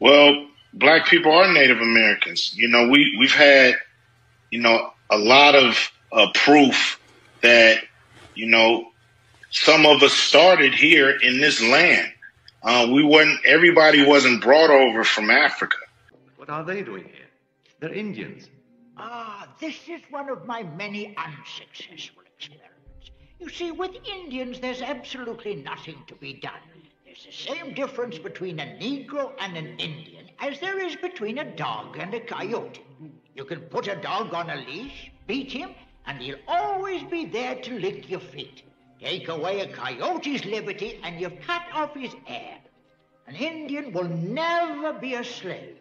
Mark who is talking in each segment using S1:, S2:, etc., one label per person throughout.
S1: Well, black people are Native Americans. We've had, a lot of proof that, you know, some of us started here in this land. Everybody wasn't brought over from Africa.
S2: What are they doing here? They're Indians.
S3: This is one of my many unsuccessful experiments. You see, with Indians, there's absolutely nothing to be done. There's the same difference between a Negro and an Indian as there is between a dog and a coyote. You can put a dog on a leash, beat him, and he'll always be there to lick your feet. Take away a coyote's liberty, and you've cut off his air. An Indian will never be a slave.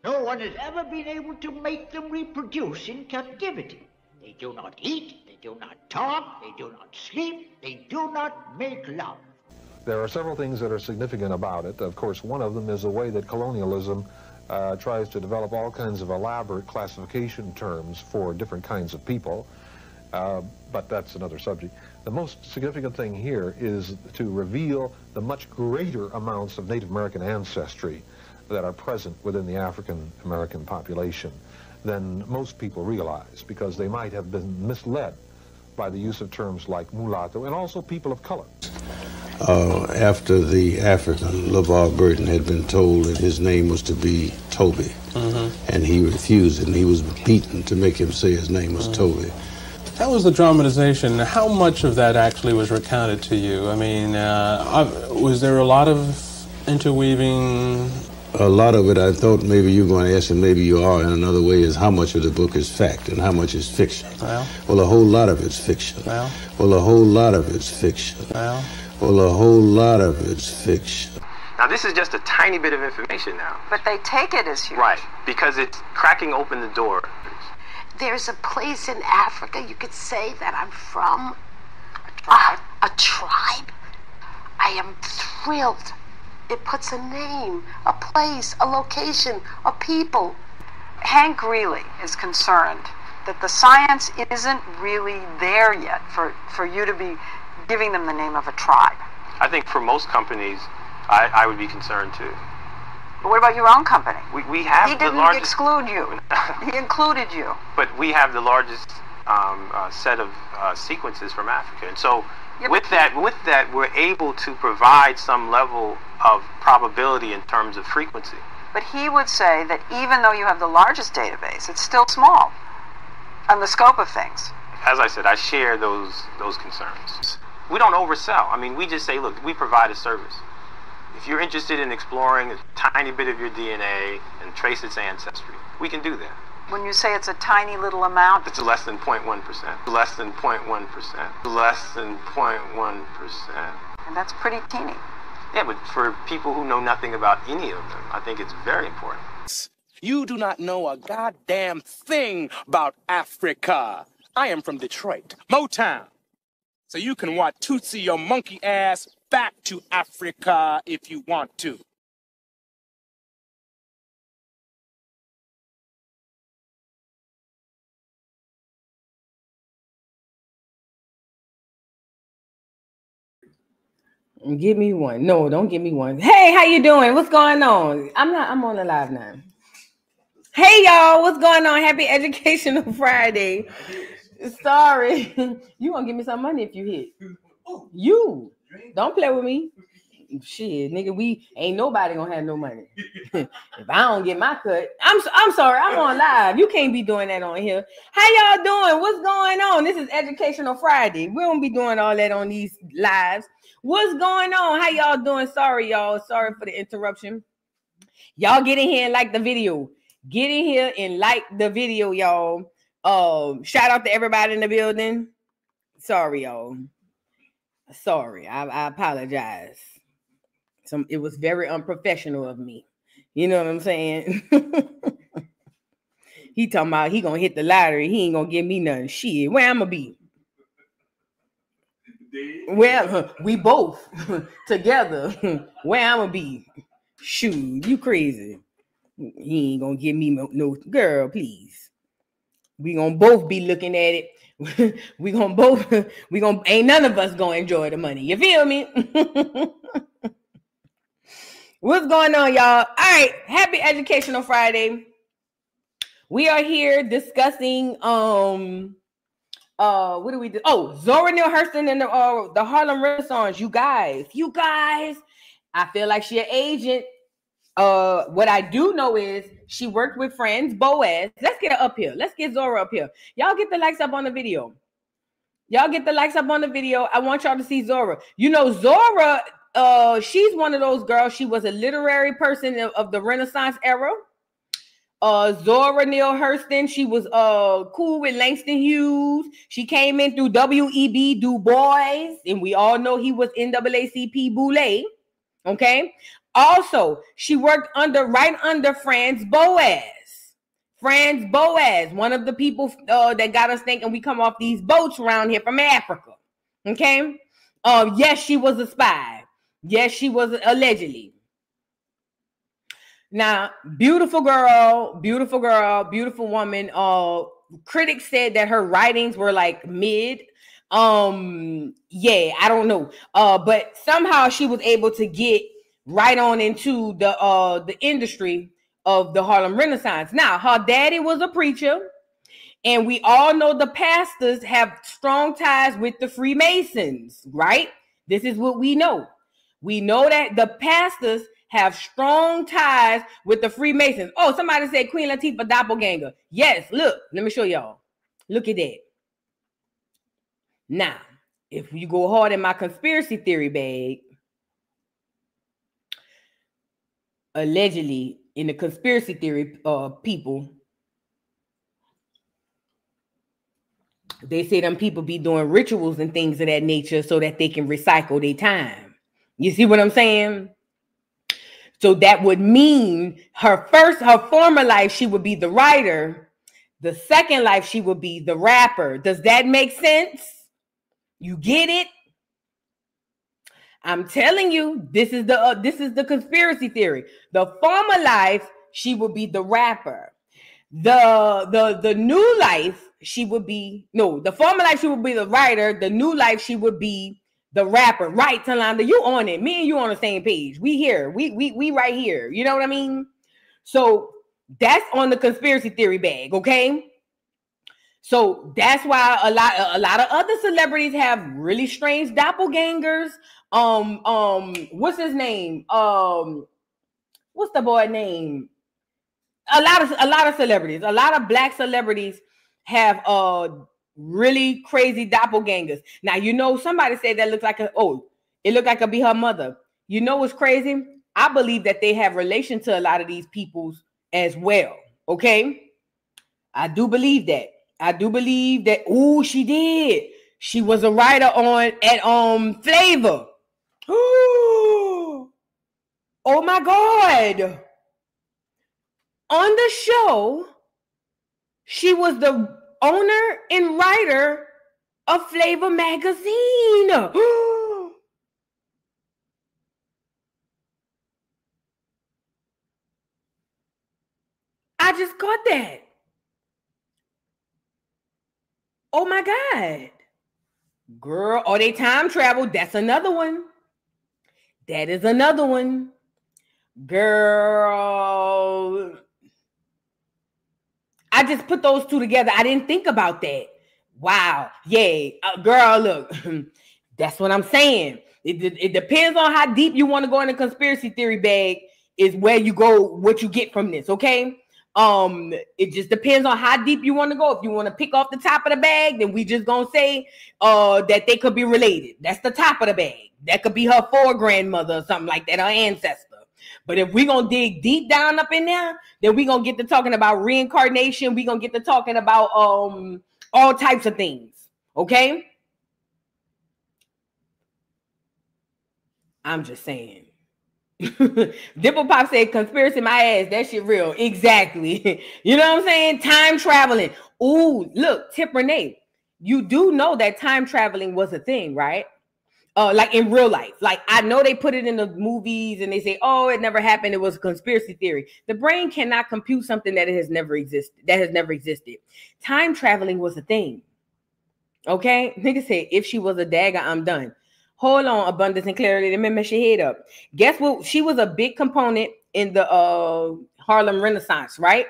S3: No one has ever been able to make them reproduce in captivity. They do not eat, they do not talk, they do not sleep, they do not make love.
S4: There are several things that are significant about it. Of course, one of them is the way that colonialism tries to develop all kinds of elaborate classification terms for different kinds of people, but that's another subject. The most significant thing here is to reveal the much greater amounts of Native American ancestry that are present within the African American population than most people realize, because they might have been misled by the use of terms like mulatto and also people of color.
S5: After the African, LeVar Burton, had been told that his name was to be Toby, and he refused it, and he was beaten to make him say his name was Toby.
S6: That was the dramatization. How much of that actually was recounted to you? I mean, was there a lot of interweaving?
S5: A lot of it, I thought maybe you were going to ask, and maybe you are in another way, is how much of the book is fact and how much is fiction. Well, a whole lot of it's fiction. Well, a whole lot of it's fiction. Well, a whole lot of it's fiction.
S7: Now, this is just a tiny bit of information now.
S8: But they take it as huge.
S7: Right, because it's cracking open the door.
S8: There's a place in Africa you could say that I'm from.
S7: A tribe?
S8: A tribe? I am thrilled. It puts a name, a place, a location, a people.
S9: Hank really is concerned that the science isn't really there yet for you to be giving them the name of a tribe.
S7: I think for most companies, I would be concerned too.
S9: But what about your own company?
S7: We have the largest...
S9: He didn't exclude you. He included you.
S7: But we have the largest set of sequences from Africa. And so with that, we're able to provide some level of probability in terms of frequency.
S9: But he would say that even though you have the largest database, it's still small on the scope of things.
S7: As I said, I share those concerns. We don't oversell. I mean, we just say, look, we provide a service. If you're interested in exploring a tiny bit of your DNA and trace its ancestry, we can do that.
S9: When you say it's a tiny little amount,
S7: it's less than 0.1%. Less than 0.1%. Less than 0.1%.
S9: And that's pretty teeny.
S7: Yeah, but for people who know nothing about any of them, I think it's very important.
S10: You do not know a goddamn thing about Africa. I am from Detroit, Motown. So you can want Tootsie your monkey ass back to Africa if you want to.
S11: Give me one. No, don't give me one. Hey, how you doing? What's going on? I'm on the live now. Hey, y'all. What's going on? Happy Educational Friday. Sorry. You gonna give me some money if you hit. You. Don't play with me. Shit, nigga, we ain't nobody gonna have no money. If I don't get my cut, I'm sorry, I'm on live. You can't be doing that on here. How y'all doing? What's going on? This is Educational Friday. We don't be doing all that on these lives. What's going on? How y'all doing? Sorry, y'all. Sorry for the interruption. Y'all get in here and like the video. Get in here and like the video, y'all. Shout out to everybody in the building. Sorry, y'all. Sorry, I apologize. It was very unprofessional of me. You know what I'm saying? He talking about he gonna hit the lottery. He ain't gonna give me nothing. Shit, where I'm gonna be? Well, we both together. Where I'm gonna be? Shoot, you crazy? He ain't gonna give me no girl, please. We gonna both be looking at it. Ain't none of us gonna enjoy the money. You feel me? What's going on, y'all? All right, happy Educational Friday. We are here discussing what do we do? Oh, Zora Neale Hurston and the Harlem Renaissance. You guys, I feel like she an agent. What I do know is she worked with friends Boaz. Let's get her up here. Let's get Zora up here. Y'all get the likes up on the video. I want y'all to see Zora. You know, Zora, she's one of those girls. She was a literary person of the Renaissance era. Zora Neale Hurston, she was cool with Langston Hughes. She came in through W.E.B. Du Bois, and we all know he was NAACP Boulay. Okay. Also, she worked right under Franz Boas. Franz Boas, one of the people that got us thinking we come off these boats around here from Africa. Okay. Yes, she was a spy. Yes, she was allegedly. Now, beautiful girl, beautiful woman. Critics said that her writings were like mid. Yeah, I don't know. But somehow she was able to get right on into the industry of the Harlem Renaissance. Now, her daddy was a preacher, and we all know the pastors have strong ties with the Freemasons, right? This is what we know. We know that the pastors have strong ties with the Freemasons. Oh, somebody said Queen Latifah doppelganger. Yes, look, let me show y'all. Look at that. Now, if you go hard in my conspiracy theory bag, allegedly in the conspiracy theory people, they say them people be doing rituals and things of that nature so that they can recycle their time. You see what I'm saying? So that would mean her former life, she would be the writer. The second life, she would be the rapper. Does that make sense? You get it? I'm telling you, this is the conspiracy theory. The former life, she would be the rapper. The new life, she would be the former life, she would be the writer. The new life, she would be the rapper. Right, Talanda, you on it. Me and you on the same page. We here. We right here. You know what I mean? So that's on the conspiracy theory bag, okay? So that's why a lot of other celebrities have really strange doppelgangers. What's his name? What's the boy name? A lot of celebrities, a lot of black celebrities have really crazy doppelgangers. Now, you know, somebody said that looks like it looked like it be her mother. You know what's crazy? I believe that they have relation to a lot of these peoples as well. Okay. I do believe that. Oh, she did. She was a writer at Flavor. Oh my God. On the show, she was the owner and writer of Flavor magazine. I just caught that. Oh my God. Girl, they time travel. That's another one. That is another one. Girl. I just put those two together. I didn't think about that. Wow. Yeah. Girl, look. That's what I'm saying. It depends on how deep you want to go in the conspiracy theory bag is where you go, what you get from this, okay? It just depends on how deep you want to go. If you want to pick off the top of the bag, then we just gonna say that they could be related. That's the top of the bag. That could be her foregrandmother or something like that, her ancestor. But if we're going to dig deep down up in there, then we're going to get to talking about reincarnation. We're going to get to talking about all types of things. Okay? I'm just saying. Dipple Pop said, conspiracy my ass. That shit real. Exactly. You know what I'm saying? Time traveling. Ooh, look, Tip Renee. You do know that time traveling was a thing, right? Like in real life. Like I know they put it in the movies and they say, oh, it never happened. It was a conspiracy theory. The brain cannot compute something that has never existed. Time traveling was a thing. Okay? Nigga said, if she was a dagger, I'm done. Hold on, Abundance and Clarity. Let me mess your head up. Guess what? She was a big component in the Harlem Renaissance, right?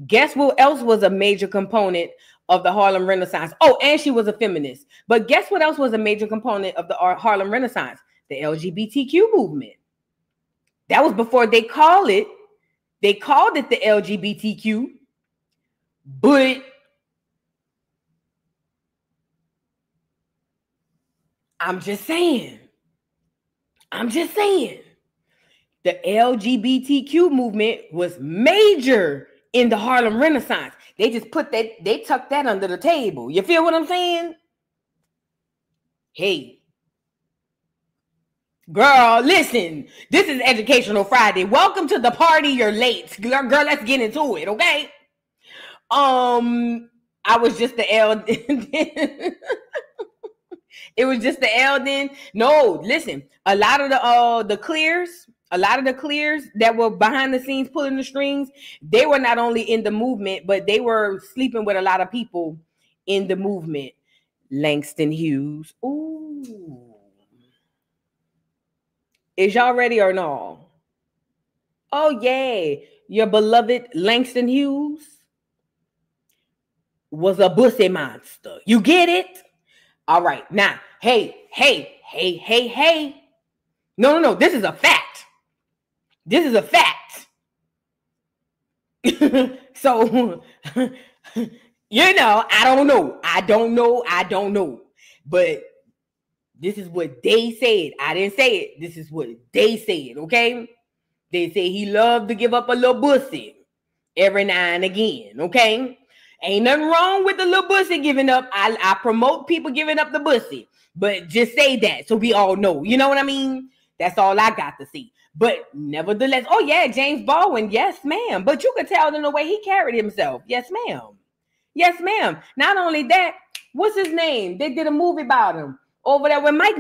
S11: Guess what else was a major component of the Harlem Renaissance? Oh, and she was a feminist. But guess what else was a major component of the Harlem Renaissance? The LGBTQ movement. That was before they called it the LGBTQ, but I'm just saying. The LGBTQ movement was major in the Harlem Renaissance. They just they tucked that under the table. You feel what I'm saying? Hey, girl, listen. This is Educational Friday. Welcome to the party. You're late. Girl, let's get into it, okay? I was just the L. It was just the L then. No, listen. A lot of the clears that were behind the scenes pulling the strings, they were not only in the movement, but they were sleeping with a lot of people in the movement. Langston Hughes. Ooh. Is y'all ready or no? Oh, yeah. Your beloved Langston Hughes was a pussy monster. You get it? All right. Now, hey. No. This is a fact. So, I don't know. But this is what they said. I didn't say it. This is what they said, okay? They say he loved to give up a little pussy every now and again, okay? Ain't nothing wrong with the little pussy giving up. I promote people giving up the pussy, but just say that so we all know. You know what I mean? That's all I got to see. But nevertheless, oh yeah, James Baldwin, yes, ma'am. But you could tell in the way he carried himself. Yes, ma'am. Yes, ma'am. Not only that, what's his name? They did a movie about him over there with Mike.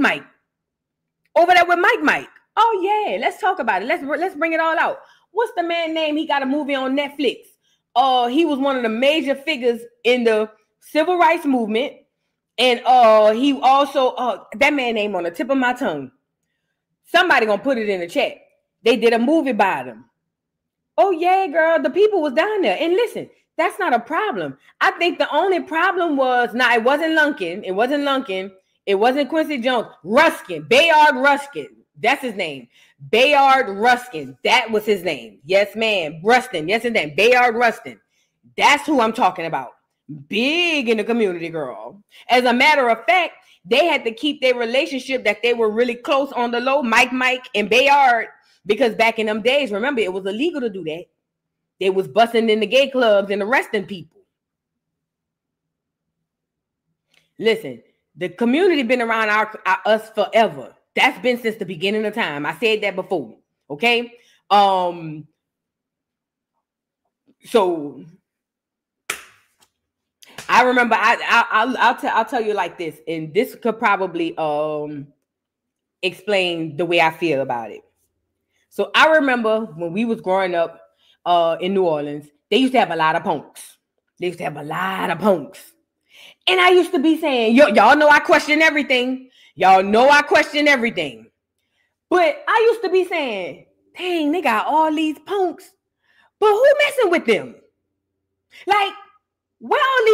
S11: Oh yeah, let's talk about it. Let's bring it all out. What's the man name? He got a movie on Netflix. He was one of the major figures in the civil rights movement, and he also that man name on the tip of my tongue. Somebody gonna put it in the chat. They did a movie about him. Oh yeah, girl, the people was down there. And listen, that's not a problem. I think the only problem was it wasn't Lunkin. It wasn't Quincy Jones. Bayard Ruskin. That's his name. Bayard Ruskin. That was his name. Yes, ma'am. Rustin. Yes, his name. Bayard Rustin. That's who I'm talking about. Big in the community, girl. As a matter of fact, they had to keep their relationship that they were really close on the low, Mike, and Bayard, because back in them days, remember, it was illegal to do that. They was busting in the gay clubs and arresting people. Listen, the community been around us forever. That's been since the beginning of time. I said that before. Okay. So I remember I'll tell you like this, and this could probably explain the way I feel about it. So I remember when we was growing up in New Orleans, they used to have a lot of punks. And I used to be saying, y'all know I question everything. But I used to be saying, dang, they got all these punks, but who messing with them? Like, where all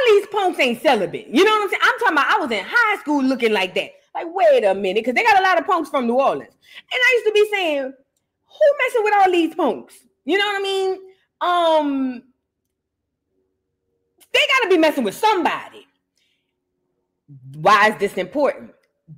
S11: these punks ain't celibate. You know what I'm saying? I'm talking about I was in high school looking like that. Like, wait a minute, because they got a lot of punks from New Orleans. And I used to be saying, who messing with all these punks? You know what I mean? They got to be messing with somebody. Why is this important?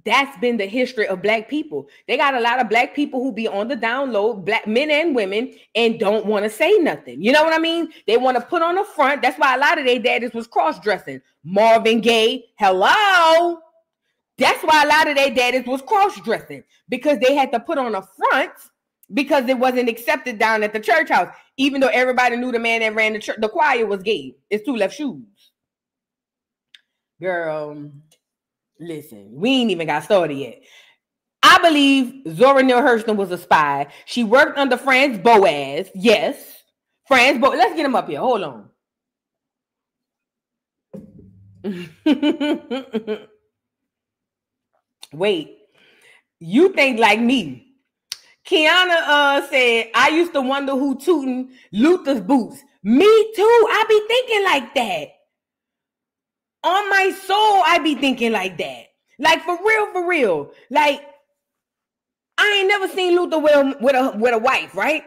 S11: That's been the history of black people. They got a lot of black people who be on the down low, black men and women, and don't want to say nothing. You know what I mean? They want to put on the front. That's why a lot of their daddies was cross-dressing. Marvin Gaye, hello. That's why a lot of their daddies was cross-dressing, because they had to put on a front because it wasn't accepted down at the church house, even though everybody knew the man that ran the church, the choir was gay. It's two left shoes. Girl, listen, we ain't even got started yet. I believe Zora Neale Hurston was a spy. She worked under Franz Boas. Yes. Franz Boas. Let's get him up here. Hold on. Wait, you think like me. Kiana said, I used to wonder who tooting Luther's boots. Me too. I be thinking like that. On my soul, I be thinking like that. Like for real. Like, I ain't never seen Luther with a wife, right?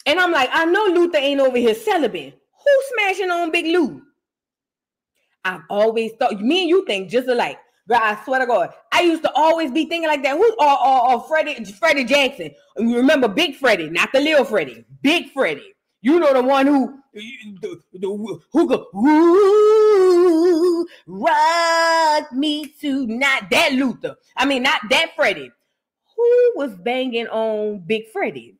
S11: And I'm like, I know Luther ain't over here celibate. Who's smashing on Big Lou? I've always thought, me and you think just alike. Girl, I swear to God, I used to always be thinking like that. Who's Freddie Jackson? And you remember Big Freddie, not the little Freddie. Big Freddie. You know the one who go, ooh, rock me to, not that Luther. I mean, not that Freddie. Who was banging on Big Freddie?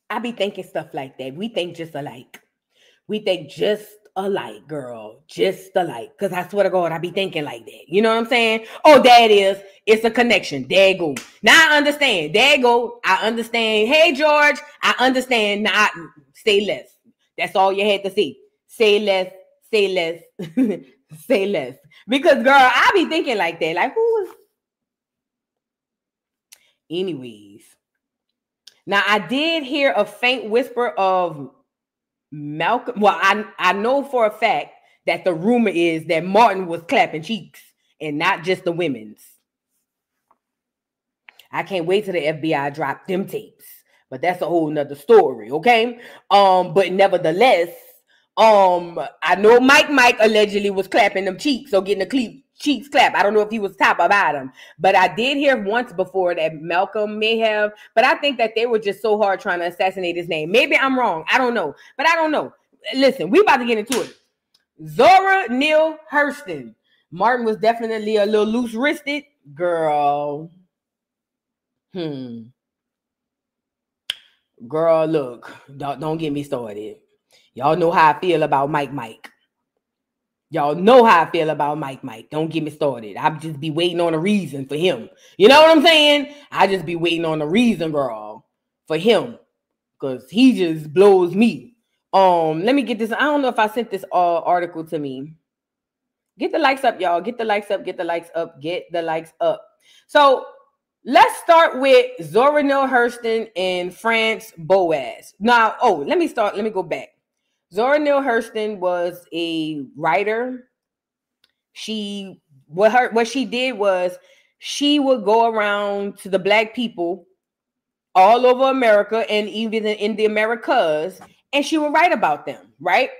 S11: I be thinking stuff like that. We think just alike. We think just alike, girl. Just alike. Because I swear to God, I be thinking like that. You know what I'm saying? Oh, there it is. It's a connection. There you go. Now I understand. There you go. I understand. Hey, George. I understand. Now, say less. That's all you had to say. Say less. Say less. Say less. Because, girl, I be thinking like that. Like, who was... Anyways. Now, I did hear a faint whisper of Malcolm. Well, I know for a fact that the rumor is that Martin was clapping cheeks and not just the women's. I can't wait till the FBI drop them tapes, but that's a whole nother story, okay? But nevertheless, I know Mike allegedly was clapping them cheeks or getting the cheeks clapped. I don't know if he was top or bottom, but I did hear once before that Malcolm may have, but I think that they were just so hard trying to assassinate his name. Maybe I'm wrong. I don't know, but I don't know. Listen, we about to get into it. Zora Neale Hurston. Martin was definitely a little loose-wristed. Girl. Girl, look, don't get me started. Y'all know how I feel about Mike. Y'all know how I feel about Mike. Don't get me started. I just be waiting on a reason for him. You know what I'm saying? I just be waiting on a reason, girl, for him. Because he just blows me. Let me get this. I don't know if I sent this article to me. Get the likes up, y'all. Get the likes up. Get the likes up. Get the likes up. So let's start with Zora Neale Hurston and France Boas. Now, let me go back. Zora Neale Hurston was a writer. What she did was she would go around to the Black people all over America and even in the Americas, and she would write about them, right?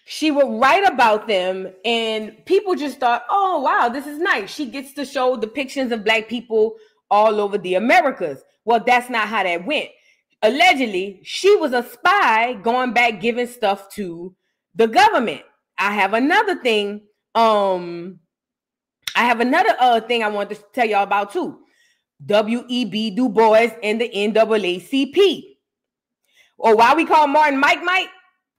S11: She would write about them, and people just thought, oh, wow, this is nice. She gets to show depictions of Black people all over the Americas. Well, that's not how that went. Allegedly, she was a spy going back giving stuff to the government. I have another thing. thing I want to tell y'all about too. W.E.B. Du Bois and the NAACP. Or why we call Martin Mike?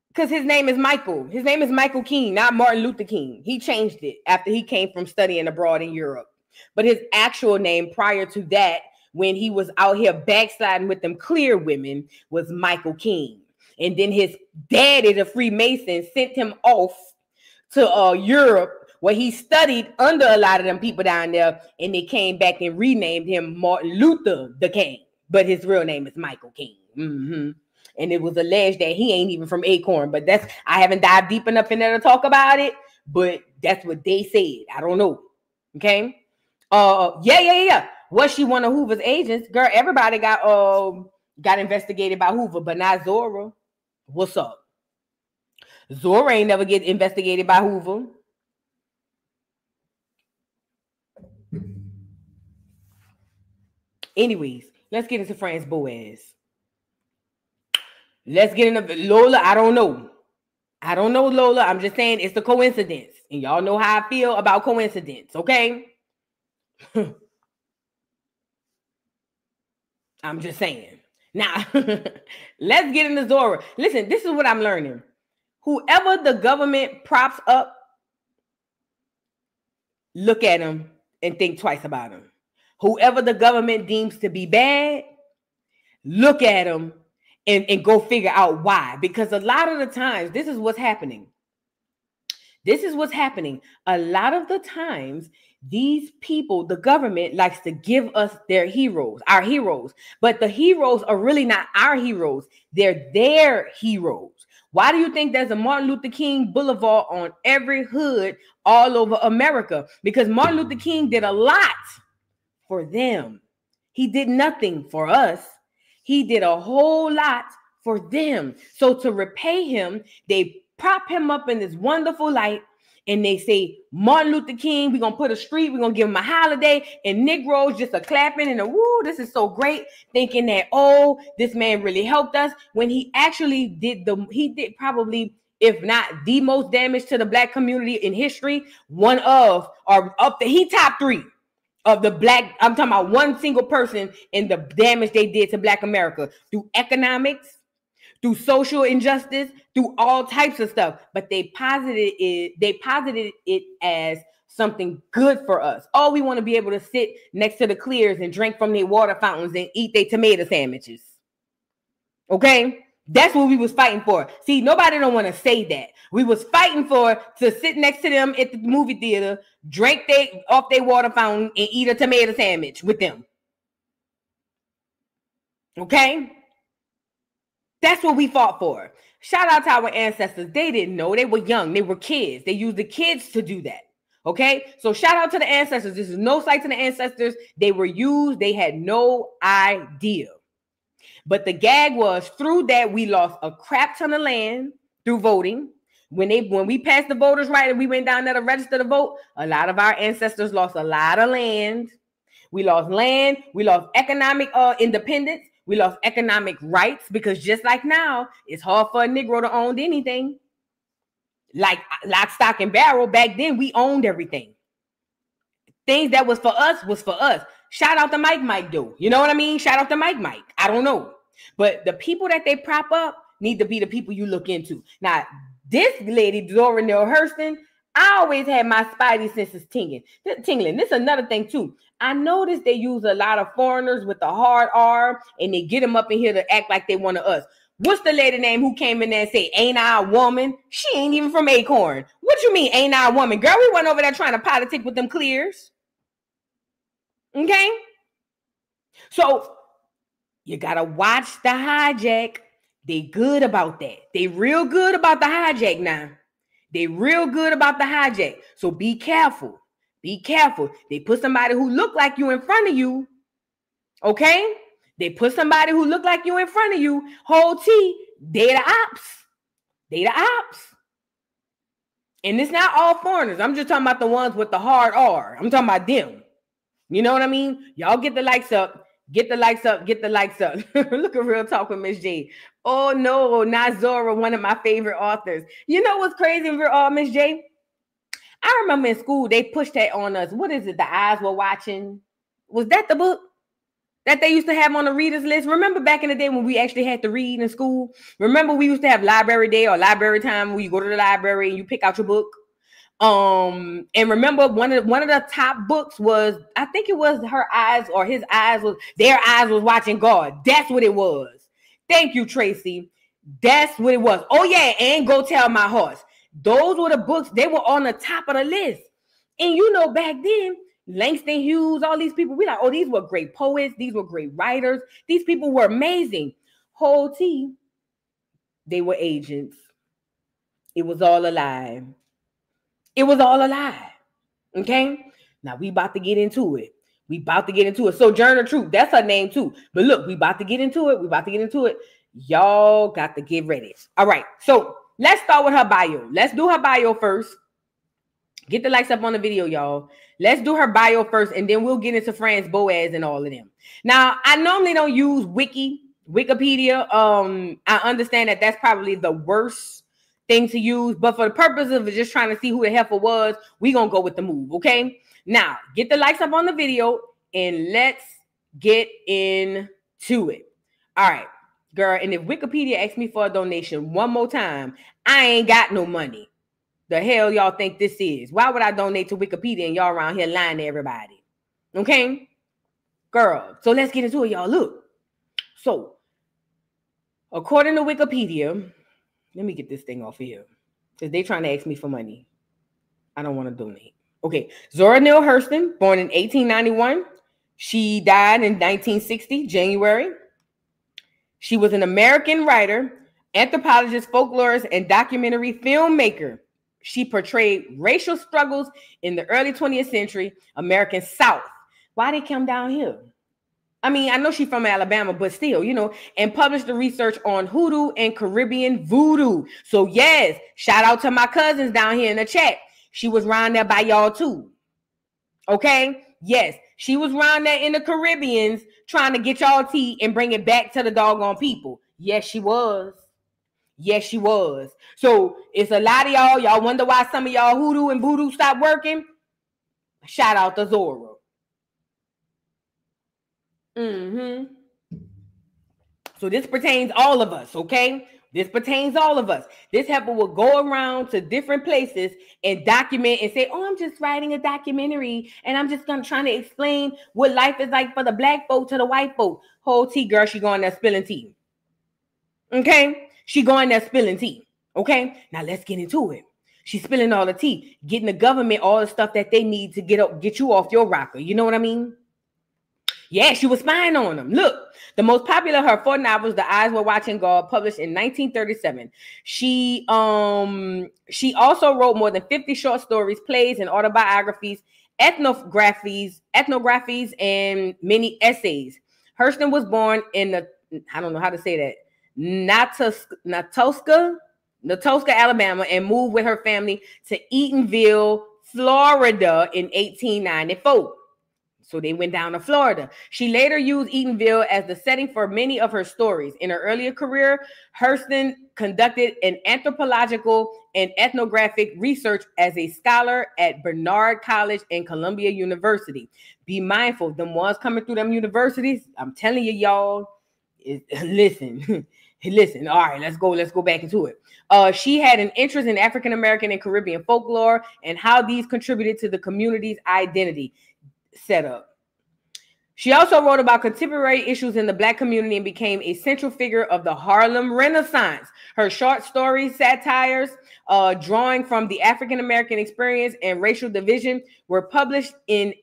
S11: Because his name is Michael. His name is Michael King, not Martin Luther King. He changed it after he came from studying abroad in Europe. But his actual name prior to that, when he was out here backsliding with them clear women, was Michael King. And then his daddy, the Freemason, sent him off to Europe, where he studied under a lot of them people down there, and they came back and renamed him Martin Luther the King. But his real name is Michael King. And it was alleged that he ain't even from Acorn, but I haven't dived deep enough in there to talk about it, but that's what they said. I don't know. Okay. Yeah. Was she one of Hoover's agents? Girl, everybody got investigated by Hoover, but not Zora. What's up? Zora ain't never get investigated by Hoover. Anyways, let's get into France Boas. Let's get into Lola. I don't know, Lola. I'm just saying it's a coincidence. And y'all know how I feel about coincidence, okay? I'm just saying. Now, let's get into Zora. Listen, this is what I'm learning. Whoever the government props up, look at them and think twice about them. Whoever the government deems to be bad, look at them and go figure out why. Because a lot of the times, this is what's happening. This is what's happening. A lot of the times, these people, the government likes to give us their heroes, our heroes, but the heroes are really not our heroes. They're their heroes. Why do you think there's a Martin Luther King Boulevard on every hood all over America? Because Martin Luther King did a lot for them. He did nothing for us. He did a whole lot for them. So to repay him, they prop him up in this wonderful light, and they say, Martin Luther King, we're going to put a street, we're going to give him a holiday, and Negroes just are clapping and woo, this is so great, thinking that, oh, this man really helped us, when he actually did probably, if not the most damage to the Black community in history, one of, or up the, he top 3 of the Black, I'm talking about one single person in the damage they did to Black America through economics, through social injustice, through all types of stuff. But they posited it as something good for us. Oh, we want to be able to sit next to the clears and drink from their water fountains and eat their tomato sandwiches. Okay? That's what we was fighting for. See, nobody don't want to say that. We was fighting for to sit next to them at the movie theater, drink off their water fountain, and eat a tomato sandwich with them. Okay? That's what we fought for. Shout out to our ancestors. They didn't know. They were young. They were kids. They used the kids to do that. Okay? So shout out to the ancestors. This is no slight to the ancestors. They were used. They had no idea. But the gag was, through that, we lost a crap ton of land through voting. When we passed the voters' right and we went down there to register to vote, a lot of our ancestors lost a lot of land. We lost land. We lost economic independence. We lost economic rights, because just like now, it's hard for a Negro to own anything. Like lock, stock, and barrel, back then we owned everything. Things that was for us was for us. Shout out to Mike though. You know what I mean? Shout out to Mike. I don't know. But the people that they prop up need to be the people you look into. Now, this lady, Zora Neale Hurston, I always had my spidey senses tingling. This is another thing too. I noticed they use a lot of foreigners with a hard R, and they get them up in here to act like they one of us. What's the lady name who came in there and said, ain't I a woman? She ain't even from Acorn. What you mean, ain't I a woman? Girl, we went over there trying to politic with them clears. Okay? So, you got to watch the hijack. They good about that. They real good about the hijack now. They real good about the hijack. So be careful. Be careful. They put somebody who look like you in front of you. Okay? They put somebody who look like you in front of you. Whole T, they the ops. They the ops. And it's not all foreigners. I'm just talking about the ones with the hard R. I'm talking about them. You know what I mean? Y'all get the likes up. Get the likes up. Get the likes up. Look at Real Talk with Miss J. Oh, no, not Zora, one of my favorite authors. You know what's crazy, Miss J? I remember in school, they pushed that on us. What is it? The Eyes Were Watching. Was that the book that they used to have on the readers list? Remember back in the day when we actually had to read in school? Remember we used to have library day or library time where you go to the library and you pick out your book? And remember one of the top books was, I think it was Her Eyes or His Eyes was, Their Eyes Was Watching God. That's what it was. Thank you, Tracy. That's what it was. Oh yeah, and Go Tell My Horse. Those were the books. They were on the top of the list. And you know, back then, Langston Hughes, all these people, we like, oh, these were great poets. These were great writers. These people were amazing. Whole T, they were agents. It was all a lie. It was all a lie. Okay? Now we about to get into it. Sojourner Truth, that's her name too. But look, we about to get into it. Y'all got to get ready. All right. So let's start with her bio. Let's do her bio first. Get the likes up on the video, y'all. Let's do her bio first, and then we'll get into Franz Boas and all of them. Now, I normally don't use Wikipedia. I understand that that's probably the worst thing to use, but for the purpose of just trying to see who the heifer was, we're going to go with the move, okay? Now, get the likes up on the video, and let's get into it. All right, girl, and if Wikipedia asks me for a donation one more time, I ain't got no money. The hell y'all think this is? Why would I donate to Wikipedia and y'all around here lying to everybody? Okay? Girl, so let's get into it, y'all. Look. So, according to Wikipedia, let me get this thing off here because they trying to ask me for money. I don't want to donate. Okay. Zora Neale Hurston, born in 1891. She died in 1960, January. She was an American writer, anthropologist, folklorist, and documentary filmmaker. She portrayed racial struggles in the early 20th century American South. Why they come down here? I mean, I know she's from Alabama, but still, you know, and published the research on hoodoo and Caribbean voodoo. So yes, shout out to my cousins down here in the chat. She was around there by y'all too. Okay? Yes, she was around there in the Caribbeans trying to get y'all tea and bring it back to the doggone people. Yes, she was. Yes, she was. So it's a lot of y'all wonder why some of y'all hoodoo and voodoo stopped working. Shout out to Zora. So this pertains all of us, okay? This pertains all of us. This heifer will go around to different places and document and say, oh, I'm just writing a documentary and I'm just trying to explain what life is like for the black folk to the white folk. Whole tea, girl, she going there spilling tea. Okay? She going there spilling tea. Okay? Now let's get into it. She's spilling all the tea, getting the government all the stuff that they need to get you off your rocker. You know what I mean? Yeah, she was spying on them. Look, the most popular of her 4 novels, The Eyes Were Watching God, published in 1937. She also wrote more than 50 short stories, plays, and autobiographies, ethnographies, and many essays. Hurston was born in I don't know how to say that, Natosca, Alabama, and moved with her family to Eatonville, Florida in 1894. So they went down to Florida. She later used Eatonville as the setting for many of her stories. In her earlier career, Hurston conducted an anthropological and ethnographic research as a scholar at Barnard College and Columbia University. Be mindful, them ones coming through them universities, I'm telling you, y'all, listen. Listen, all right, let's go back into it. She had an interest in African American and Caribbean folklore and how these contributed to the community's identity setup. She also wrote about contemporary issues in the Black community and became a central figure of the Harlem Renaissance. Her short stories, satires, drawing from the African American experience and racial division, were published in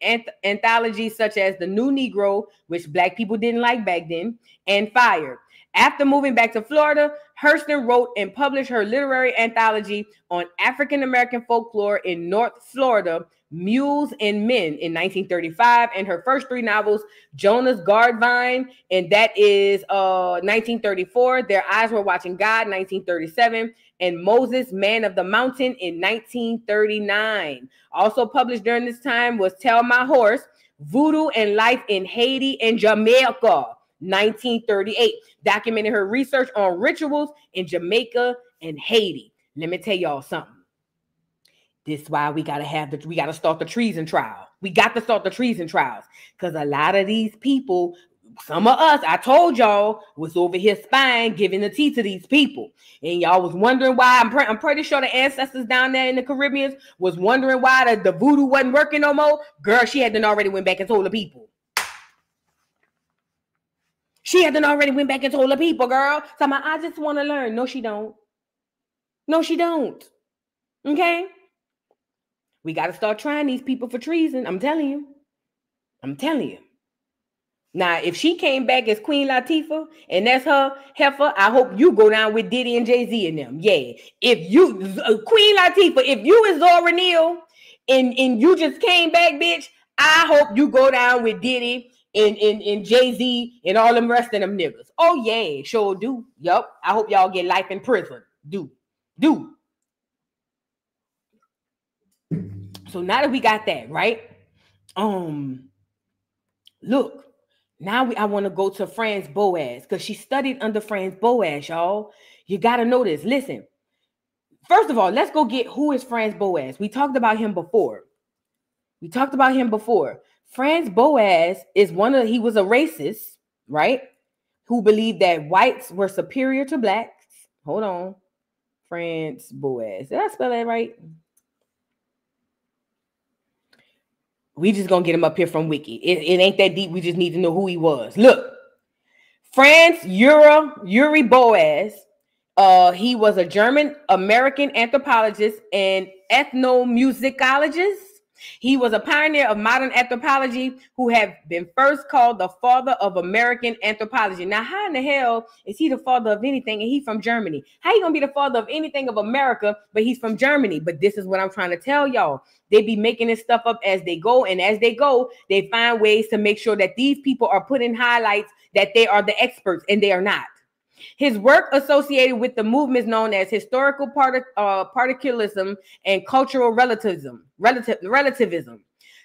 S11: anthologies such as The New Negro, which Black people didn't like back then, and Fire. After moving back to Florida, Hurston wrote and published her literary anthology on African American folklore in North Florida, Mules and Men, in 1935, and her first 3 novels, Jonah's Guardvine, and that is 1934, Their Eyes Were Watching God, 1937, and Moses, Man of the Mountain, in 1939. Also published during this time was Tell My Horse, Voodoo and Life in Haiti and Jamaica, 1938, documenting her research on rituals in Jamaica and Haiti. Let me tell y'all something. This is why we gotta start the treason trial. We got to start the treason trials because a lot of these people, some of us, I told y'all, was over here spying, giving the tea to these people, and y'all was wondering why. I'm pretty sure the ancestors down there in the Caribbean was wondering why the voodoo wasn't working no more. Girl, she had done already went back and told the people. She had done already went back and told the people, girl. So I just want to learn. No, she don't. No, she don't. Okay? We got to start trying these people for treason. I'm telling you. I'm telling you. Now, if she came back as Queen Latifah and that's her heifer, I hope you go down with Diddy and Jay-Z and them. Yeah. If you, Queen Latifah, if you is Zora Neale and you just came back, bitch, I hope you go down with Diddy and Jay-Z and all them rest of them niggas. Oh, yeah, sure do. Yup. I hope y'all get life in prison. Do. So now that we got that, right? Look, now I want to go to Franz Boas because she studied under Franz Boas, y'all. You got to know this. Listen, first of all, let's go get who is Franz Boas. We talked about him before. Franz Boas is he was a racist, right? Who believed that whites were superior to blacks. Hold on. Franz Boas. Did I spell that right? We just gonna get him up here from Wiki. It ain't that deep. We just need to know who he was. Look, Franz Yuri Boas He was a German American anthropologist and ethnomusicologist. He was a pioneer of modern anthropology who have been first called the father of American anthropology. Now, how in the hell is he the father of anything and he's from Germany? How you gonna be the father of anything of America, but he's from Germany? But this is what I'm trying to tell y'all. They be making this stuff up as they go, and as they go, they find ways to make sure that these people are put in highlights that they are the experts, and they are not. His work associated with the movements known as historical particularism and cultural relativism.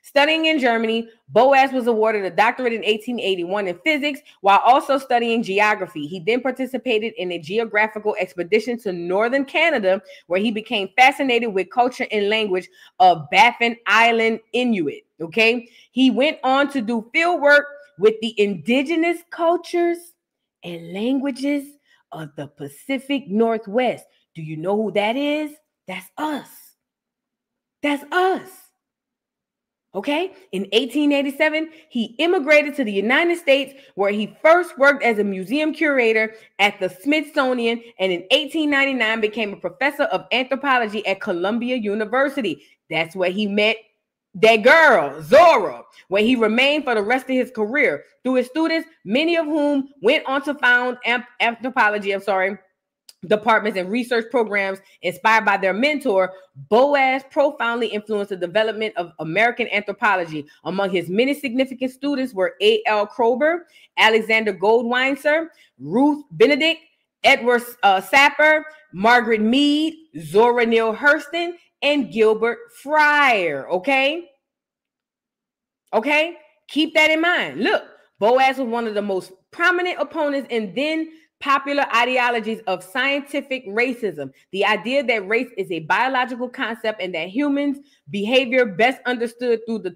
S11: Studying in Germany, Boas was awarded a doctorate in 1881 in physics while also studying geography. He then participated in a geographical expedition to northern Canada, where he became fascinated with culture and language of Baffin Island Inuit. Okay, he went on to do field work with the indigenous cultures and languages of the Pacific Northwest. Do you know who that is? That's us. That's us. Okay? In 1887, he immigrated to the United States, where he first worked as a museum curator at the Smithsonian, and in 1899 became a professor of anthropology at Columbia University. That's where he met that girl, Zora, where he remained for the rest of his career. Through his students, many of whom went on to found anthropology, departments and research programs inspired by their mentor, Boas profoundly influenced the development of American anthropology. Among his many significant students were A.L. Kroeber, Alexander Goldweiser, Ruth Benedict, Edward Sapper, Margaret Mead, Zora Neale Hurston, and Gilbert Fryer. Okay? Keep that in mind. Look, Boas was one of the most prominent opponents in then popular ideologies of scientific racism. The idea that race is a biological concept and that humans' behavior best understood through the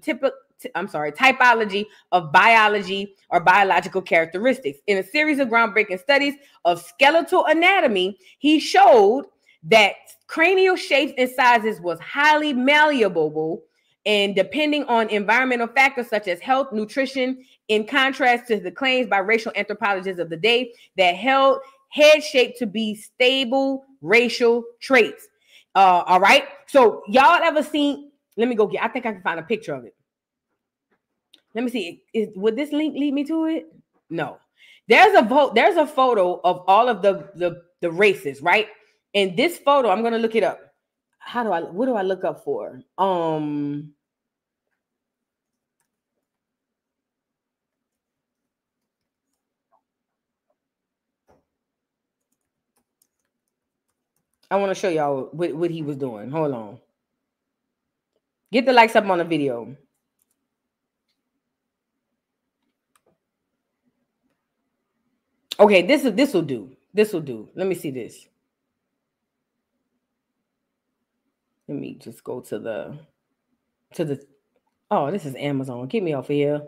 S11: typology of biology or biological characteristics. In a series of groundbreaking studies of skeletal anatomy, he showed that cranial shapes and sizes was highly malleable and depending on environmental factors such as health, nutrition, in contrast to the claims by racial anthropologists of the day that held head shape to be stable racial traits. All right. So y'all ever seen, let me go get, I think I can find a picture of it. Let me see. Would this link lead me to it? No. There's a photo of all of the races, right? And this photo, I'm gonna look it up. What do I look up for? I want to show y'all what he was doing. Hold on. Get the likes up on the video. Okay, this will do. This will do. Let me see this. Let me just go to the oh, this is Amazon. Get me off of here.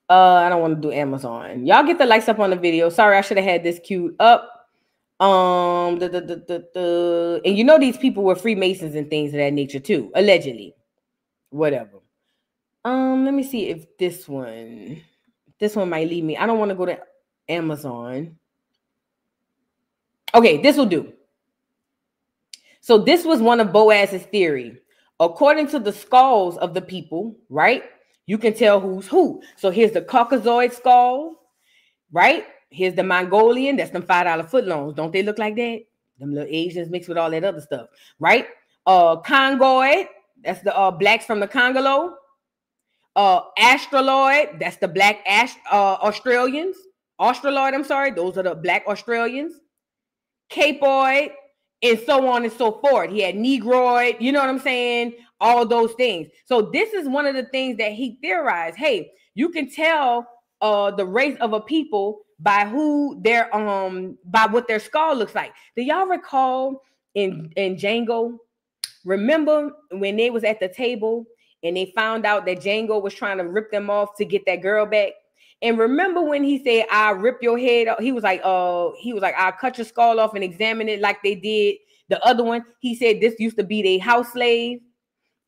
S11: I don't want to do Amazon. Y'all get the likes up on the video. Sorry, I should have had this queued up. And you know these people were Freemasons and things of that nature too, allegedly. Whatever. Let me see if this one might lead me. I don't want to go to Amazon. Okay, this will do. So this was one of Boas's theory. According to the skulls of the people, right? You can tell who's who. So here's the Caucasoid skull, right? Here's the Mongolian. That's them $5 footlongs. Don't they look like that? Them little Asians mixed with all that other stuff, right? Congoid. That's the blacks from the Congolo. Australoid. That's the black Australians. Australoid, I'm sorry. Those are the black Australians. Capoid, and so on and so forth. He had Negroid, you know what I'm saying? All those things. So this is one of the things that he theorized. Hey, you can tell the race of a people by who their by what their skull looks like. Do y'all recall in Django? Remember when they was at the table and they found out that Django was trying to rip them off to get that girl back? And remember when he said, "I'll rip your head off," he was like, "I'll cut your skull off and examine it like they did the other one." He said this used to be their house slave.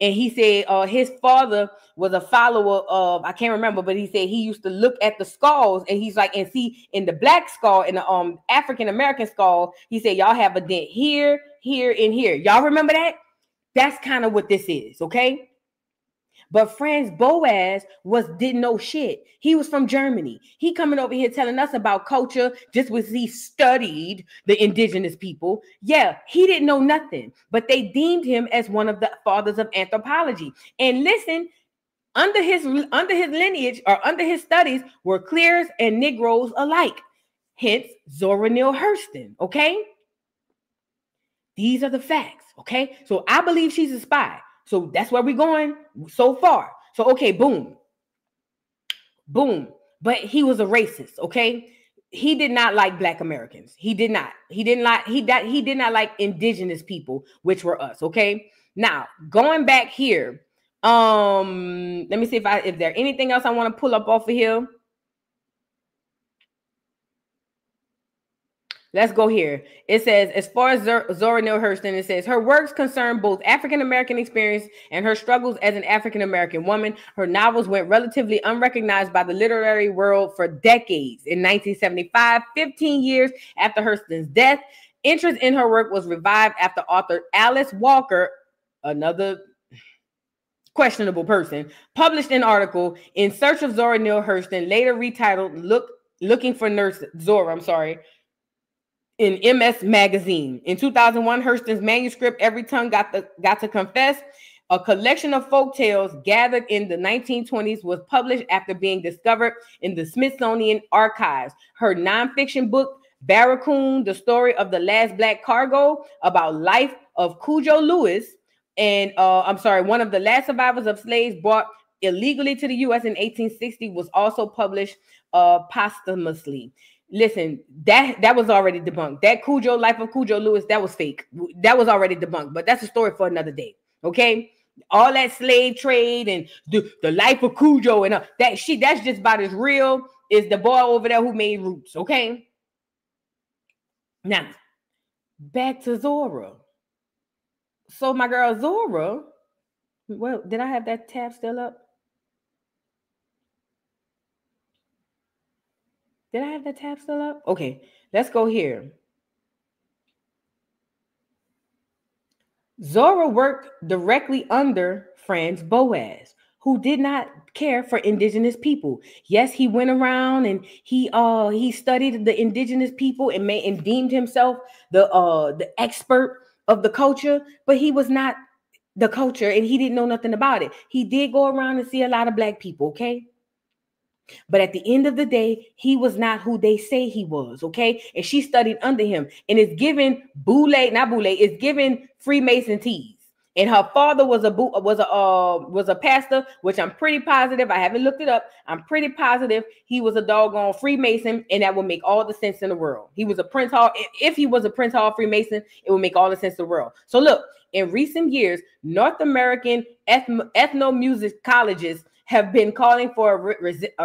S11: And he said his father was a follower of, I can't remember, but he said he used to look at the skulls, and he's like, and see in the black skull, in the African American skull, he said y'all have a dent here, here, and here. Y'all remember that? That's kind of what this is, okay? But Franz Boas didn't know shit. He was from Germany. He coming over here telling us about culture just because he studied the indigenous people. Yeah, he didn't know nothing, but they deemed him as one of the fathers of anthropology. And listen, under his lineage, or under his studies, were clears and Negroes alike. Hence, Zora Neale Hurston, okay? These are the facts, okay? So I believe she's a spy. So that's where we're going so far. So, okay, boom. Boom. But he was a racist, okay? He did not like Black Americans. He did not. He did not like indigenous people, which were us, okay? Now, going back here, let me see if there's anything else I want to pull up off of here. Let's go here. It says, as far as Zora Neale Hurston, it says, her works concern both African-American experience and her struggles as an African-American woman. Her novels went relatively unrecognized by the literary world for decades. In 1975, 15 years after Hurston's death, interest in her work was revived after author Alice Walker, another questionable person, published an article in search of Zora Neale Hurston, later retitled Looking for Nurse Zora, in MS Magazine. In 2001, Hurston's manuscript, Every Tongue Got to Confess, a collection of folk tales gathered in the 1920s, was published after being discovered in the Smithsonian Archives. Her nonfiction book, Barracoon, The Story of the Last Black Cargo, about life of Cujo Lewis, and one of the last survivors of slaves brought illegally to the U.S. in 1860, was also published posthumously. Listen, that was already debunked. That Cujo, Life of Cujo Lewis, that was fake. That was already debunked, but that's a story for another day, okay? All that slave trade and the life of Cujo and that's just about as real as the boy over there who made Roots, okay? Now, back to Zora. So my girl Zora, well, did I have that tab still up? Did I have that tab still up? Okay, let's go here. Zora worked directly under Franz Boas, who did not care for indigenous people. Yes, he went around and he studied the indigenous people and deemed himself the expert of the culture, but he was not the culture and he didn't know nothing about it. He did go around and see a lot of Black people, okay? But at the end of the day, he was not who they say he was, okay? And she studied under him, and it's given it's given Freemason teas. And her father was a pastor, which I'm pretty positive. I haven't looked it up. I'm pretty positive he was a doggone Freemason, and that would make all the sense in the world. He was a Prince Hall. If he was a Prince Hall Freemason, it would make all the sense in the world. So look, in recent years, North American ethnomusicologists have been calling for a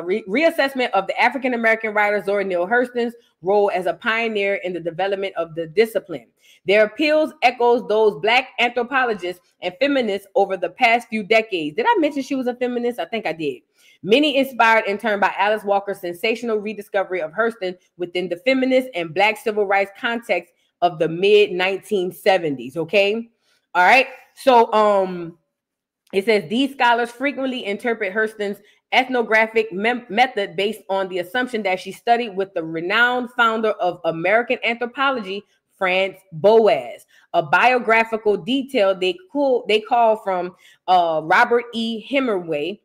S11: reassessment of the African-American writer Zora Neale Hurston's role as a pioneer in the development of the discipline. Their appeals echoes those Black anthropologists and feminists over the past few decades. Did I mention she was a feminist? I think I did. Many inspired in turn by Alice Walker's sensational rediscovery of Hurston within the feminist and Black civil rights context of the mid-1970s, okay? All right, so it says these scholars frequently interpret Hurston's ethnographic method based on the assumption that she studied with the renowned founder of American anthropology, Franz Boas. A biographical detail they call from Robert E. Hemingway,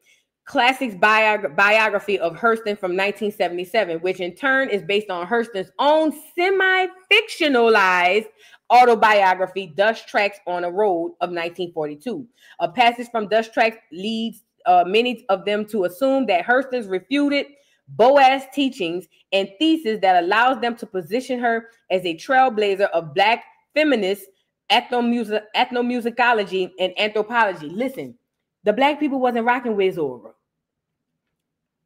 S11: Classics biography of Hurston from 1977, which in turn is based on Hurston's own semi-fictionalized autobiography, Dust Tracks on a Road of 1942. A passage from Dust Tracks leads many of them to assume that Hurston's refuted Boas' teachings and thesis that allows them to position her as a trailblazer of Black feminist ethnomusicology and anthropology. Listen, the Black people wasn't rocking with Zora.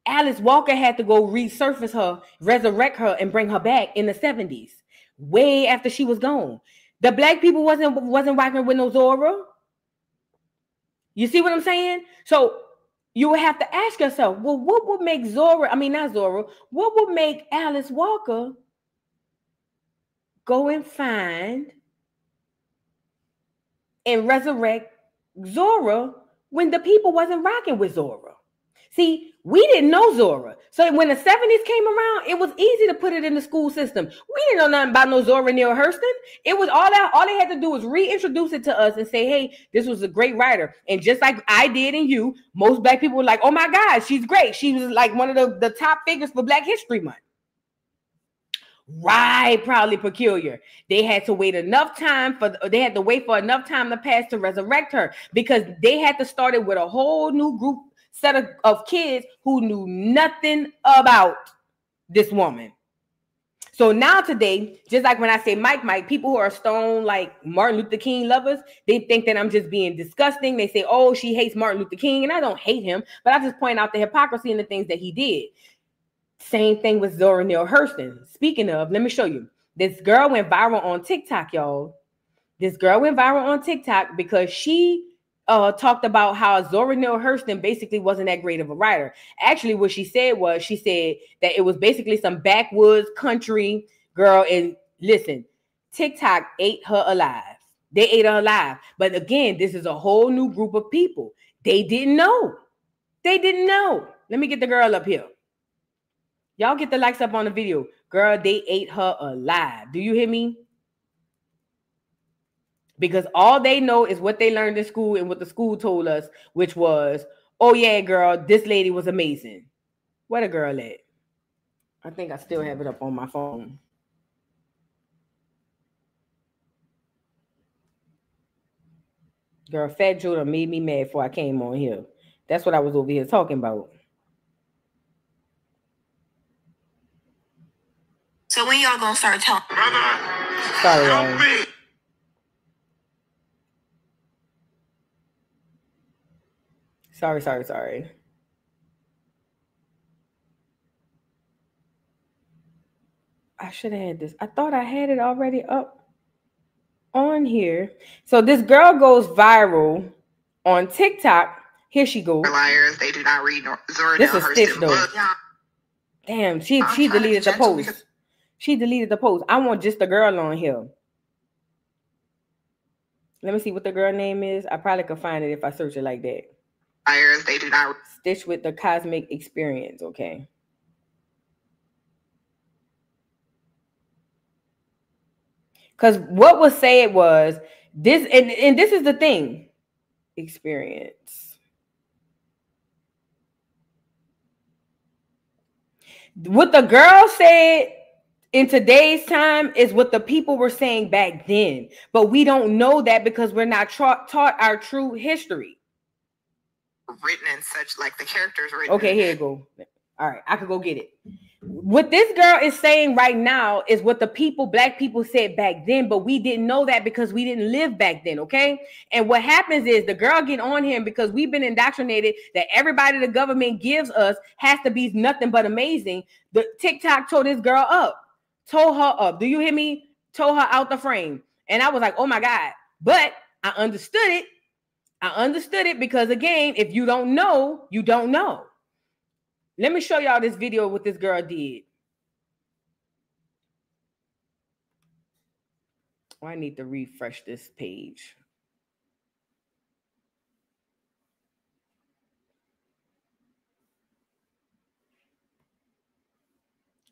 S11: Alice Walker had to go resurface her, resurrect her, and bring her back in the 70s, way after she was gone. The Black people wasn't rocking with no Zora. You see what I'm saying? So you would have to ask yourself, well, what would make what would make Alice Walker go and find and resurrect Zora when the people wasn't rocking with Zora? See, we didn't know Zora. So when the 70s came around, it was easy to put it in the school system. We didn't know nothing about no Zora Neale Hurston. It was all they had to do was reintroduce it to us and say, hey, this was a great writer. And just like I did and you, most black people were like, oh my God, she's great. She was like one of the top figures for Black History Month. Right, Proudly Peculiar. They had to wait enough time they had to wait for enough time to pass to resurrect her, because they had to start it with a whole new group set of kids who knew nothing about this woman. So now today, just like when I say Mike, people who are stone like Martin Luther King lovers, they think that I'm just being disgusting. They say, oh, she hates Martin Luther King. And I don't hate him, but I just point out the hypocrisy and the things that he did. Same thing with Zora Neale Hurston. Speaking of, let me show you. This girl went viral on TikTok, y'all. This girl went viral on TikTok because she talked about how Zora Neale Hurston basically wasn't that great of a writer. Actually, what she said that it was basically some backwoods country girl. And listen, TikTok ate her alive. They ate her alive. But again, this is a whole new group of people. They didn't know. They didn't know. Let me get the girl up here. Y'all get the likes up on the video. Girl, they ate her alive. Do you hear me? Because all they know is what they learned in school and what the school told us, which was, oh yeah, girl, this lady was amazing. Where the girl at? I think I still have it up on my phone. Girl, Fat Judah made me mad before I came on here. That's what I was over here talking about.
S12: So when y'all gonna start telling?
S11: Sorry, y'all. Sorry. I should have had this. I thought I had it already up on here. So this girl goes viral on TikTok. Here she goes.
S12: Liars, they do not read Zora Neale
S11: This is Stitch
S12: Hurston
S11: though.
S12: books.
S11: Damn, she deleted the post. She deleted the post. I want just the girl on here. Let me see what the girl name is. I probably could find it if I search it like that.
S12: Liars, they do not.
S11: Stitch with the Cosmic Experience. Okay. Because what was said was this, and this is the thing. Experience. What the girl said in today's time is what the people were saying back then. But we don't know that because we're not taught our true history.
S12: Written in such, like the characters written.
S11: Okay, here you go. All right, I could go get it. What this girl is saying right now is what the black people said back then, but we didn't know that because we didn't live back then, okay? And what happens is the girl get on him because we've been indoctrinated that everybody the government gives us has to be nothing but amazing. The TikTok told this girl up. Told her up. Do you hear me? Told her out the frame. And I was like, oh my God. But I understood it. I understood it because, again, if you don't know, you don't know. Let me show y'all this video what this girl did. Oh, I need to refresh this page.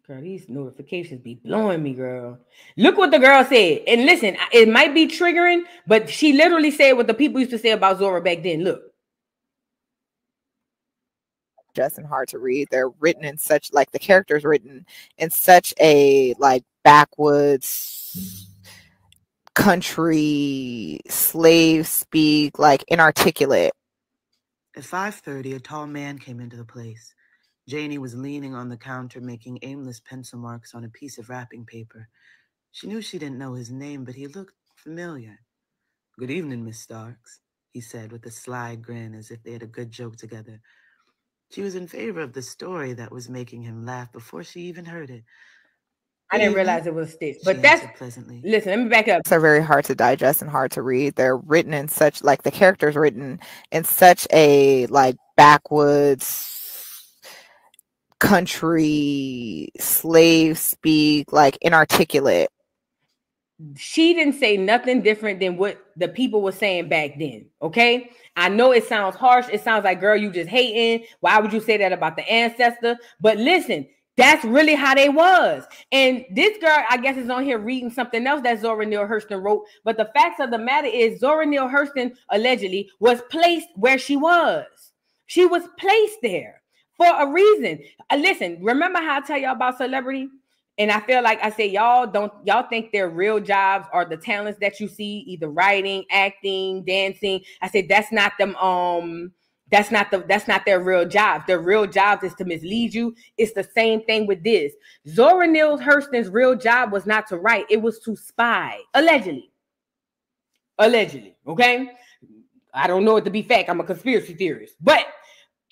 S11: Girl, these notifications be blowing me, girl. Look what the girl said. And listen, it might be triggering, but she literally said what the people used to say about Zora back then. Look.
S13: Just and hard to read. They're written in such, like the characters written in such a like backwoods country slave speak, like inarticulate.
S14: At 5:30, a tall man came into the place. Janie was leaning on the counter, making aimless pencil marks on a piece of wrapping paper. She knew she didn't know his name, but he looked familiar. "Good evening, Miss Starks," he said with a sly grin as if they had a good joke together. She was in favor of the story that was making him laugh before she even heard it.
S11: I didn't realize it was a stitch. But that's
S14: pleasantly.
S11: Listen, let me back up.
S13: Are very hard to digest and hard to read. They're written in such like the characters written in such a like backwoods country slave speak, like inarticulate.
S11: She didn't say nothing different than what the people were saying back then. Okay. I know it sounds harsh. It sounds like, girl, you just hating. Why would you say that about the ancestor? But listen, that's really how they was. And this girl, I guess, is on here reading something else that Zora Neale Hurston wrote. But the facts of the matter is Zora Neale Hurston allegedly was placed where she was. She was placed there for a reason. Listen, remember how I tell y'all about celebrity? And I feel like I say, y'all think their real jobs are the talents that you see, either writing, acting, dancing. I said, that's not them. That's not their real jobs. Their real jobs is to mislead you. It's the same thing with this. Zora Neale Hurston's real job was not to write. It was to spy, allegedly. Okay. I don't know it to be fact. I'm a conspiracy theorist, but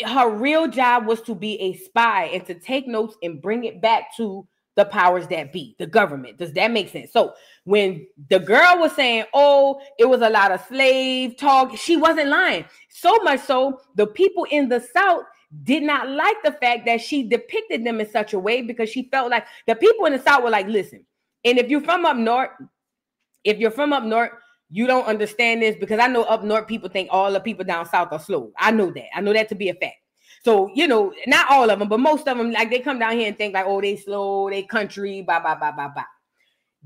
S11: her real job was to be a spy and to take notes and bring it back to the powers that be, the government. Does that make sense? So when the girl was saying, oh, it was a lot of slave talk, she wasn't lying. So much so, the people in the South did not like the fact that she depicted them in such a way, because she felt like the people in the South were like, listen, and if you're from up north, you don't understand this, because I know up north people think all the people down south are slow. I know that to be a fact. So, you know, not all of them, but most of them, like, they come down here and think like, oh, they slow, they country, blah, blah, blah, blah, blah.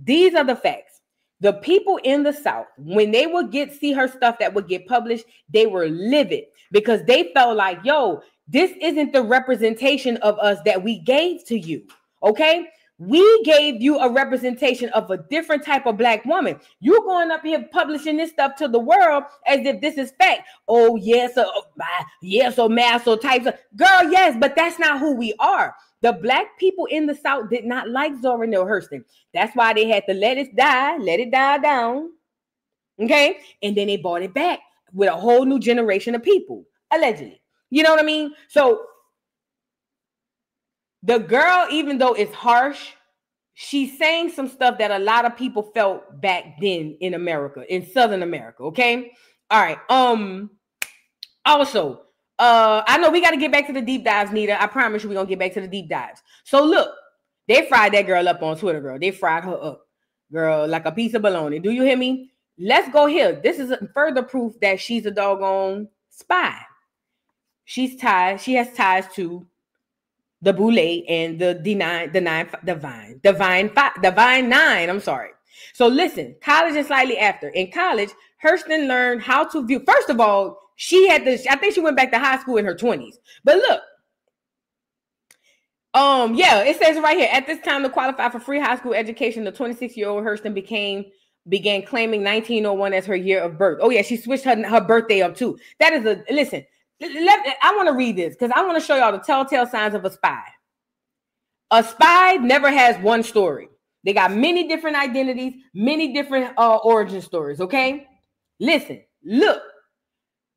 S11: These are the facts. The people in the South, when they would see her stuff that would get published, they were livid, because they felt like, yo, this isn't the representation of us that we gave to you. Okay. We gave you a representation of a different type of black woman. You're going up here publishing this stuff to the world as if this is fact. Oh, yes, so mass, so types of girl, yes, but that's not who we are. The black people in the South did not like Zora Neale Hurston. That's why they had to let it die down. Okay, and then they bought it back with a whole new generation of people, allegedly. You know what I mean? So the girl, even though it's harsh, she's saying some stuff that a lot of people felt back then in America, in Southern America. Okay. All right. Also, I know we got to get back to the deep dives, Nita. I promise you we're going to get back to the deep dives. So look, they fried that girl up on Twitter, girl. They fried her up, girl, like a piece of bologna. Do you hear me? Let's go here. This is further proof that she's a doggone spy. She has ties to the Boule and the Divine Nine. I'm sorry. So listen, college and slightly after. In college, Hurston learned how to view. First of all, I think she went back to high school in her 20s. But look, yeah, it says right here, at this time to qualify for free high school education, the 26-year-old Hurston began claiming 1901 as her year of birth. Oh yeah, she switched her birthday up too. That is listen. I want to read this because I want to show y'all the telltale signs of a spy. A spy never has one story. They got many different identities, many different origin stories, okay? Listen, look.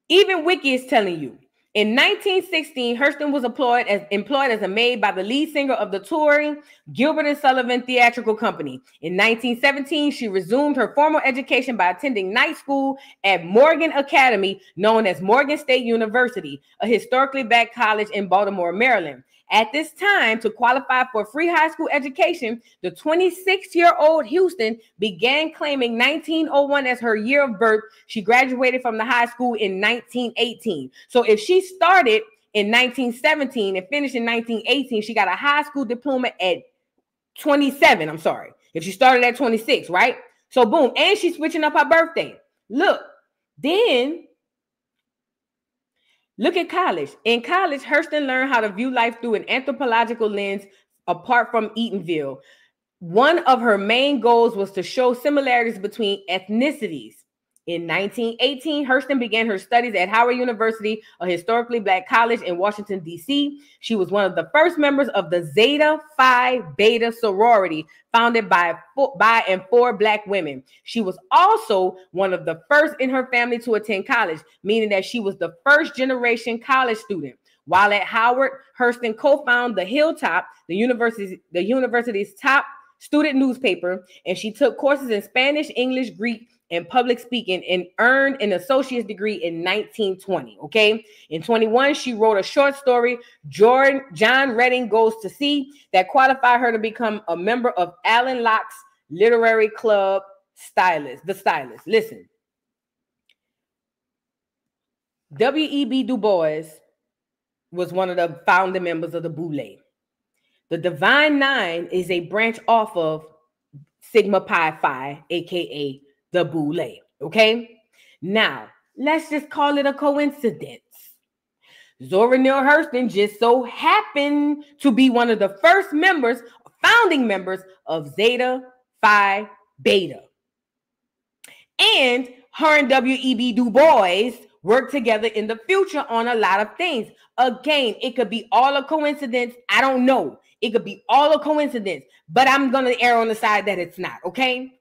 S11: Even Wiki is telling you. In 1916, Hurston was employed as a maid by the lead singer of the touring Gilbert and Sullivan Theatrical Company. In 1917, she resumed her formal education by attending night school at Morgan Academy, known as Morgan State University, a historically black college in Baltimore, Maryland. At this time, to qualify for free high school education, the 26-year-old Hurston began claiming 1901 as her year of birth. She graduated from the high school in 1918. So if she started in 1917 and finished in 1918, she got a high school diploma at 27. I'm sorry. If she started at 26, right? So boom. And she's switching up her birthday. Look, then look at college. In college, Hurston learned how to view life through an anthropological lens apart from Eatonville. One of her main goals was to show similarities between ethnicities. In 1918, Hurston began her studies at Howard University, a historically black college in Washington, D.C. She was one of the first members of the Zeta Phi Beta sorority, founded by and for black women. She was also one of the first in her family to attend college, meaning that she was the first generation college student. While at Howard, Hurston co-founded the Hilltop, the university's top student newspaper, and she took courses in Spanish, English, Greek, and public speaking, and earned an associate's degree in 1920. Okay, in 21, she wrote a short story, John Redding Goes to Sea, that qualified her to become a member of Alan Locke's literary club, The Stylist. Listen, W.E.B. Du Bois was one of the founding members of the Boule. The Divine Nine is a branch off of Sigma Pi Phi, aka the Boule. Okay? Now, let's just call it a coincidence. Zora Neale Hurston just so happened to be one of the first founding members of Zeta Phi Beta. And her and W.E.B. Du Bois work together in the future on a lot of things. Again, it could be all a coincidence. I don't know. It could be all a coincidence, but I'm going to err on the side that it's not, okay?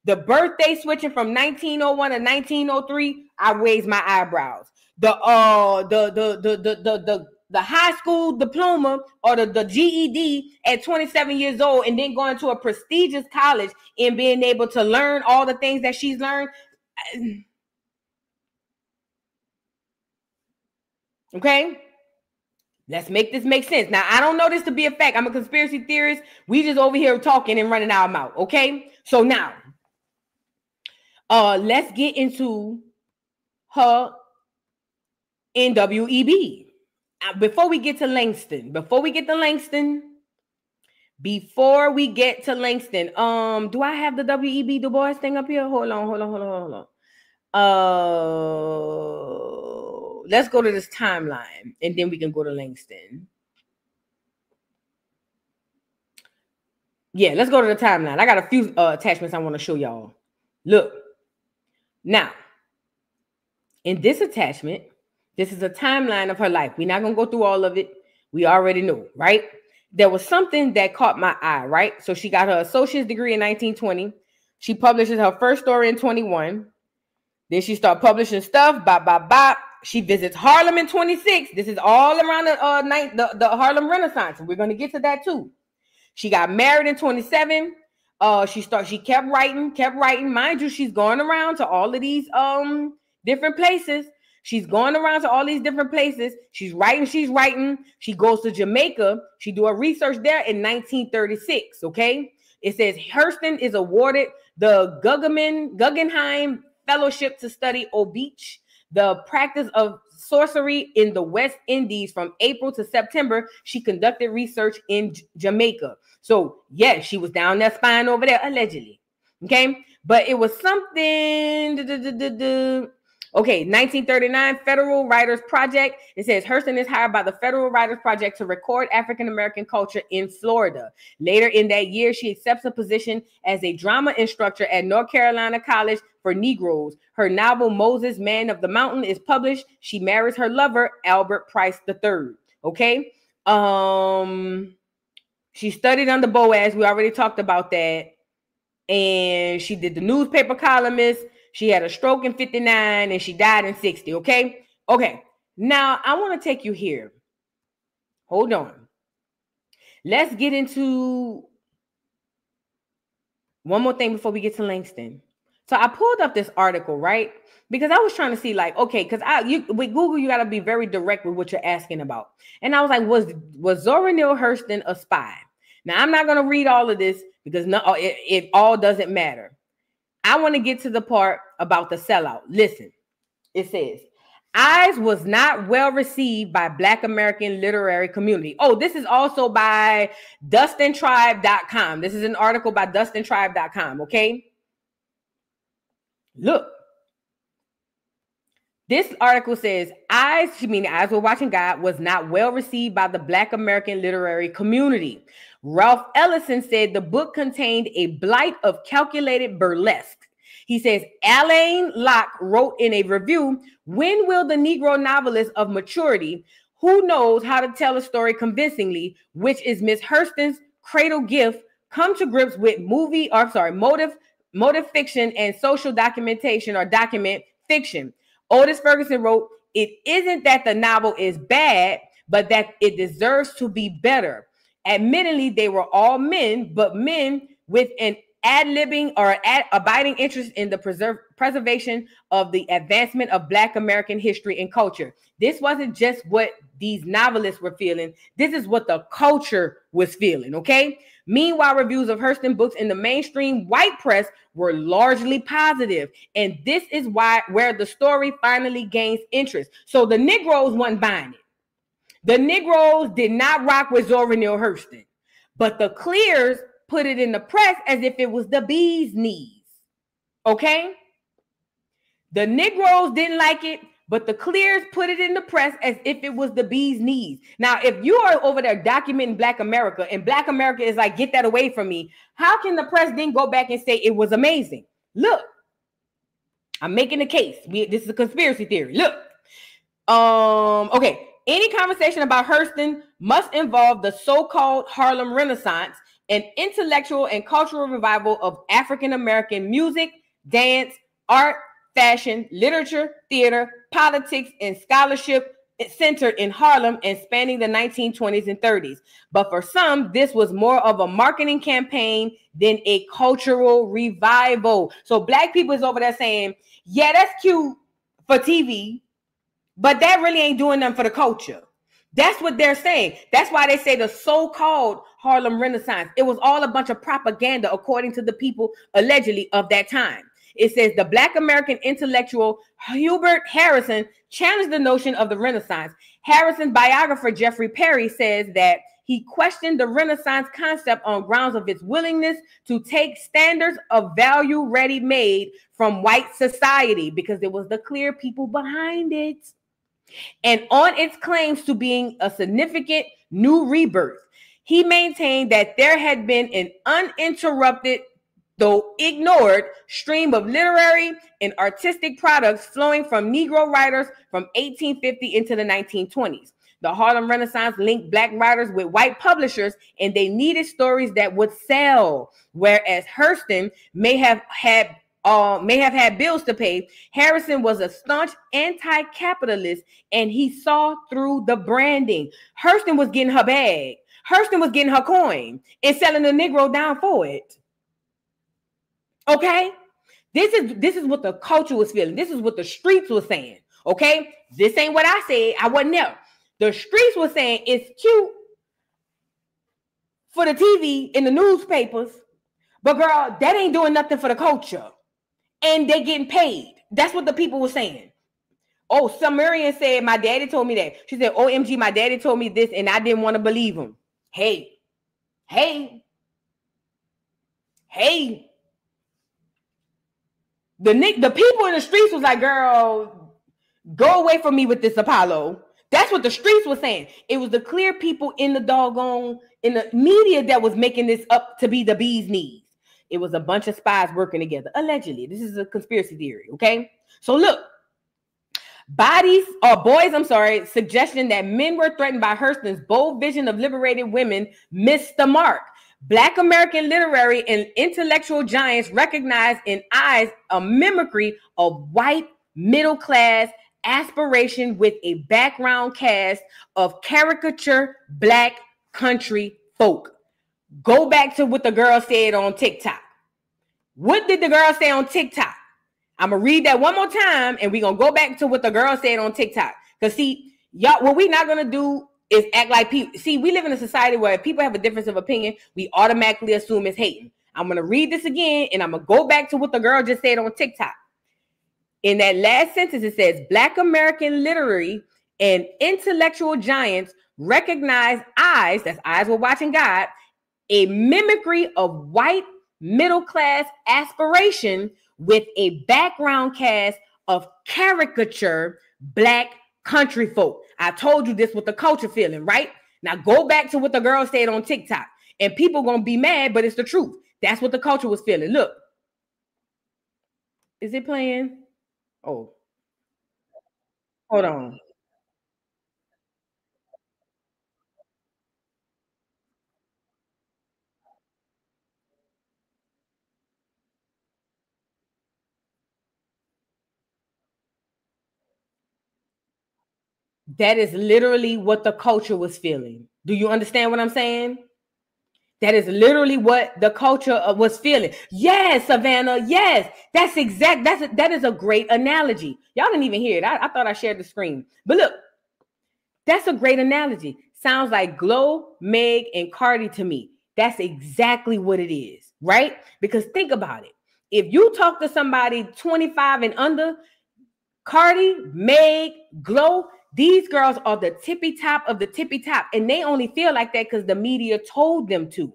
S11: The birthday switching from 1901 to 1903, I raise my eyebrows. The high school diploma or the GED at 27 years old and then going to a prestigious college and being able to learn all the things that she's learned. Okay? Let's make this make sense. Now, I don't know this to be a fact. I'm a conspiracy theorist. We just over here talking and running our mouth, okay? So now, let's get into her NWEB. Before we get to Langston, do I have the W.E.B. Du Bois thing up here? Hold on. Let's go to this timeline, and then we can go to Langston. Yeah, let's go to the timeline. I got a few attachments I want to show y'all. Look. Now, in this attachment, this is a timeline of her life. We're not going to go through all of it. We already know, right? There was something that caught my eye, right? So she got her associate's degree in 1920. She publishes her first story in 21. Then she started publishing stuff. She visits Harlem in 26. This is all around the Harlem Renaissance. And we're going to get to that too. She got married in 27. She kept writing. Mind you, she's going around to all of these different places. She's going around to all these different places. She's writing. She goes to Jamaica. She do a research there in 1936. Okay. It says Hurston is awarded the Guggenheim Fellowship to study Obeach, the practice of sorcery in the West Indies from April to September. She conducted research in Jamaica. So, yes, she was down there spying over there, allegedly. Okay? But it was something... Okay, 1939, Federal Writers Project. It says Hurston is hired by the Federal Writers Project to record African-American culture in Florida. Later in that year, she accepts a position as a drama instructor at North Carolina College for Negroes. Her novel, Moses, Man of the Mountain, is published. She marries her lover, Albert Price III. Okay? She studied under Boaz. We already talked about that. And she did the newspaper columnist. She had a stroke in 59 and she died in 60. Okay. Now I want to take you here. Hold on. Let's get into one more thing before we get to Langston. So I pulled up this article, right? Because I was trying to see, like, okay, because with Google, you got to be very direct with what you're asking about. And I was like, was Zora Neale Hurston a spy? Now I'm not going to read all of this because it all doesn't matter. I want to get to the part about the sellout. Listen, it says, Eyes was not well received by Black American literary community. Oh, this is also by DustinTribe.com. This is an article by DustinTribe.com, okay? Look. This article says, Eyes Were Watching God was not well received by the Black American literary community. Ralph Ellison said the book contained a blight of calculated burlesque. He says, Alain Locke wrote in a review, when will the Negro novelist of maturity, who knows how to tell a story convincingly, which is Miss Hurston's cradle gift, come to grips with motive fiction and social documentation or document fiction? Otis Ferguson wrote, it isn't that the novel is bad, but that it deserves to be better. Admittedly, they were all men, but men with an ad-libbing or abiding interest in the preservation of the advancement of Black American history and culture. This wasn't just what these novelists were feeling. This is what the culture was feeling, okay? Meanwhile, reviews of Hurston books in the mainstream white press were largely positive. And this is where the story finally gains interest. So the Negroes wasn't buying it. The Negroes did not rock with Zora Neale Hurston. But the Clears put it in the press as if it was the bee's knees. Okay? The Negroes didn't like it, but the Clears put it in the press as if it was the bee's knees. Now, if you are over there documenting Black America, and Black America is like, get that away from me, how can the press then go back and say it was amazing? Look, I'm making a case. This is a conspiracy theory. Look. Okay. Any conversation about Hurston must involve the so-called Harlem Renaissance, an intellectual and cultural revival of African American music, dance, art, fashion, literature, theater, politics, and scholarship centered in Harlem and spanning the 1920s and 30s. But for some, this was more of a marketing campaign than a cultural revival. So Black people is over there saying, yeah, that's cute for TV, but that really ain't doing nothing for the culture. That's what they're saying. That's why they say the so-called Harlem Renaissance. It was all a bunch of propaganda, according to the people allegedly of that time. It says the Black American intellectual Hubert Harrison challenged the notion of the Renaissance. Harrison's biographer Jeffrey Perry says that he questioned the Renaissance concept on grounds of its willingness to take standards of value ready-made from white society because there was the clear people behind it, and on its claims to being a significant new rebirth. He maintained that there had been an uninterrupted, though ignored, stream of literary and artistic products flowing from Negro writers from 1850 into the 1920s. The Harlem Renaissance linked Black writers with white publishers, and they needed stories that would sell. Whereas Hurston may have had bills to pay, Harrison was a staunch anti-capitalist, and he saw through the branding. Hurston was getting her bag. Hurston was getting her coin and selling the Negro down for it. Okay? This is what the culture was feeling. This is what the streets were saying. Okay? This ain't what I said. I wasn't there. The streets were saying it's cute for the TV in the newspapers, but girl, that ain't doing nothing for the culture. And they getting paid. That's what the people were saying. Oh, Sumerian said, my daddy told me that. She said, OMG, my daddy told me this, and I didn't want to believe him. Hey. The people in the streets was like, girl, go away from me with this Apollo. That's what the streets were saying. It was the clear people in the media that was making this up to be the bee's knees. It was a bunch of spies working together. Allegedly. This is a conspiracy theory, okay? So look, suggestion that men were threatened by Hurston's bold vision of liberated women missed the mark. Black American literary and intellectual giants recognized in eyes a mimicry of white middle-class aspiration with a background cast of caricature Black country folk. Go back to what the girl said on TikTok. What did the girl say on TikTok? I'm going to read that one more time, and we're going to go back to what the girl said on TikTok. Because, see, y'all, what we're not going to do is act like people. See, we live in a society where if people have a difference of opinion, we automatically assume it's hating. I'm going to read this again, and I'm going to go back to what the girl just said on TikTok. In that last sentence, it says, Black American literary and intellectual giants recognize eyes, that's eyes were watching God, a mimicry of white middle-class aspiration with a background cast of caricature Black country folk. I told you this with the culture feeling, right? Now go back to what the girl said on TikTok, and people gonna be mad, but it's the truth. That's what the culture was feeling. Look. Is it playing? Oh. Hold on. That is literally what the culture was feeling. Do you understand what I'm saying? That is literally what the culture was feeling. Yes, Savannah. Yes, that is a great analogy. Y'all didn't even hear it. I thought I shared the screen. But look, that's a great analogy. Sounds like Glow, Meg, and Cardi to me. That's exactly what it is, right? Because think about it. If you talk to somebody 25 and under, Cardi, Meg, Glow, these girls are the tippy top of the tippy top. And they only feel like that because the media told them to.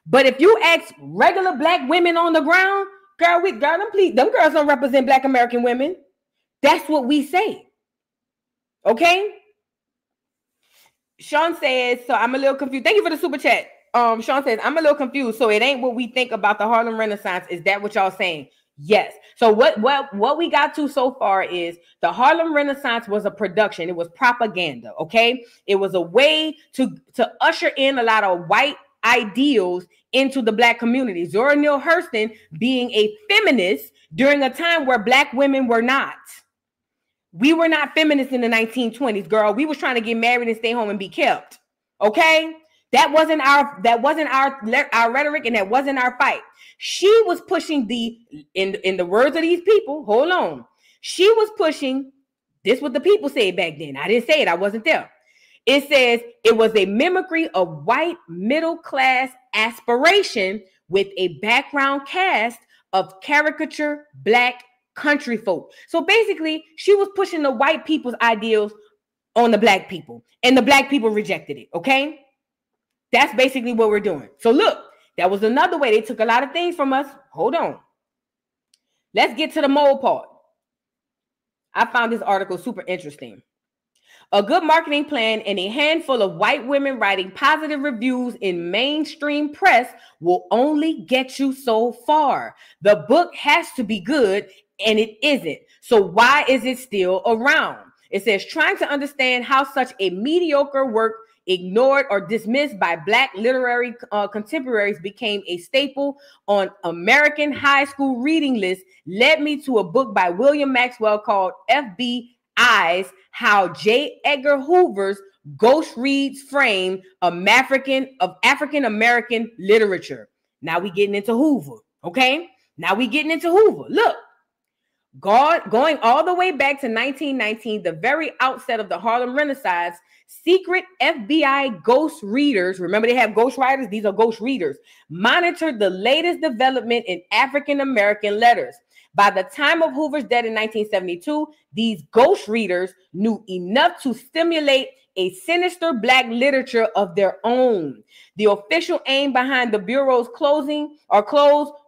S11: But if you ask regular black women on the ground, girl, them girls don't represent black American women. That's what we say. Okay? Sean says, so I'm a little confused. Thank you for the super chat. Sean says, I'm a little confused. So it ain't what we think about the Harlem Renaissance. Is that what y'all saying? Yes. So what we got to so far is the Harlem Renaissance was a production. It was propaganda. Okay. It was a way to usher in a lot of white ideals into the black community. Zora Neale Hurston being a feminist during a time where black women were not. We were not feminists in the 1920s, girl. We was trying to get married and stay home and be kept. Okay? That wasn't our rhetoric, and that wasn't our fight. She was pushing in the words of these people, hold on. She was pushing, this what the people said back then. I didn't say it, I wasn't there. It says it was a mimicry of white middle class aspiration with a background cast of caricature black country folk. So basically, she was pushing the white people's ideals on the black people, and the black people rejected it. Okay, that's basically what we're doing. So look, that was another way they took a lot of things from us. Hold on, let's get to the mold part. I found this article super interesting. A good marketing plan and a handful of white women writing positive reviews in mainstream press will only get you so far. The book has to be good, and it isn't. So why is it still around? It says, trying to understand how such a mediocre work, ignored or dismissed by black literary contemporaries, became a staple on American high school reading lists, led me to a book by William Maxwell called FBI's How J. Edgar Hoover's Ghost Reads Frame of African American Literature. Now we getting into Hoover, okay? Now we getting into Hoover. Look, going all the way back to 1919, the very outset of the Harlem Renaissance, secret FBI ghost readers, remember they have ghost writers, these are ghost readers, monitored the latest development in African American letters. By the time of Hoover's death in 1972, these ghost readers knew enough to stimulate a sinister black literature of their own. The official aim behind the Bureau's closed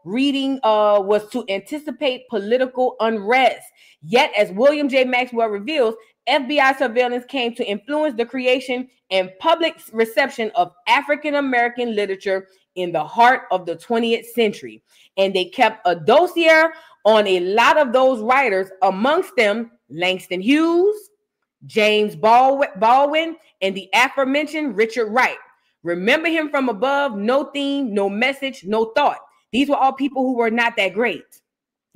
S11: reading was to anticipate political unrest. Yet, as William J. Maxwell reveals, FBI surveillance came to influence the creation and public reception of African American literature in the heart of the 20th century. And they kept a dossier on a lot of those writers, amongst them Langston Hughes, James Baldwin, and the aforementioned Richard Wright. Remember him from above, no theme, no message, no thought. These were all people who were not that great.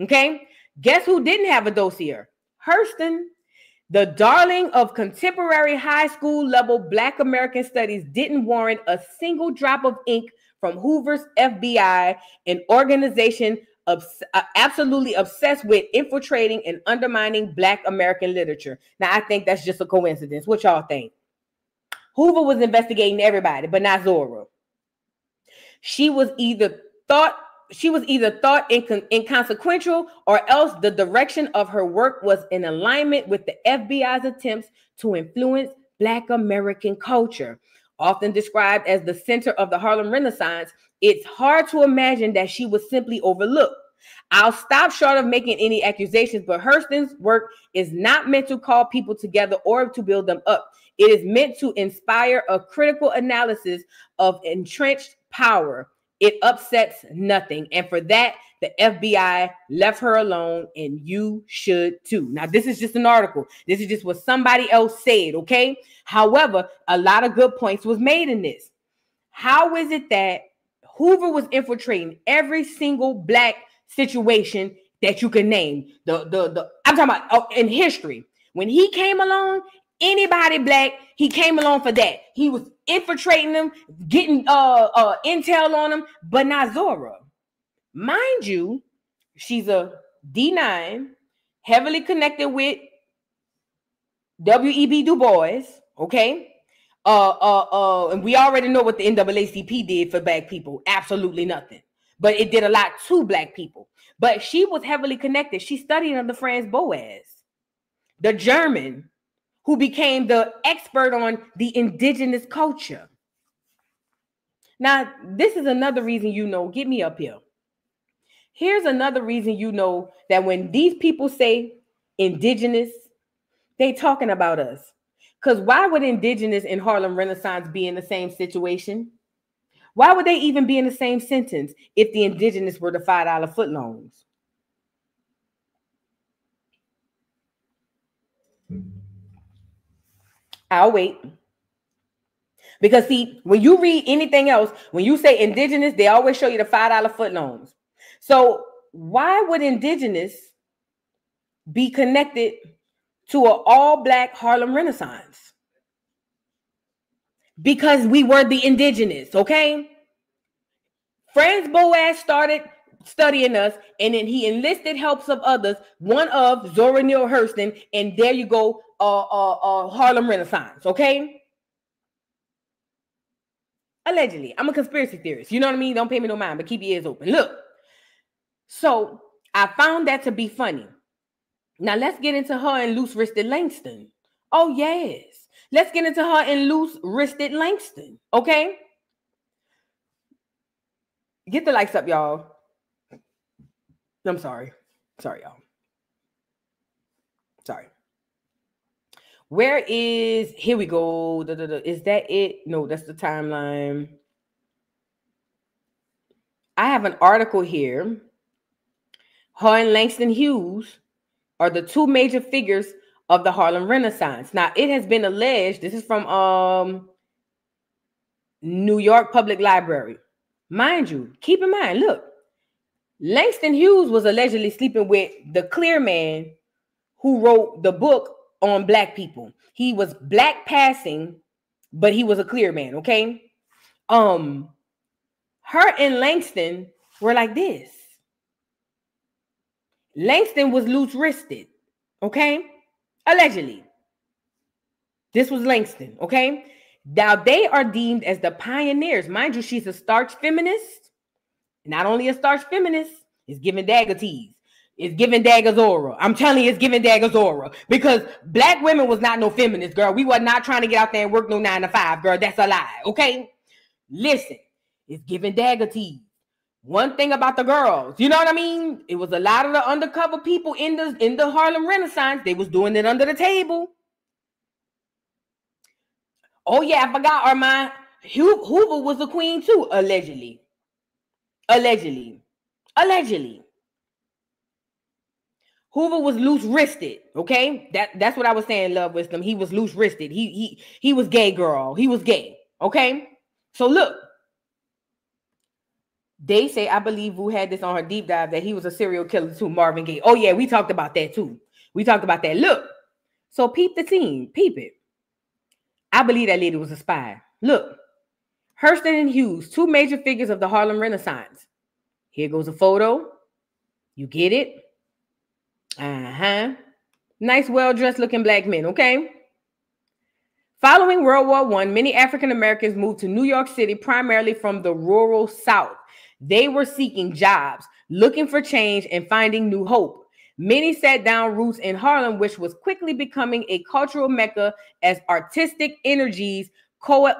S11: Okay? Guess who didn't have a dossier? Hurston. The darling of contemporary high school level Black American studies didn't warrant a single drop of ink from Hoover's FBI, an organization absolutely obsessed with infiltrating and undermining Black American literature. Now, I think that's just a coincidence. What y'all think? Hoover was investigating everybody, but not Zora. She was either thought inconsequential, or else the direction of her work was in alignment with the FBI's attempts to influence Black American culture. Often described as the center of the Harlem Renaissance, it's hard to imagine that she was simply overlooked. I'll stop short of making any accusations, but Hurston's work is not meant to call people together or to build them up. It is meant to inspire a critical analysis of entrenched power. It upsets nothing. And for that, the FBI left her alone, and you should too. Now, this is just an article. This is just what somebody else said, okay? However, a lot of good points was made in this. How is it that Hoover was infiltrating every single Black situation that you can name? I'm talking about in history. When he came along, anybody Black, he came along for that. He was infiltrating them, getting intel on them, but not Zora. Mind you, she's a D9, heavily connected with W.E.B. Du Bois, okay? And we already know what the NAACP did for black people. Absolutely nothing. But it did a lot to black people. But she was heavily connected. She studied under Franz Boas, the German, who became the expert on the indigenous culture. Now, this is another reason you know, get me up here. Here's another reason you know that when these people say indigenous, they talking about us. Because why would indigenous and Harlem Renaissance be in the same situation? Why would they even be in the same sentence if the indigenous were the $5 footlongs? I'll wait. Because see, when you read anything else, when you say indigenous, they always show you the $5 footlongs. So why would indigenous be connected to an all-black Harlem Renaissance? Because we were the indigenous, okay? Franz Boas started studying us, and then he enlisted helps of others, one of Zora Neale Hurston, and there you go, Harlem Renaissance, okay? Allegedly. I'm a conspiracy theorist. You know what I mean? Don't pay me no mind, but keep your ears open. Look. So I found that to be funny. Now let's get into her and loose-wristed Langston. Oh, yes. Let's get into her and loose-wristed Langston. Okay? Get the likes up, y'all. I'm sorry. Sorry, y'all. Sorry. Where is, here we go. Is that it? No, that's the timeline. I have an article here. Her and Langston Hughes are the two major figures of the Harlem Renaissance. Now, it has been alleged, this is from New York Public Library. Mind you, keep in mind, look, Langston Hughes was allegedly sleeping with the clear man who wrote the book on black people. He was black passing, but he was a clear man, okay? Her and Langston were like this. Langston was loose-wristed, okay? Allegedly. This was Langston, okay? Now, they are deemed as the pioneers. Mind you, she's a starch feminist. Not only a starch feminist, it's giving dagger tease. It's giving dagger Zora. I'm telling you, it's giving dagger Zora. Because black women was not no feminist, girl. We were not trying to get out there and work no 9 to 5, girl. That's a lie, okay? Listen, it's giving dagger tease. One thing about the girls, you know what I mean? It was a lot of the undercover people in the Harlem Renaissance. They was doing it under the table. Oh yeah, I forgot Armand Hoover was a queen too, allegedly. Allegedly. Hoover was loose-wristed, okay? That's what I was saying, Love Wisdom. He was loose-wristed. He was gay, girl. He was gay, okay? So look. They say, I believe Vu had this on her deep dive, that he was a serial killer too, Marvin Gaye. Oh yeah, we talked about that too. We talked about that. Look. So peep the team. Peep it. I believe that lady was a spy. Look. Hurston and Hughes, two major figures of the Harlem Renaissance. Here goes a photo. You get it? Nice, well-dressed looking black men, okay? Following World War I, many African Americans moved to New York City, primarily from the rural South. They were seeking jobs, looking for change, and finding new hope. Many set down roots in Harlem, which was quickly becoming a cultural mecca as artistic energies coalesced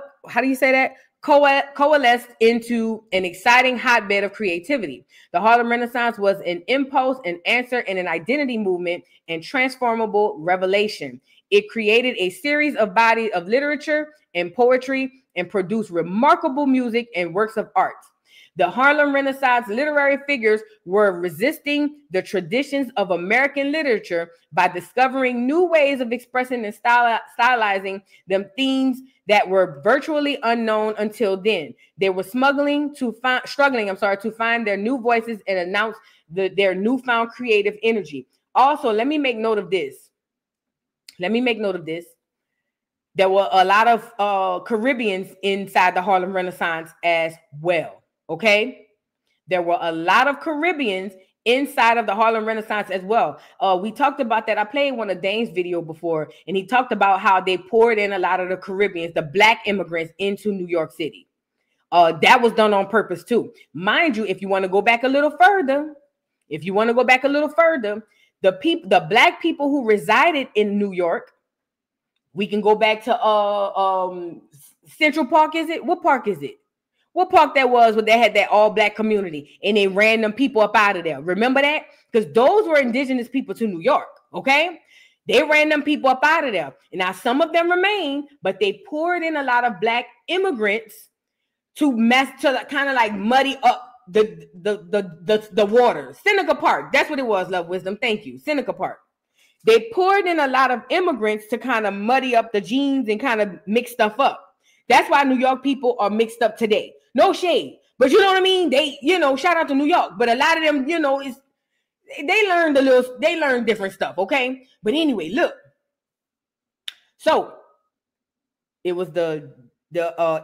S11: into an exciting hotbed of creativity. The Harlem Renaissance was an impulse, an answer, and an identity movement and transformable revelation. It created a series of bodies of literature and poetry and produced remarkable music and works of art. The Harlem Renaissance literary figures were resisting the traditions of American literature by discovering new ways of expressing and stylizing them themes that were virtually unknown until then. They were struggling to find their new voices and announce their newfound creative energy. Also, let me make note of this. There were a lot of Caribbeans inside the Harlem Renaissance as well. Okay, there were a lot of Caribbeans inside of the Harlem Renaissance as well. We talked about that. I played one of Dane's video before, and he talked about how they poured in a lot of the Caribbeans, the black immigrants, into New York City. That was done on purpose too. Mind you, if you want to go back a little further, the black people who resided in New York, we can go back to Central Park. Is it? What park is it? What park that was where they had that all black community and they ran them people up out of there? Remember that? Because those were indigenous people to New York. Okay, they ran them people up out of there. And now some of them remain, but they poured in a lot of black immigrants to kind of like muddy up the waters. Seneca Park. That's what it was, Love Wisdom. Thank you. Seneca Park. They poured in a lot of immigrants to kind of muddy up the genes and kind of mix stuff up. That's why New York people are mixed up today. No shade, but you know what I mean? They, shout out to New York, but a lot of them, they learned different stuff, okay? But anyway, look. So it was the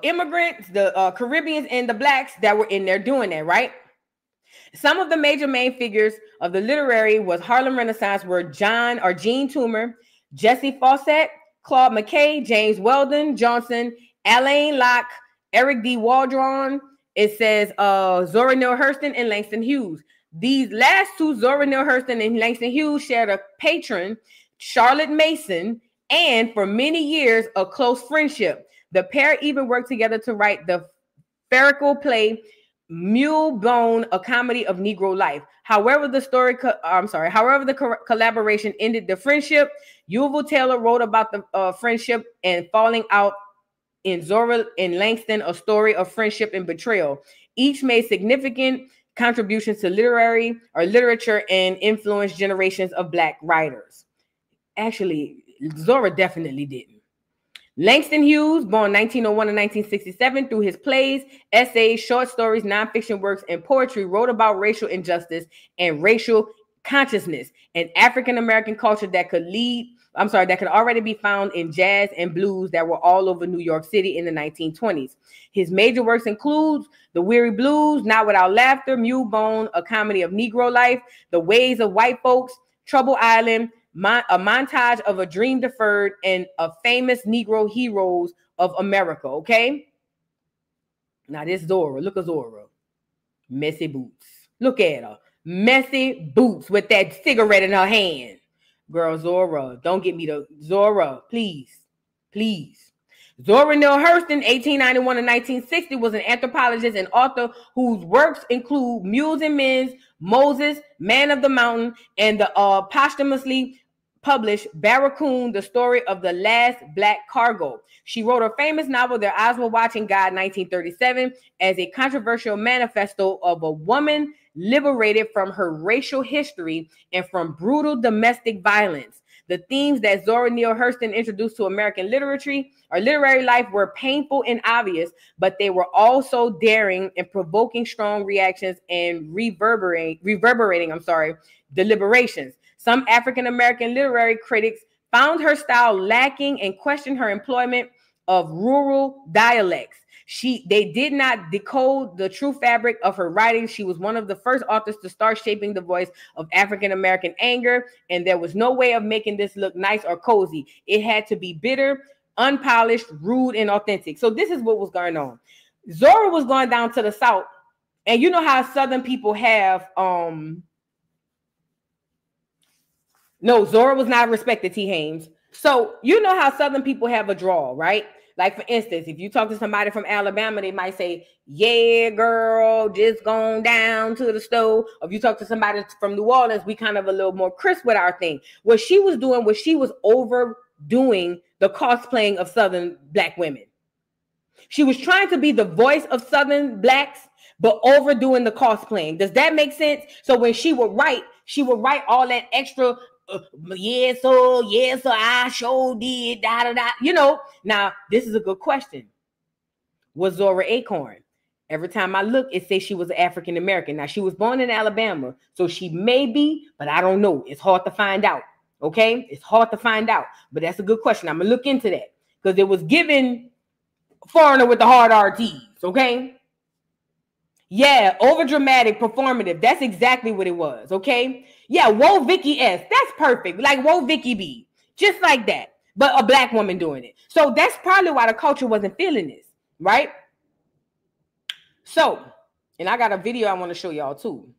S11: immigrants, the Caribbeans, and the blacks that were in there doing that, right? Some of the major main figures of the literary was Harlem Renaissance were Jean Toomer, Jesse Fawcett, Claude McKay, James Weldon Johnson, Alain Locke, Eric D. Waldron. It says Zora Neale Hurston and Langston Hughes. These last two, Zora Neale Hurston and Langston Hughes, shared a patron, Charlotte Mason, and for many years, a close friendship. The pair even worked together to write the Farracle play Mule Bone, a comedy of Negro life. However, the collaboration ended the friendship. Yuval Taylor wrote about the friendship and falling out in Zora and Langston, a story of friendship and betrayal. Each made significant contributions to literature and influenced generations of black writers. Actually, Zora definitely didn't. Langston Hughes, born 1901 to 1967, through his plays, essays, short stories, nonfiction works, and poetry, wrote about racial injustice and racial consciousness and African-American culture that could already be found in jazz and blues that were all over New York City in the 1920s. His major works include The Weary Blues, Not Without Laughter, Mule Bone, a comedy of Negro life, The Ways of White Folks, Trouble Island, a montage of a dream deferred, and a famous Negro heroes of America. Okay, now this Zora, look at Zora, messy boots. Look at her, messy boots with that cigarette in her hand. Girl, Zora, don't get me to Zora, please. Zora Neale Hurston, 1891 to 1960, was an anthropologist and author whose works include Mules and Men's, Moses, Man of the Mountain, and the posthumously published Barracoon, the story of the last black cargo. She wrote her famous novel, Their Eyes Were Watching God, 1937, as a controversial manifesto of a woman liberated from her racial history and from brutal domestic violence. The themes that Zora Neale Hurston introduced to American literary life were painful and obvious, but they were also daring and provoking strong reactions and reverberating deliberations. Some African-American literary critics found her style lacking and questioned her employment of rural dialects. They did not decode the true fabric of her writing. She was one of the first authors to start shaping the voice of African-American anger, and there was no way of making this look nice or cozy. It had to be bitter, unpolished, rude, and authentic. So this is what was going on. Zora was going down to the South, and you know how Southern people have no, Zora was not respected, T. Haynes. So you know how Southern people have a drawl, right? Like, for instance, if you talk to somebody from Alabama, they might say, yeah, girl, just going down to the stove. Or if you talk to somebody from New Orleans, we kind of a little more crisp with our thing. What she was doing was she was overdoing the cosplaying of Southern black women. She was trying to be the voice of Southern blacks, but overdoing the cosplaying. Does that make sense? So when she would write all that extra, yes, I sure did, Now, this is a good question. Was Zora Acorn? Every time I look, it says she was African American. Now, she was born in Alabama, so she may be, but I don't know. It's hard to find out, okay? It's hard to find out, but that's a good question. I'm going to look into that. because it was given foreigner with the hard RTs, okay? Yeah, over dramatic, performative. That's exactly what it was, okay? Yeah, whoa Vicky S. That's perfect. Like whoa Vicky B. Just like that. But a black woman doing it. So that's probably why the culture wasn't feeling this, right? So, and I got a video I want to show y'all too.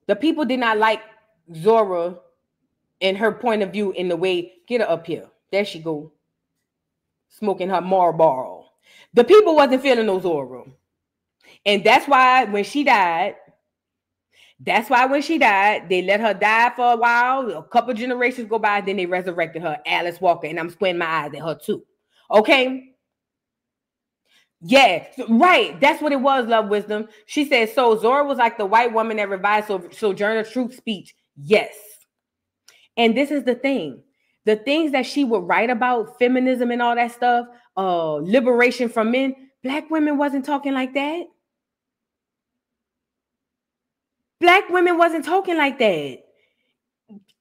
S11: The people did not like Zora and her point of view in the way, get her up here. There she go. Smoking her Marlboro. The people wasn't feeling no Zora. And that's why when she died, they let her die for a while. A couple generations go by, then they resurrected her, Alice Walker. And I'm squinting my eyes at her too. Okay? Yeah, right. That's what it was, Love Wisdom. She said, so Zora was like the white woman that revised Sojourner Truth's speech. Yes. And this is the thing. The things that she would write about, feminism and all that stuff, liberation from men, black women wasn't talking like that. Black women wasn't talking like that.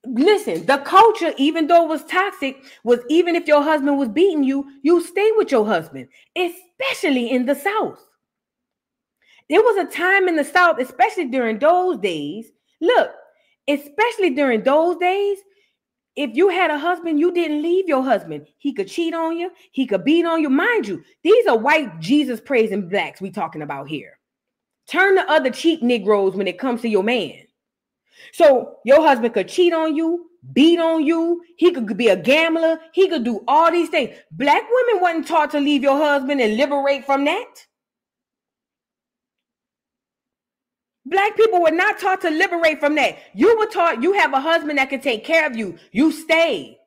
S11: Listen, the culture, even though it was toxic, was even if your husband was beating you, you stay with your husband, especially in the South. There was a time in the South, especially during those days. Look, especially during those days, if you had a husband, you didn't leave your husband. He could cheat on you. He could beat on you. Mind you, these are white Jesus praising blacks we talking about here. Turn the other cheek Negroes when it comes to your man. So your husband could cheat on you, beat on you. He could be a gambler. He could do all these things. Black women wasn't taught to leave your husband and liberate from that. Black people were not taught to liberate from that. You were taught you have a husband that can take care of you. You stay.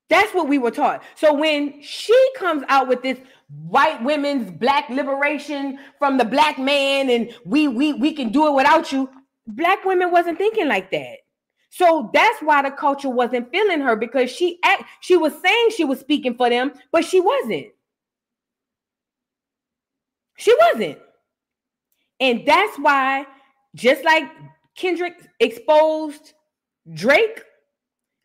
S11: That's what we were taught. So when she comes out with this white women's black liberation from the black man and we can do it without you, black women wasn't thinking like that. So that's why the culture wasn't feeling her, because she was saying she was speaking for them, but she wasn't. She wasn't. And that's why, just like Kendrick exposed Drake,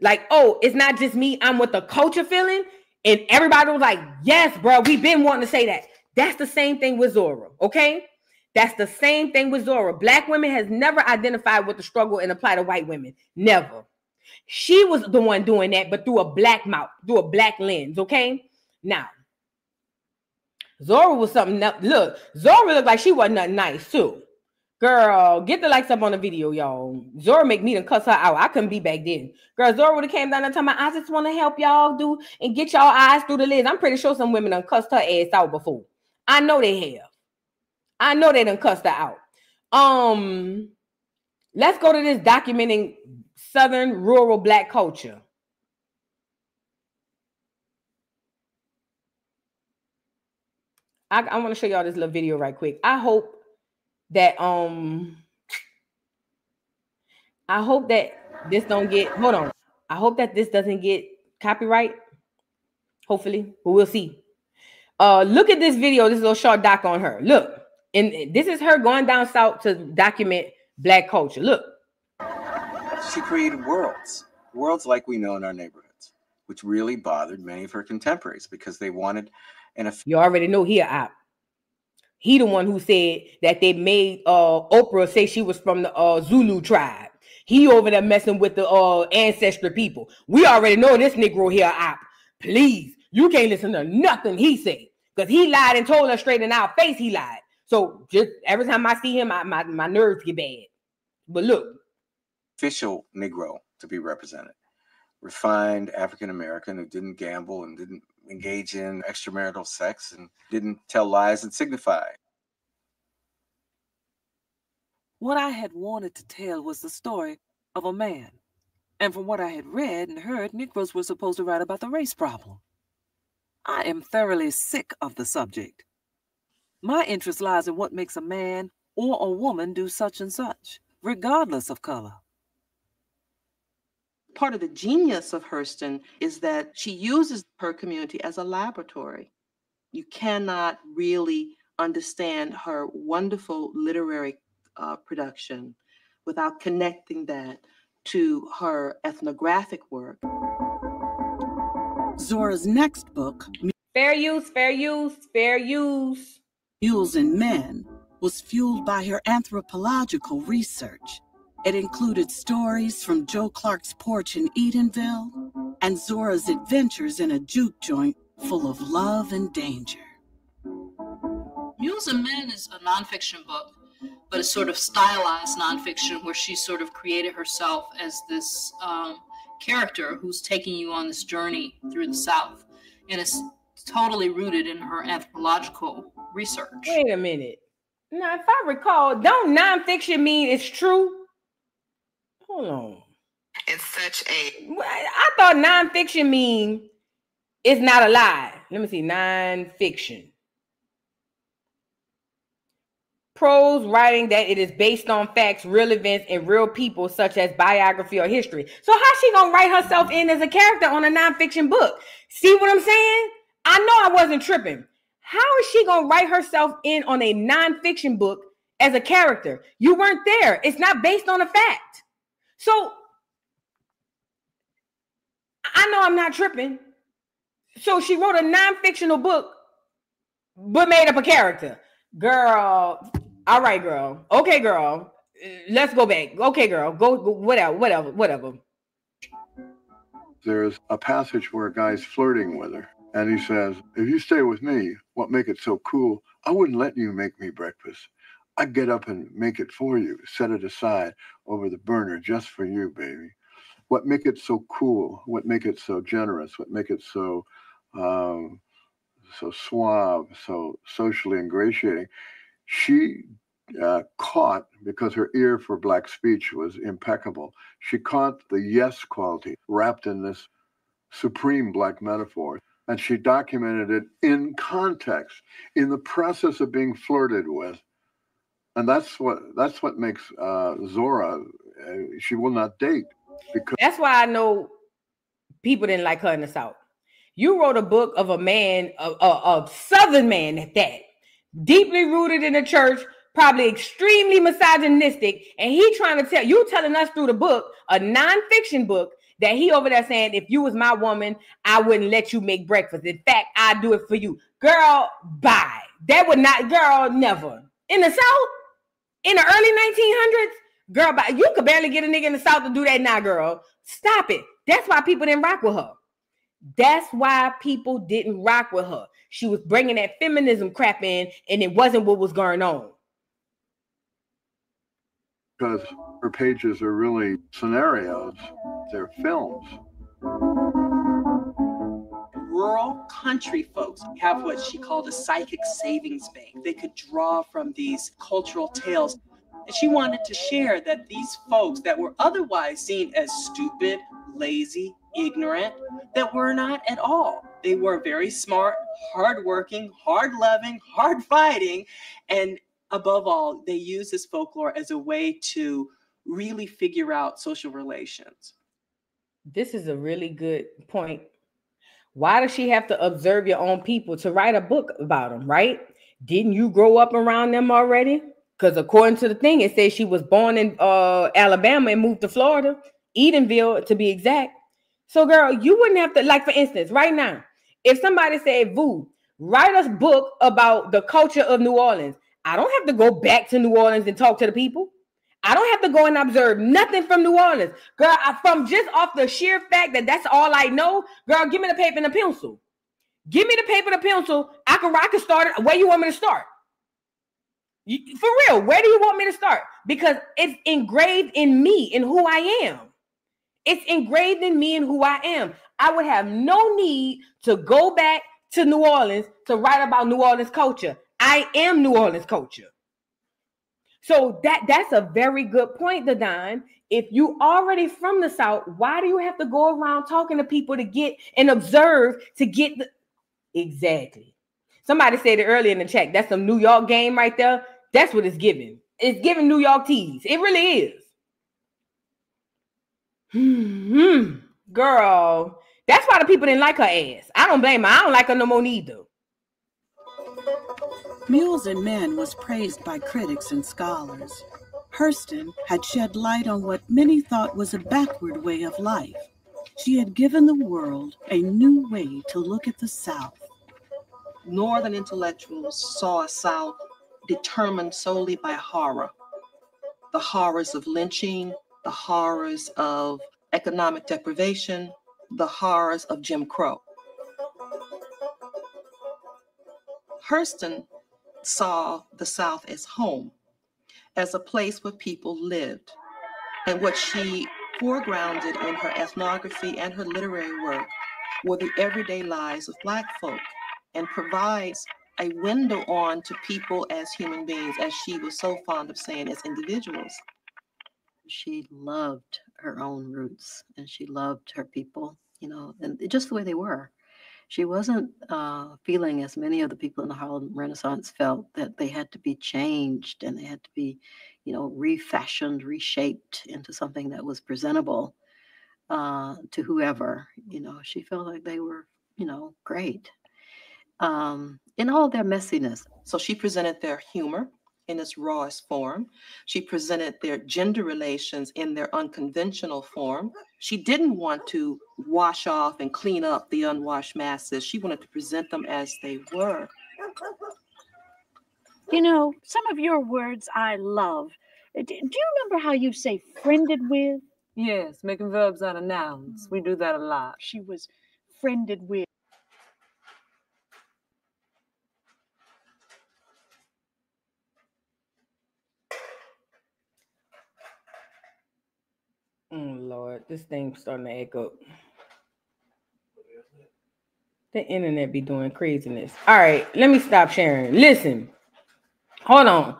S11: like, oh, it's not just me, I'm with the culture feeling. And everybody was like, yes, bro, we've been wanting to say that. That's the same thing with Zora, okay? That's the same thing with Zora. Black women has never identified with the struggle and applied to white women. Never. She was the one doing that, but through a black mouth, through a black lens, okay? Now, Zora was something else. Look, Zora looked like she wasn't nothing nice, too. Girl, get the likes up on the video, y'all. Zora make me to cuss her out. I couldn't be back then. Girl, Zora would have came down and told me, I just want to help y'all do and get y'all eyes through the lens. I'm pretty sure some women done cussed her ass out before. I know they have. I know they done cussed her out. Let's go to this documenting Southern rural black culture. I want to show y'all this little video right quick. I hope that this don't get, hold on. I hope that this doesn't get copyright. Hopefully, but we'll see. Look at this video, this little short doc on her. Look, and this is her going down south to document black culture. Look.
S15: She created worlds like we know in our neighborhoods, which really bothered many of her contemporaries because they wanted
S11: you already know he a op. He the one who said that they made Oprah say she was from the Zulu tribe. He over there messing with the ancestry people. We already know this Negro here op. Please, you can't listen to nothing he said, because he lied and told us straight in our face he lied. So just every time I see him, my nerves get bad. But look.
S15: Official Negro to be represented. Refined African American who didn't gamble and didn't engage in extramarital sex and didn't tell lies and signify.
S16: What I had wanted to tell was the story of a man. And from what I had read and heard, Negroes were supposed to write about the race problem. I am thoroughly sick of the subject. My interest lies in what makes a man or a woman do such and such, regardless of color.
S17: Part of the genius of Hurston is that she uses her community as a laboratory. You cannot really understand her wonderful literary production without connecting that to her ethnographic work.
S16: Zora's next book,
S11: Fair use, fair use, fair use.
S16: Mules and Men, was fueled by her anthropological research. It included stories from Joe Clark's porch in Edenville and Zora's adventures in a juke joint full of love and danger.
S18: Mules and Men is a nonfiction book, but it's sort of stylized nonfiction where she sort of created herself as this character who's taking you on this journey through the South. And it's totally rooted in her anthropological research.
S11: Wait a minute. Now, if I recall, don't nonfiction mean it's true? Hold on.
S12: It's such a...
S11: I thought nonfiction mean it's not a lie. Let me see. Nonfiction. Prose writing that it is based on facts, real events, and real people, such as biography or history. So how's she gonna write herself in as a character on a nonfiction book? See what I'm saying? I know I wasn't tripping. How is she gonna write herself in on a nonfiction book as a character? You weren't there. It's not based on a fact. So I know I'm not tripping. So she wrote a non-fictional book, but made up a character. Girl, all right, girl. Okay, girl. Let's go back. Okay, girl. Go whatever.
S19: There's a passage where a guy's flirting with her, and he says, if you stay with me, what make it so cool, I wouldn't let you make me breakfast. I'd get up and make it for you, set it aside over the burner just for you, baby. What make it so cool? What make it so generous? What make it so so suave, so socially ingratiating? She caught, because her ear for Black speech was impeccable, she caught the yes quality wrapped in this supreme Black metaphor. And she documented it in context, in the process of being flirted with. And that's what makes Zora, she will not date. Because
S11: that's why I know people didn't like her in the South. You wrote a book of a man, a Southern man at that, deeply rooted in the church, probably extremely misogynistic, and he trying to tell you, telling us through the book, a nonfiction book, that he over there saying, if you was my woman, I wouldn't let you make breakfast. In fact, I'd do it for you. Girl, bye. That would not, girl, never. In the South, in the early 1900s, girl, bye. You could barely get a nigga in the South to do that now, girl. Stop it. That's why people didn't rock with her. That's why people didn't rock with her. She was bringing that feminism crap in, and it wasn't what was going on.
S19: Because her pages are really scenarios. They're films.
S17: Rural country folks have what she called a psychic savings bank. They could draw from these cultural tales. And she wanted to share that these folks that were otherwise seen as stupid, lazy, ignorant, that were not at all. They were very smart, hardworking, hard-loving, hard-fighting, and above all, they use this folklore as a way to really figure out social relations.
S11: This is a really good point. Why does she have to observe your own people to write a book about them, right? Didn't you grow up around them already? Because according to the thing, it says she was born in Alabama and moved to Florida, Edenville to be exact. So, girl, you wouldn't have to, like, for instance, right now, if somebody said, Vu, write us a book about the culture of New Orleans, I don't have to go back to New Orleans and talk to the people. I don't have to go and observe nothing from New Orleans. Girl, from just off the sheer fact that that's all I know, girl, give me the paper and the pencil. Give me the paper and the pencil. I can start it. Where you want me to start? For real, where do you want me to start? Because it's engraved in me and who I am. It's engraved in me and who I am. I would have no need to go back to New Orleans to write about New Orleans culture. I am New Orleans culture. So that's a very good point, Dadon. If you already from the South, why do you have to go around talking to people to get and observe to get the... Exactly. Somebody said it earlier in the chat. That's some New York game right there. That's what it's giving. It's giving New York tease. It really is. Girl, that's why the people didn't like her ass. I don't blame her. I don't like her no more neither.
S16: Mules and Men was praised by critics and scholars.
S20: Hurston had shed light on what many thought was a backward way of life. She had given the world a new way to look at the South.
S17: Northern intellectuals saw a South determined solely by horror. The horrors of lynching, the horrors of economic deprivation, the horrors of Jim Crow. Hurston saw the South as home, as a place where people lived. And what she foregrounded in her ethnography and her literary work were the everyday lives of Black folk, and provides a window on to people as human beings, as she was so fond of saying, as individuals.
S21: She loved her own roots, and she loved her people, you know, and just the way they were. She wasn't feeling, as many of the people in the Harlem Renaissance felt, that they had to be changed and they had to be, you know, refashioned, reshaped into something that was presentable to whoever. You know, she felt like they were, you know, great in all their messiness.
S17: So she presented their humor in its rawest form. She presented their gender relations in their unconventional form. She didn't want to wash off and clean up the unwashed masses. She wanted to present them as they were.
S22: You know, some of your words I love. Do you remember how you say friended with?
S16: Yes, making verbs out of nouns. We do that a lot.
S22: She was friended with.
S11: Oh, Lord, this thing's starting to echo. The internet be doing craziness. All right, let me stop sharing. Listen, hold on.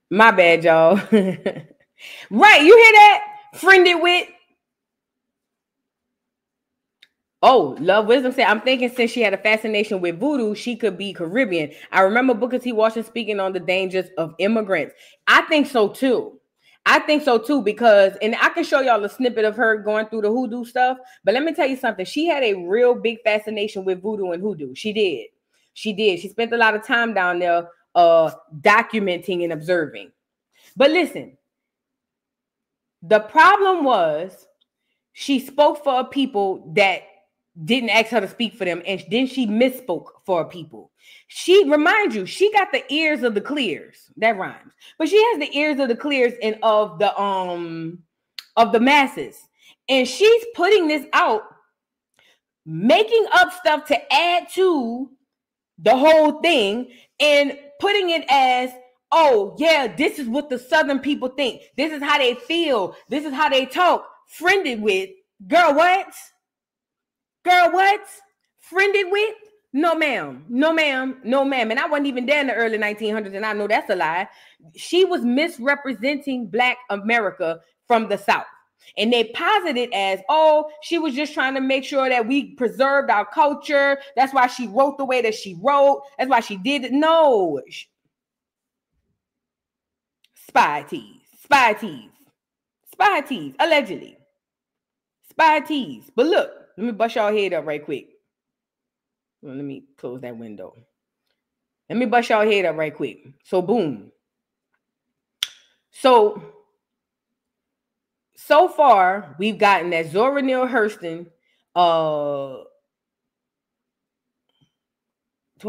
S11: My bad, y'all. Right, you hear that? Friended with. Oh, Love Wisdom said, I'm thinking since she had a fascination with voodoo, she could be Caribbean. I remember Booker T. Washington speaking on the dangers of immigrants. I think so too. Because, and I can show y'all a snippet of her going through the hoodoo stuff, but let me tell you something. She had a real big fascination with voodoo and hoodoo. She did. She spent a lot of time down there documenting and observing. But listen, the problem was she spoke for a people that didn't ask her to speak for them, and then she misspoke for people. She, remind you, she got the ears of the clears. That rhymes. But she has the ears of the clears and of the masses. And she's putting this out, making up stuff to add to the whole thing and putting it as, oh yeah, this is what the Southern people think. This is how they feel. This is how they talk. Friended with. Girl, what? Girl, what? Friended with? No, ma'am. No, ma'am. No, ma'am. And I wasn't even there in the early 1900s, and I know that's a lie. She was misrepresenting Black America from the South. And they posited as, oh, she was just trying to make sure that we preserved our culture. That's why she wrote the way that she wrote. That's why she did it. No. Spy tease. Spy tease. Spy tease. Allegedly. Spy tease. But look, let me bust y'all head up right quick. Well, let me close that window. Let me bust y'all head up right quick. So boom. So far, we've gotten that Zora Neale Hurston. Do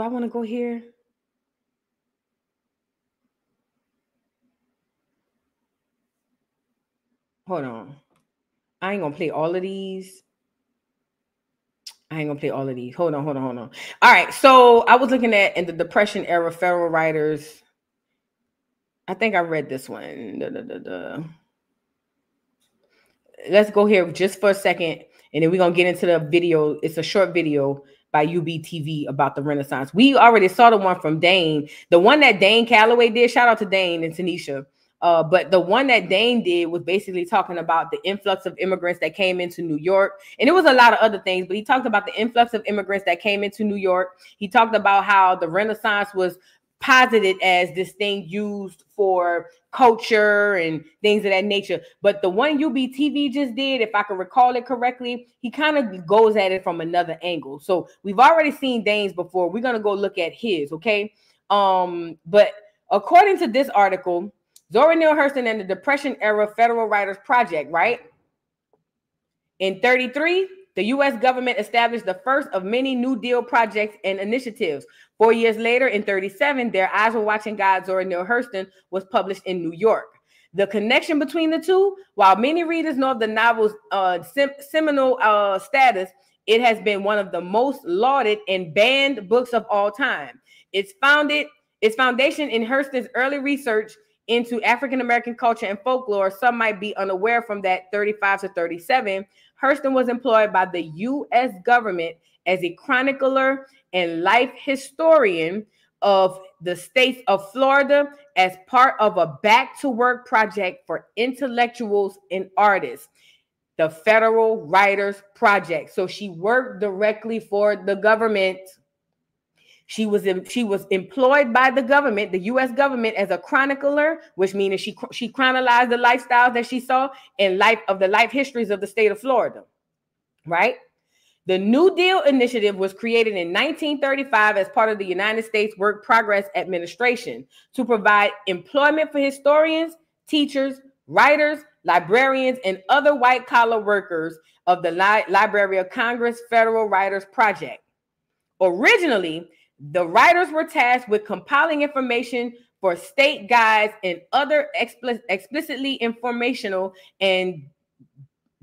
S11: I want to go here? Hold on. I ain't gonna play all of these. Hold on. All right. So I was looking at in the Depression era federal writers. I think I read this one. Let's go here just for a second, and then we're gonna get into the video. It's a short video by UBTV about the Renaissance. We already saw the one from Dane, the one that Dane Calloway did. Shout out to Dane and Tanisha. But the one that Dane did was basically talking about the influx of immigrants that came into New York. And it was a lot of other things, but he talked about the influx of immigrants that came into New York. He talked about how the Renaissance was posited as this thing used for culture and things of that nature. But the one UBTV just did, if I can recall it correctly, he kind of goes at it from another angle. So we've already seen Dane's before. We're going to go look at his, okay? But according to this article, Zora Neale Hurston and the Depression Era Federal Writers Project, right? In 1933, the U.S. government established the first of many New Deal projects and initiatives. 4 years later, in 1937, Their Eyes Were Watching God, Zora Neale Hurston, was published in New York. The connection between the two, while many readers know of the novel's seminal status, it has been one of the most lauded and banned books of all time. Its foundation in Hurston's early research into African American culture and folklore, some might be unaware from that 1935 to 1937, Hurston was employed by the U.S. government as a chronicler and life historian of the states of Florida as part of a back-to-work project for intellectuals and artists, the Federal Writers Project. So she worked directly for the government. She was employed by the government, the U.S. government, as a chronicler, which means she chronicled the lifestyles that she saw and the life histories of the state of Florida, right? The New Deal Initiative was created in 1935 as part of the United States Work Progress Administration to provide employment for historians, teachers, writers, librarians, and other white-collar workers of the Library of Congress Federal Writers Project. Originally, the writers were tasked with compiling information for state guides and other explicitly informational and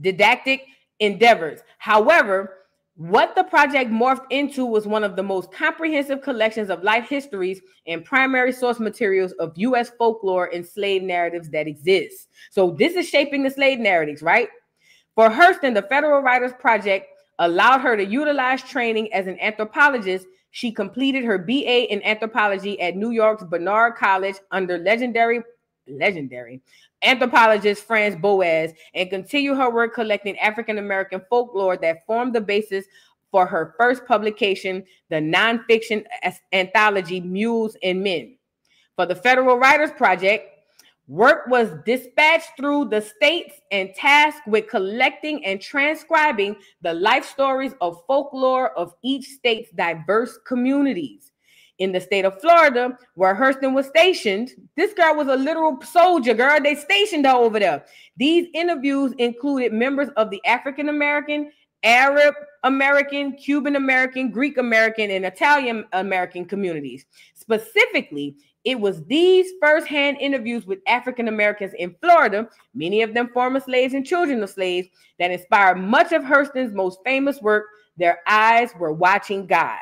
S11: didactic endeavors. However, what the project morphed into was one of the most comprehensive collections of life histories and primary source materials of U.S. folklore and slave narratives that exist. So this is shaping the slave narratives, right? For Hurston, the Federal Writers Project allowed her to utilize training as an anthropologist. She completed her BA in anthropology at New York's Barnard College under legendary anthropologist Franz Boas, and continued her work collecting African-American folklore that formed the basis for her first publication, the nonfiction anthology Mules and Men. For the Federal Writers Project, work was dispatched through the states and tasked with collecting and transcribing the life stories of folklore of each state's diverse communities. In the state of Florida, where Hurston was stationed, this girl was a literal soldier, girl. They stationed her over there. These interviews included members of the African American, Arab American, Cuban American, Greek American, and Italian American communities. Specifically, it was these firsthand interviews with African Americans in Florida, many of them former slaves and children of slaves, that inspired much of Hurston's most famous work, Their Eyes Were Watching God.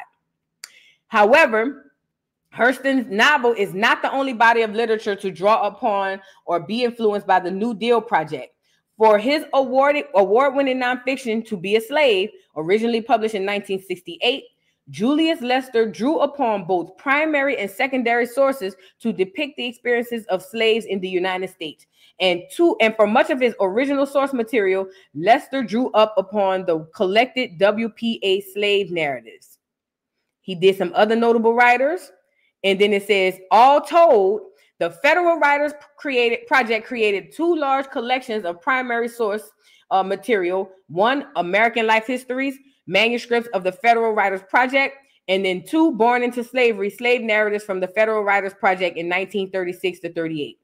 S11: However, Hurston's novel is not the only body of literature to draw upon or be influenced by the New Deal Project. For his award-winning nonfiction, To Be a Slave, originally published in 1968, Julius Lester drew upon both primary and secondary sources to depict the experiences of slaves in the United States. And for much of his original source material, Lester drew up upon the collected WPA slave narratives. He did some other notable writers. And then it says, all told, the Federal Writers Project created two large collections of primary source material. One, American Life Histories, manuscripts of the Federal Writers Project, and then two, Born into Slavery, slave narratives from the Federal Writers Project in 1936 to 38.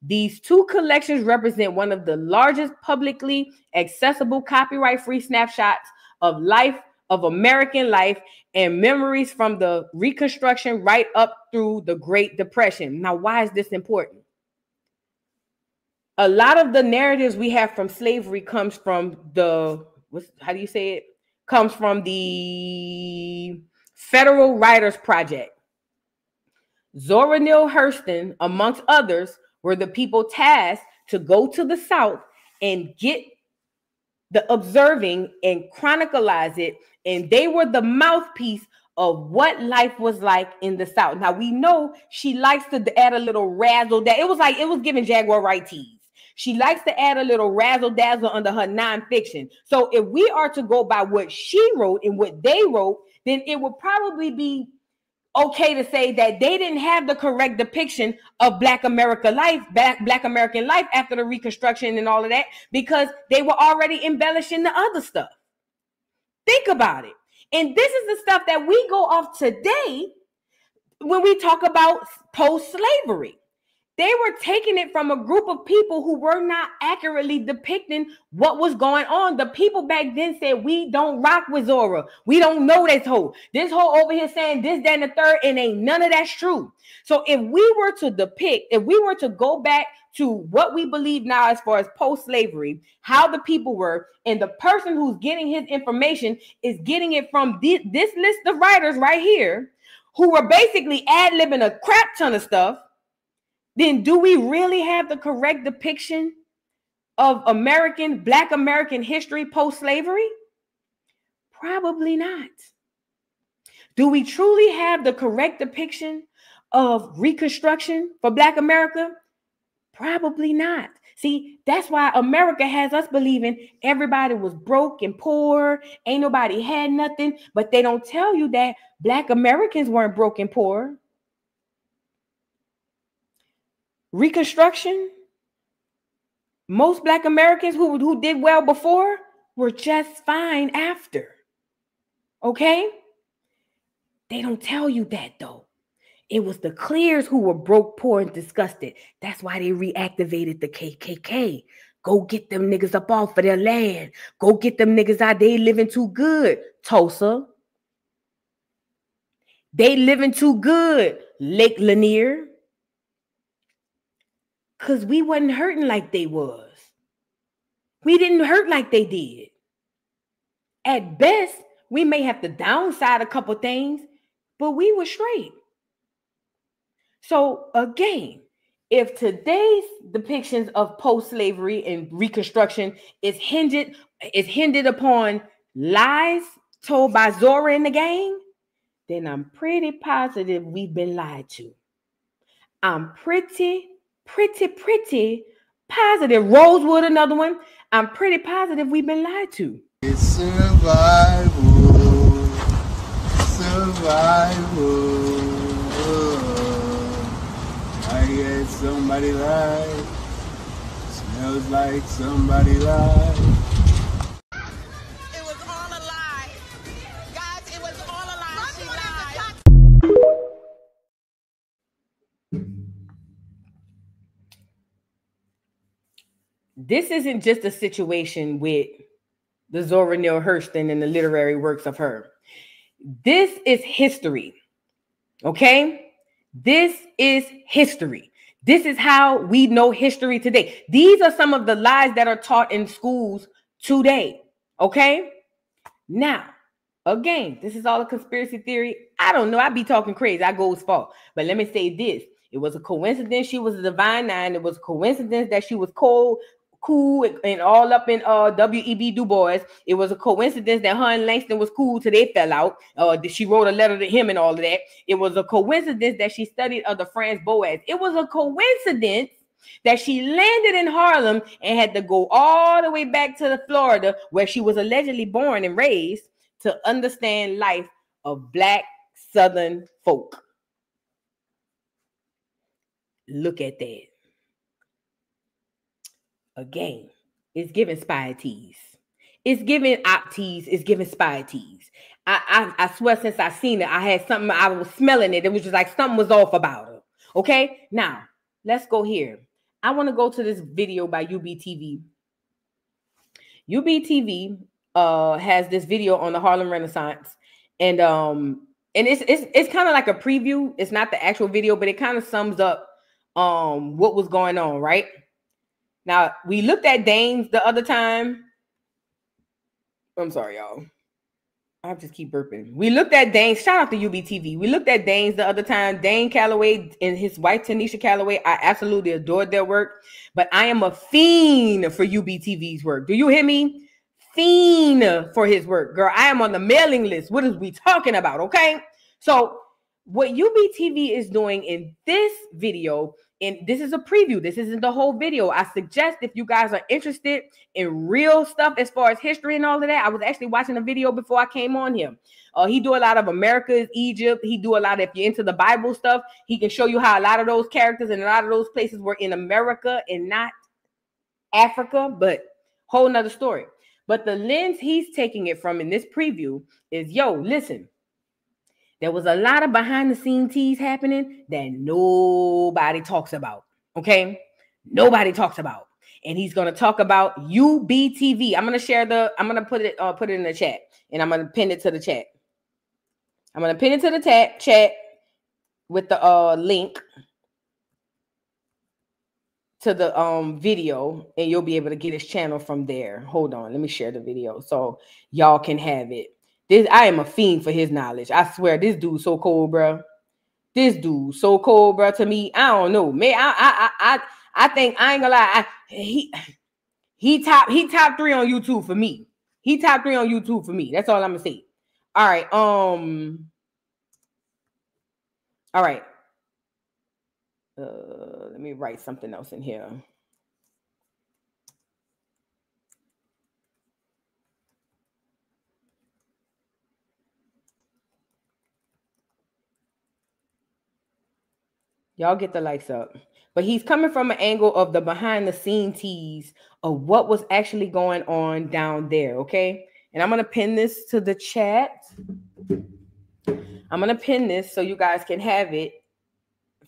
S11: These two collections represent one of the largest publicly accessible copyright-free snapshots of life, of American life, and memories from the Reconstruction right up through the Great Depression. Now, why is this important? A lot of the narratives we have from slavery comes from comes from the Federal Writers Project. Zora Neale Hurston, amongst others, were the people tasked to go to the South and get the observing and chronicleize it, and they were the mouthpiece of what life was like in the South. Now, we know she likes to add a little razzle that it was giving Jaguar Wright tease. She likes to add a little razzle dazzle under her nonfiction. So if we are to go by what she wrote and what they wrote, then it would probably be okay to say that they didn't have the correct depiction of Black American life after the Reconstruction and all of that, because they were already embellishing the other stuff. Think about it. And this is the stuff that we go off today when we talk about post-slavery. They were taking it from a group of people who were not accurately depicting what was going on. The people back then said, we don't rock with Zora. We don't know this hoe. This hoe over here saying this, that, and the third, and ain't none of that's true. So if we were to depict, if we were to go back to what we believe now as far as post-slavery, how the people were, and the person who's getting his information is getting it from this list of writers right here, who were basically ad-libbing a crap ton of stuff, then do we really have the correct depiction of Black American history post-slavery? Probably not. Do we truly have the correct depiction of Reconstruction for Black America? Probably not. See, that's why America has us believing everybody was broke and poor, ain't nobody had nothing, but they don't tell you that Black Americans weren't broke and poor. Reconstruction, most Black Americans who did well before were just fine after. Okay? They don't tell you that though. It was the clears who were broke, poor, and disgusted. That's why they reactivated the KKK. Go get them niggas up off of their land. Go get them niggas out. They living too good, Tulsa. They living too good, Lake Lanier. Because we wasn't hurting like they was. We didn't hurt like they did. At best, we may have to downside a couple things, but we were straight. So again, if today's depictions of post-slavery and Reconstruction is hinged upon lies told by Zora and the gang, then I'm pretty positive we've been lied to. I'm pretty positive. Rosewood, another one. I'm pretty positive we've been lied to.
S1: It's survival. I guess somebody lied. Smells like somebody lied.
S12: It was all a lie. Guys, it was all a lie. She lied.
S11: This isn't just a situation with the Zora Neale Hurston and the literary works of her. This is history. Okay? This is history. This is how we know history today. These are some of the lies that are taught in schools today. Okay? Now, again, this is all a conspiracy theory. I don't know. I be talking crazy. I go as far. But let me say this. It was a coincidence she was a divine nine. It was a coincidence that she was cool and all up in W.E.B. Du Bois. It was a coincidence that her and Langston was cool till they fell out. She wrote a letter to him and all of that. It was a coincidence that she studied under Franz Boas. It was a coincidence that she landed in Harlem and had to go all the way back to Florida, where she was allegedly born and raised, to understand life of Black Southern folk. Look at that. Again, it's giving spy tease. It's giving op tease. It's giving spy tease. I swear since I seen it, I had something, I was smelling it. It was just like something was off about her. Okay, now let's go here. I want to go to this video by UBTV. UBTV has this video on the Harlem Renaissance, and it's kind of like a preview. It's not the actual video, but it kind of sums up what was going on, right? Now, we looked at Danes the other time. I'm sorry, y'all. I just keep burping. We looked at Danes. Shout out to UBTV. We looked at Danes the other time. Dane Calloway and his wife, Tanisha Calloway. I absolutely adored their work. But I am a fiend for UBTV's work. Do you hear me? Fiend for his work. Girl, I am on the mailing list. What is we talking about, okay? So what UBTV is doing in this video, and this is a preview, this isn't the whole video. I suggest if you guys are interested in real stuff as far as history and all of that, I was actually watching a video before I came on here. He do a lot of America's Egypt. He do a lot, if you're into the Bible stuff, he can show you how a lot of those characters and a lot of those places were in America and not Africa, but whole nother story. But the lens he's taking it from in this preview is, yo, listen, there was a lot of behind the scenes teas happening that nobody talks about. Okay, nobody talks about, and he's gonna talk about UBTV. I'm gonna share the. I'm gonna put it in the chat, and I'm gonna pin it to the chat. I'm gonna pin it to the chat with the link to the video, and you'll be able to get his channel from there. Hold on, let me share the video so y'all can have it. I am a fiend for his knowledge. I swear, this dude's so cold, bro. This dude so cold, bro. To me, I don't know, man. I think, I ain't gonna lie. He top 3 on YouTube for me. He top 3 on YouTube for me. That's all I'm gonna say. All right. All right. Let me write something else in here. Y'all get the likes up. But he's coming from an angle of the behind the scene tease of what was actually going on down there, okay? And I'm going to pin this to the chat. I'm going to pin this so you guys can have it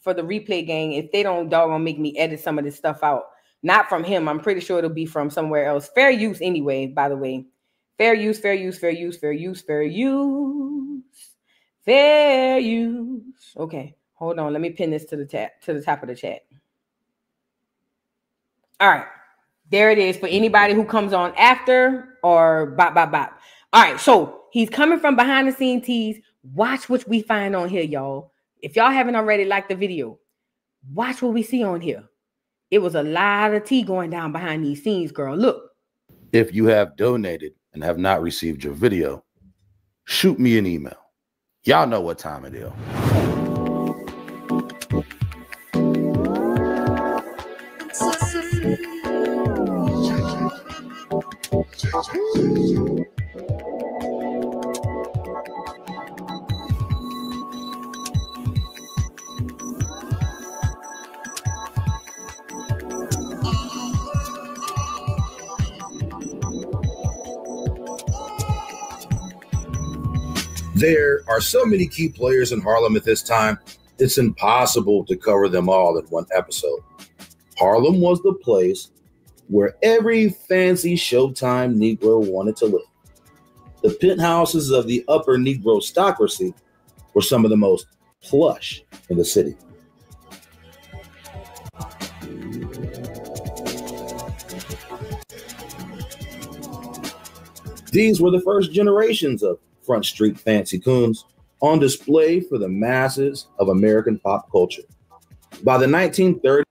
S11: for the replay gang if they don't doggone make me edit some of this stuff out. Not from him. I'm pretty sure it'll be from somewhere else. Fair use anyway, by the way. Fair use, fair use, fair use, fair use, fair use. Fair use. Okay. Hold on, let me pin this to the top of the chat. All right, there it is for anybody who comes on after or bop, bop, bop. All right, so he's coming from behind the scene tease. Watch what we find on here, y'all. If y'all haven't already liked the video, watch what we see on here. It was a lot of tea going down behind these scenes, girl. Look.
S2: If you have donated and have not received your video, shoot me an email. Y'all know what time it is. There are so many key players in Harlem at this time, it's impossible to cover them all in one episode. Harlem was the place where every fancy Showtime Negro wanted to live. The penthouses of the upper Negro aristocracy were some of the most plush in the city. These were the first generations of Front Street fancy coons on display for the masses of American pop culture. By the 1930s,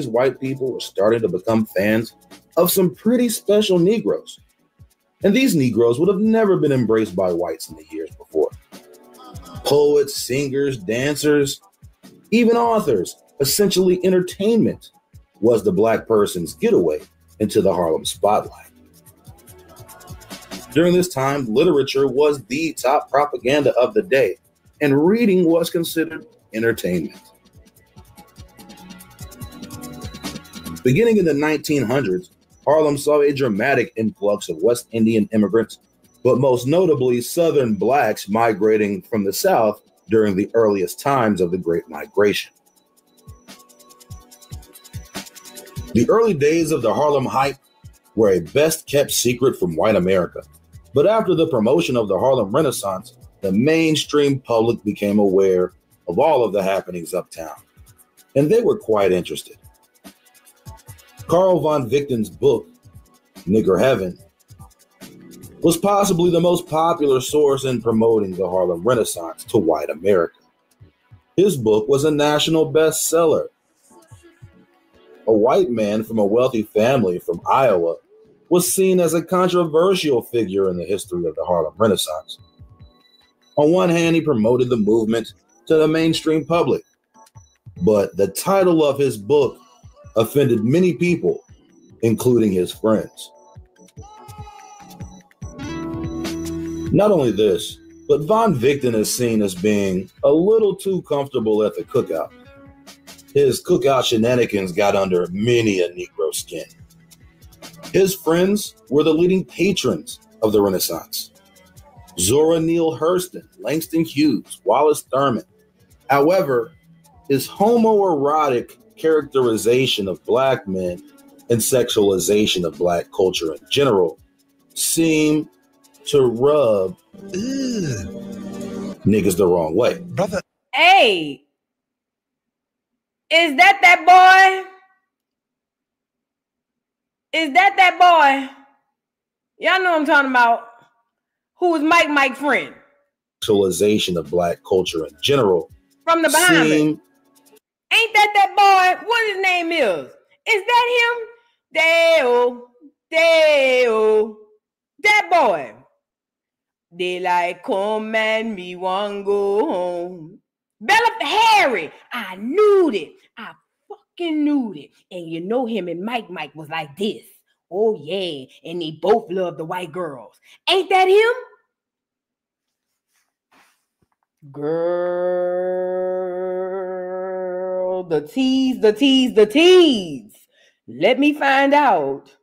S2: white people were starting to become fans of some pretty special Negroes. And these Negroes would have never been embraced by whites in the years before. Poets, singers, dancers, even authors, essentially entertainment was the black person's getaway into the Harlem spotlight. During this time, literature was the top propaganda of the day, and reading was considered entertainment. Beginning in the 1900s, Harlem saw a dramatic influx of West Indian immigrants, but most notably Southern blacks migrating from the South during the earliest times of the Great Migration. The early days of the Harlem hype were a best-kept secret from white America. But after the promotion of the Harlem Renaissance, the mainstream public became aware of all of the happenings uptown, and they were quite interested. Carl von Victen's book, Nigger Heaven, was possibly the most popular source in promoting the Harlem Renaissance to white America. His book was a national bestseller. A white man from a wealthy family from Iowa was seen as a controversial figure in the history of the Harlem Renaissance. On one hand, he promoted the movement to the mainstream public. But the title of his book offended many people, including his friends. Not only this, but Von Victon is seen as being a little too comfortable at the cookout. His cookout shenanigans got under many a Negro skin. His friends were the leading patrons of the Renaissance. Zora Neale Hurston, Langston Hughes, Wallace Thurman. However, his homoerotic characterization of black men and sexualization of black culture in general seem to rub niggas the wrong way.
S3: Brother.
S11: Hey, is that boy? Is that boy? Y'all know what I'm talking about. Who was Mike's friend?
S2: Sexualization of black culture in general.
S11: From the Bahamas. Ain't that boy? What his name is? Is that him? Dale. That boy. Daylight come and me want go home. Bella Harry. I knew it. I fucking knew it. And you know him and Mike was like this. Oh yeah. And they both love the white girls. Ain't that him? Girl, the tease. Let me find out.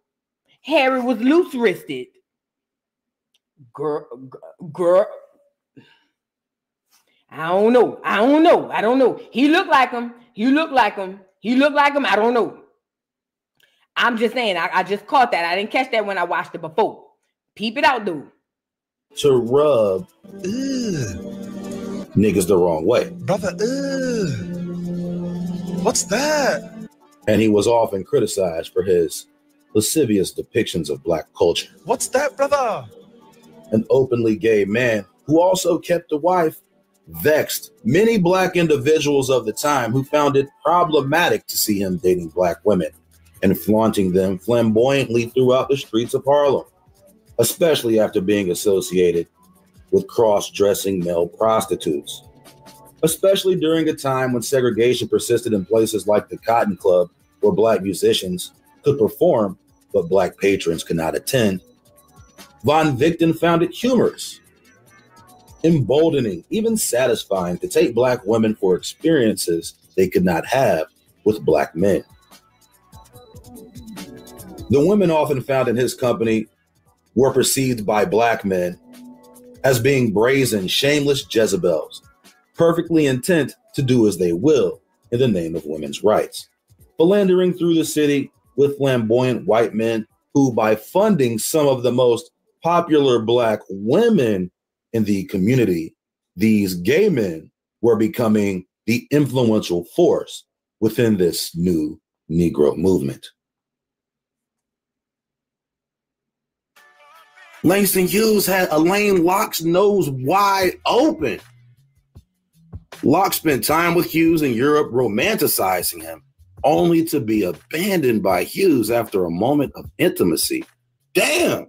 S11: Harry was loose-wristed. Girl. I don't know. He looked like him. I don't know. I'm just saying, I just caught that. I didn't catch that when I watched it before. Peep it out, dude.
S2: To rub niggas the wrong way.
S3: Brother, what's that?
S2: And he was often criticized for his lascivious depictions of black culture.
S3: What's that, brother?
S2: An openly gay man who also kept a wife vexed many black individuals of the time who found it problematic to see him dating black women and flaunting them flamboyantly throughout the streets of Harlem, especially after being associated with cross-dressing male prostitutes, especially during a time when segregation persisted in places like the Cotton Club, where black musicians could perform, but black patrons could not attend. Von Victon found it humorous, emboldening, even satisfying to take black women for experiences they could not have with black men. The women often found in his company were perceived by black men as being brazen, shameless Jezebels, perfectly intent to do as they will in the name of women's rights, philandering through the city with flamboyant white men who, by funding some of the most popular black women in the community, these gay men were becoming the influential force within this new Negro movement. Langston Hughes had Elaine Locke's nose wide open. Locke spent time with Hughes in Europe, romanticizing him, only to be abandoned by Hughes after a moment of intimacy. Damn!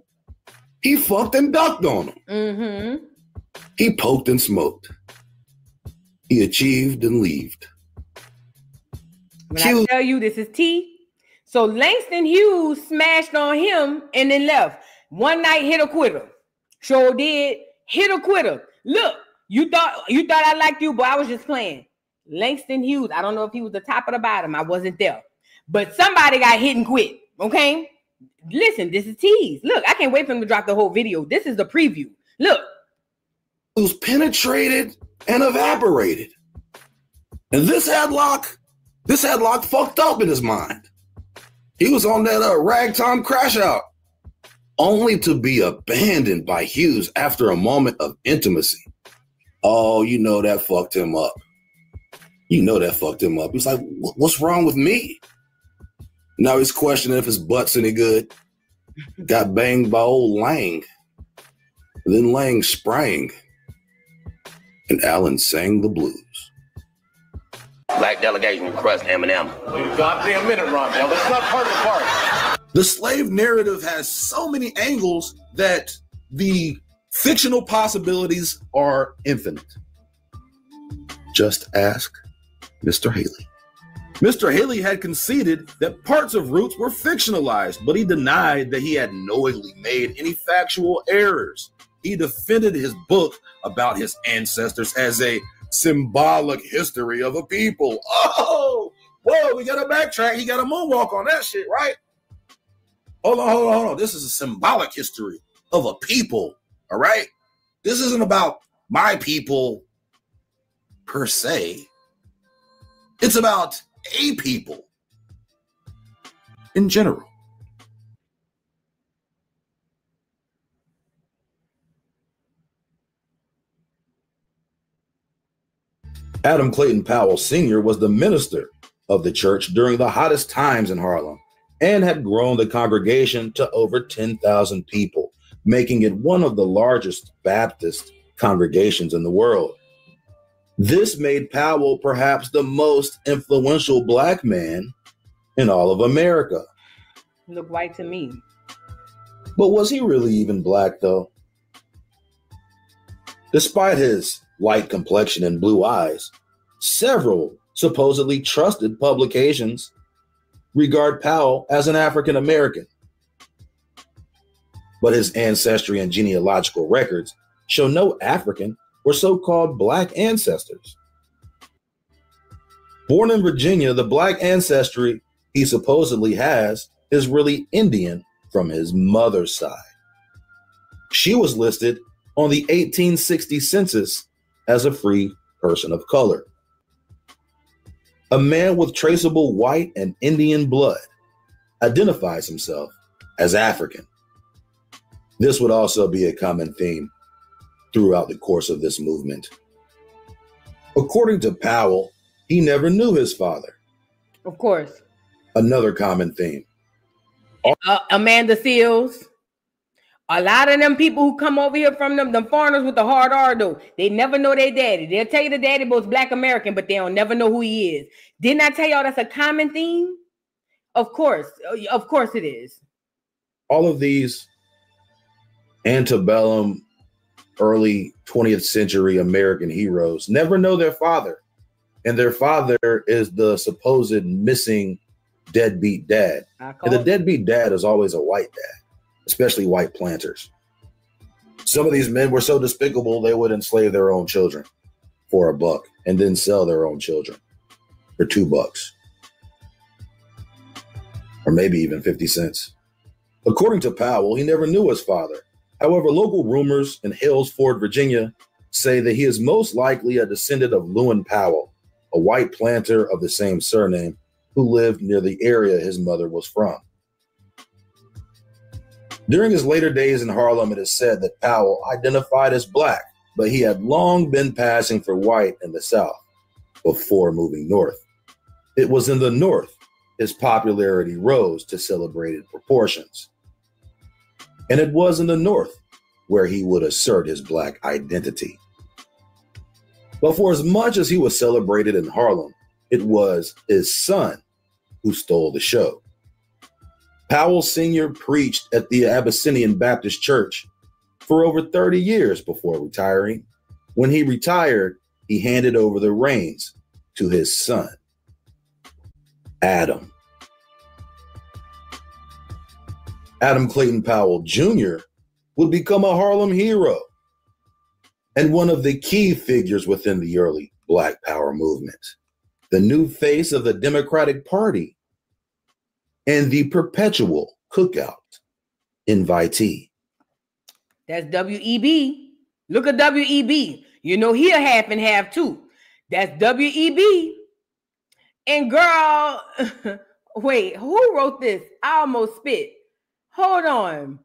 S2: He fucked and ducked on him.
S11: Mm-hmm.
S2: He poked and smoked. He achieved and leaved.
S11: When I tell you this is T, so Langston Hughes smashed on him and then left. One night hit a quitter. Sure did. Hit a quitter. Look, you thought I liked you, but I was just playing. Langston Hughes, I don't know if he was the top or the bottom. I wasn't there. But somebody got hit and quit. Okay? Listen, this is Tease. Look, I can't wait for him to drop the whole video. This is the preview. Look.
S2: It was penetrated and evaporated. And this headlock fucked up in his mind. He was on that ragtime crash out, only to be abandoned by Hughes after a moment of intimacy. Oh, you know that fucked him up. He's like, what's wrong with me? Now he's questioning if his butt's any good. Got banged by old Lang. Then Lang sprang, and Allen sang the blues.
S4: Black delegation request Eminem.
S23: Wait a goddamn minute, Rondell. That's not part of the party.
S2: The slave narrative has so many angles that the fictional possibilities are infinite. Just ask Mr. Haley. Mr. Haley had conceded that parts of Roots were fictionalized, but he denied that he had knowingly made any factual errors. He defended his book about his ancestors as a symbolic history of a people. Oh, whoa, we got to backtrack. He got a moonwalk on that shit, right? Hold on. This is a symbolic history of a people, all right? This isn't about my people per se. It's about a people in general. Adam Clayton Powell Sr. was the minister of the church during the hottest times in Harlem and had grown the congregation to over 10,000 people, making it one of the largest Baptist congregations in the world. This made Powell perhaps the most influential Black man in all of America.
S11: Look white to me.
S2: But was he really even Black, though? Despite his light complexion and blue eyes, several supposedly trusted publications regard Powell as an African American. But his ancestry and genealogical records show no African or so-called Black ancestors. Born in Virginia, the Black ancestry he supposedly has is really Indian from his mother's side. She was listed on the 1860 census as a free person of color. A man with traceable white and Indian blood identifies himself as African. This would also be a common theme throughout the course of this movement. According to Powell, he never knew his father.
S11: Of course.
S2: Another common theme.
S11: Amanda Seals. A lot of them people who come over here from them foreigners with the hard R, though, they never know their daddy. They'll tell you the daddy was Black American, but they don't never know who he is. Didn't I tell y'all that's a common theme? Of course it is.
S2: All of these antebellum, early 20th century American heroes never know their father. And their father is the supposed missing deadbeat dad. And the deadbeat dad is always a white dad, especially white planters. Some of these men were so despicable, they would enslave their own children for $1 and then sell their own children for $2 or maybe even 50 cents. According to Powell, he never knew his father. However, local rumors in Halesford, Virginia, say that he is most likely a descendant of Lewin Powell, a white planter of the same surname who lived near the area his mother was from. During his later days in Harlem, it is said that Powell identified as Black, but he had long been passing for white in the South before moving north. It was in the North his popularity rose to celebrated proportions. And it was in the North where he would assert his Black identity. But for as much as he was celebrated in Harlem, it was his son who stole the show. Powell Sr. preached at the Abyssinian Baptist Church for over 30 years before retiring. When he retired, he handed over the reins to his son, Adam. Adam Clayton Powell Jr. would become a Harlem hero and one of the key figures within the early Black Power movement, the new face of the Democratic Party, and the perpetual cookout invitee.
S11: That's W.E.B. Look at W.E.B. You know he a half and half too. That's W.E.B. And girl, wait, who wrote this? I almost spit. Hold on.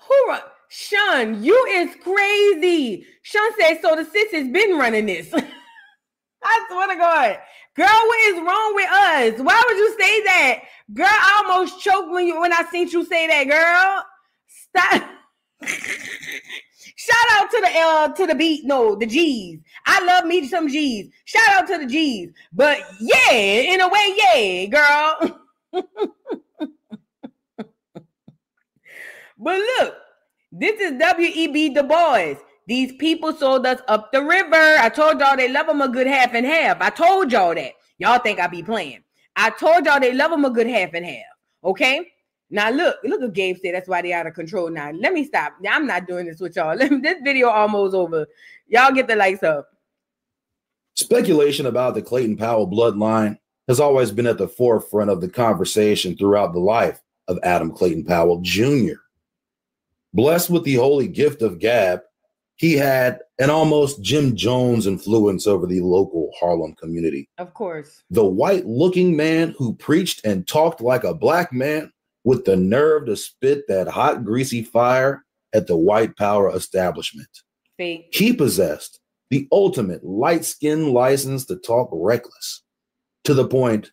S11: Who wrote? Sean, you is crazy. Sean said, so the sis has been running this. I swear to God. Girl, what is wrong with us? Why would you say that? Girl, I almost choked when I seen you say that, girl. Stop. Shout out to the beat. No, the G's. I love me some G's. Shout out to the G's. But yeah, in a way, yeah, girl. But look, this is W.E.B. Du Bois. These people sold us up the river. I told y'all they love them a good half and half. I told y'all that. Y'all think I be playing. I told y'all they love them a good half and half. Okay? Now look what Gabe said. That's why they out of control now. Let me stop. I'm not doing this with y'all. This video almost over. Y'all get the lights up.
S2: Speculation about the Clayton Powell bloodline has always been at the forefront of the conversation throughout the life of Adam Clayton Powell Jr. Blessed with the holy gift of gab, he had an almost Jim Jones influence over the local Harlem community.
S11: Of course.
S2: The white-looking man who preached and talked like a black man with the nerve to spit that hot, greasy fire at the white power establishment.
S11: Fake.
S2: He possessed the ultimate light-skinned license to talk reckless, to the point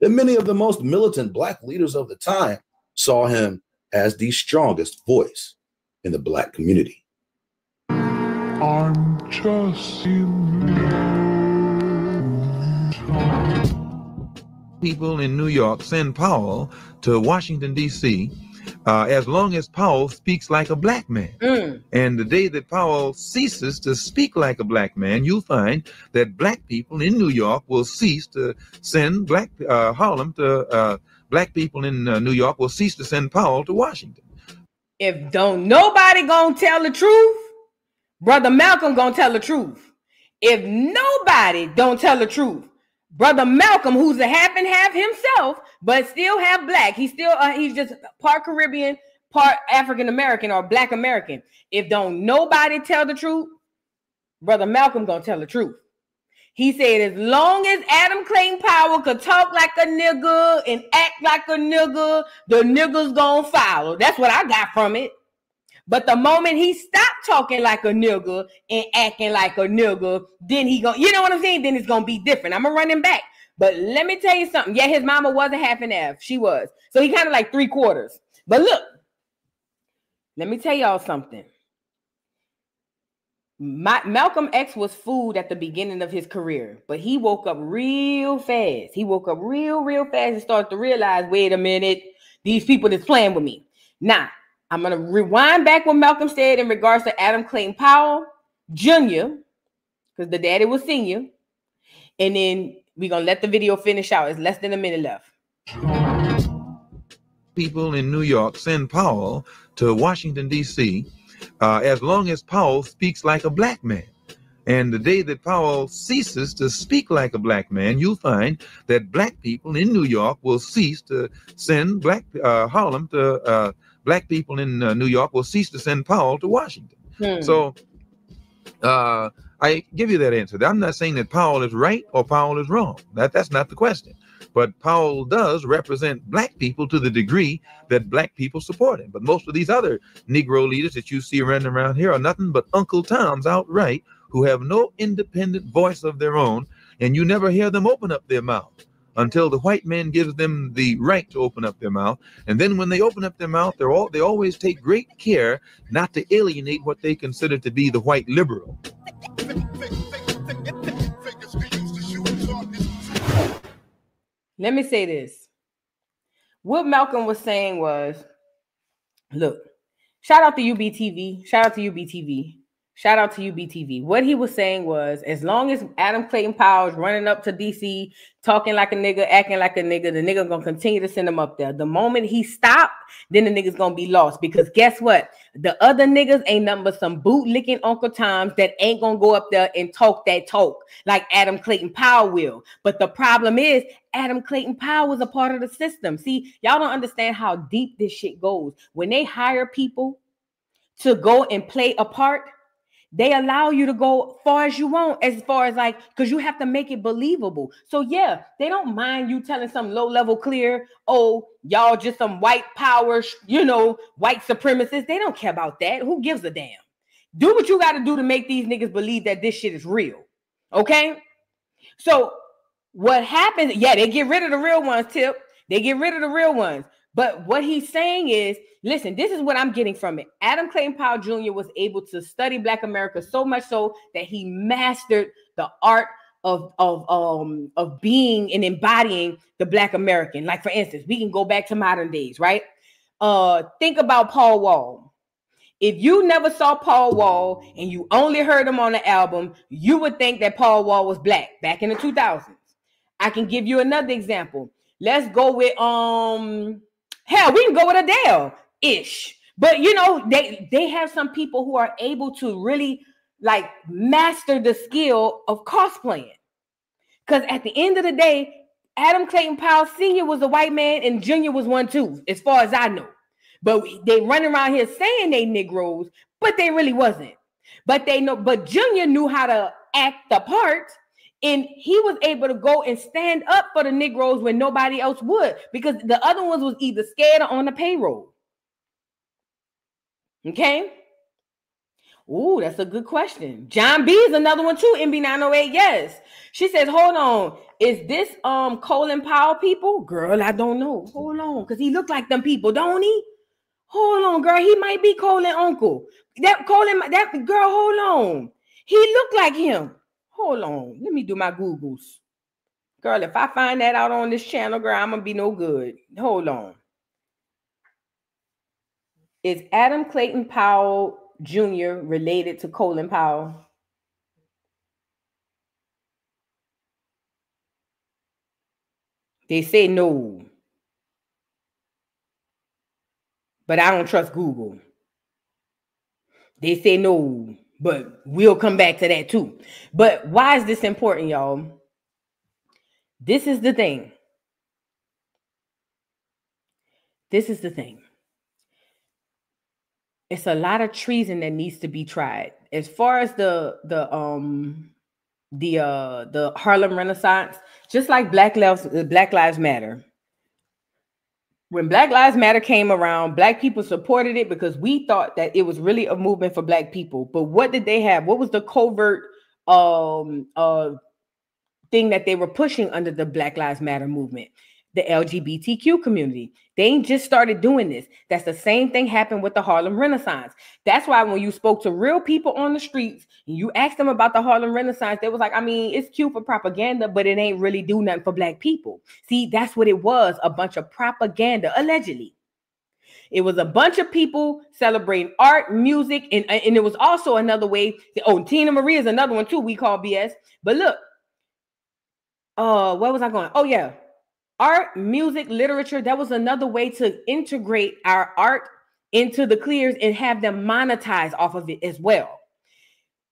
S2: that many of the most militant black leaders of the time saw him as the strongest voice in the black community.
S4: I'm just
S5: people in New York send Powell to Washington, D.C. As long as Powell speaks like a black man. And the day that Powell ceases to speak like a black man, you'll find that black people in New York will cease to send Harlem to black people in New York will cease to send Powell to Washington.
S11: If don't nobody gonna tell the truth, Brother Malcolm gonna tell the truth. If nobody don't tell the truth, Brother Malcolm, who's a half and half himself, but still half black. He's still he's just part Caribbean, part African American or Black American. If don't nobody tell the truth, Brother Malcolm gonna tell the truth. He said, as long as Adam Clayton Powell could talk like a nigga and act like a nigga, the niggas gonna follow. That's what I got from it. But the moment he stopped talking like a nigga and acting like a nigga, then he gonna, you know what I'm saying? Then it's gonna be different. I'm gonna run him back. But let me tell you something. Yeah, his mama was a half and half. She was. So he kind of like 3/4. But look, let me tell y'all something. Malcolm X was fooled at the beginning of his career, but he woke up real fast. He woke up real fast and started to realize, wait a minute, these people that's playing with me. Now, I'm going to rewind back what Malcolm said in regards to Adam Clayton Powell Jr., because the daddy was senior. And then we're going to let the video finish out. It's less than a minute left.
S5: People in New York send Powell to Washington, D.C. As long as Powell speaks like a black man. And the day that Powell ceases to speak like a black man, you'll find that black people in New York will cease to send Harlem to black people in New York will cease to send Powell to Washington. So I give you that answer. I'm not saying that Powell is right or Powell is wrong. That's not the question. But Powell does represent black people to the degree that black people support him. But most of these other Negro leaders that you see running around here are nothing but Uncle Toms outright, who have no independent voice of their own, and you never hear them open up their mouth until the white man gives them the right to open up their mouth. And then when they open up their mouth, they always take great care not to alienate what they consider to be the white liberal.
S11: Let me say this. What Malcolm was saying was, look, shout out to UBTV. Shout out to UBTV. Shout out to UBTV. What he was saying was, as long as Adam Clayton Powell is running up to DC, talking like a nigga, acting like a nigga, the nigga gonna continue to send him up there. The moment he stopped, then the nigga's gonna be lost. Because guess what? The other niggas ain't nothing but some bootlicking Uncle Toms that ain't gonna go up there and talk that talk like Adam Clayton Powell will. But the problem is, Adam Clayton Powell was a part of the system. See, y'all don't understand how deep this shit goes. When they hire people to go and play a part, they allow you to go far as you want, as far as like, because you have to make it believable. So yeah, they don't mind you telling some low level clear, oh, y'all just some white power, white supremacists. They don't care about that. Who gives a damn? Do what you got to do to make these niggas believe that this shit is real. Okay? So what happens, yeah, they get rid of the real ones, Tip. They get rid of the real ones. But what he's saying is, listen, this is what I'm getting from it. Adam Clayton Powell Jr. was able to study Black America so much so that he mastered the art of being and embodying the Black American. Like, for instance, we can go back to modern days, right? Think about Paul Wall. If you never saw Paul Wall and you only heard him on the album, you would think that Paul Wall was black back in the 2000s. I can give you another example. Let's go with hell, we can go with Adele-ish. But you know, they have some people who are able to really like master the skill of cosplaying. Because at the end of the day, Adam Clayton Powell Sr. was a white man and Junior was one too, as far as I know. But they run around here saying they Negroes, but they really wasn't. But they know, but Junior knew how to act the part, and he was able to go and stand up for the Negroes when nobody else would, because the other ones was either scared or on the payroll. Okay. Ooh, that's a good question. John B is another one too. MB908, yes. She says, hold on. Is this Colin Powell people? Girl, I don't know. Hold on, because he look like them people, don't he? Hold on, girl. He might be Colin uncle. That girl, hold on. He looked like him. Hold on. Let me do my Googles. Girl, if I find that out on this channel, girl, I'm going to be no good. Hold on. Is Adam Clayton Powell Jr. related to Colin Powell? They say no. But I don't trust Google. They say no, but we'll come back to that too. But why is this important, y'all? This is the thing. This is the thing. It's a lot of treason that needs to be tried. As far as the Harlem Renaissance, just like Black Lives Matter. When Black Lives Matter came around, Black people supported it because we thought that it was really a movement for Black people. But what did they have? What was the covert thing that they were pushing under the Black Lives Matter movement? The LGBTQ community. They ain't just started doing this. That's the same thing happened with the Harlem Renaissance. That's why when you spoke to real people on the streets and you asked them about the Harlem Renaissance, they was like, I mean, it's cute for propaganda, but it ain't really do nothing for Black people. See, that's what it was, a bunch of propaganda, allegedly. It was a bunch of people celebrating art, music, and it was also another way. Tina Marie is another one too, we call BS. But look, where was I going? Oh yeah. Art, music, literature, that was another way to integrate our art into the clears and have them monetize off of it as well.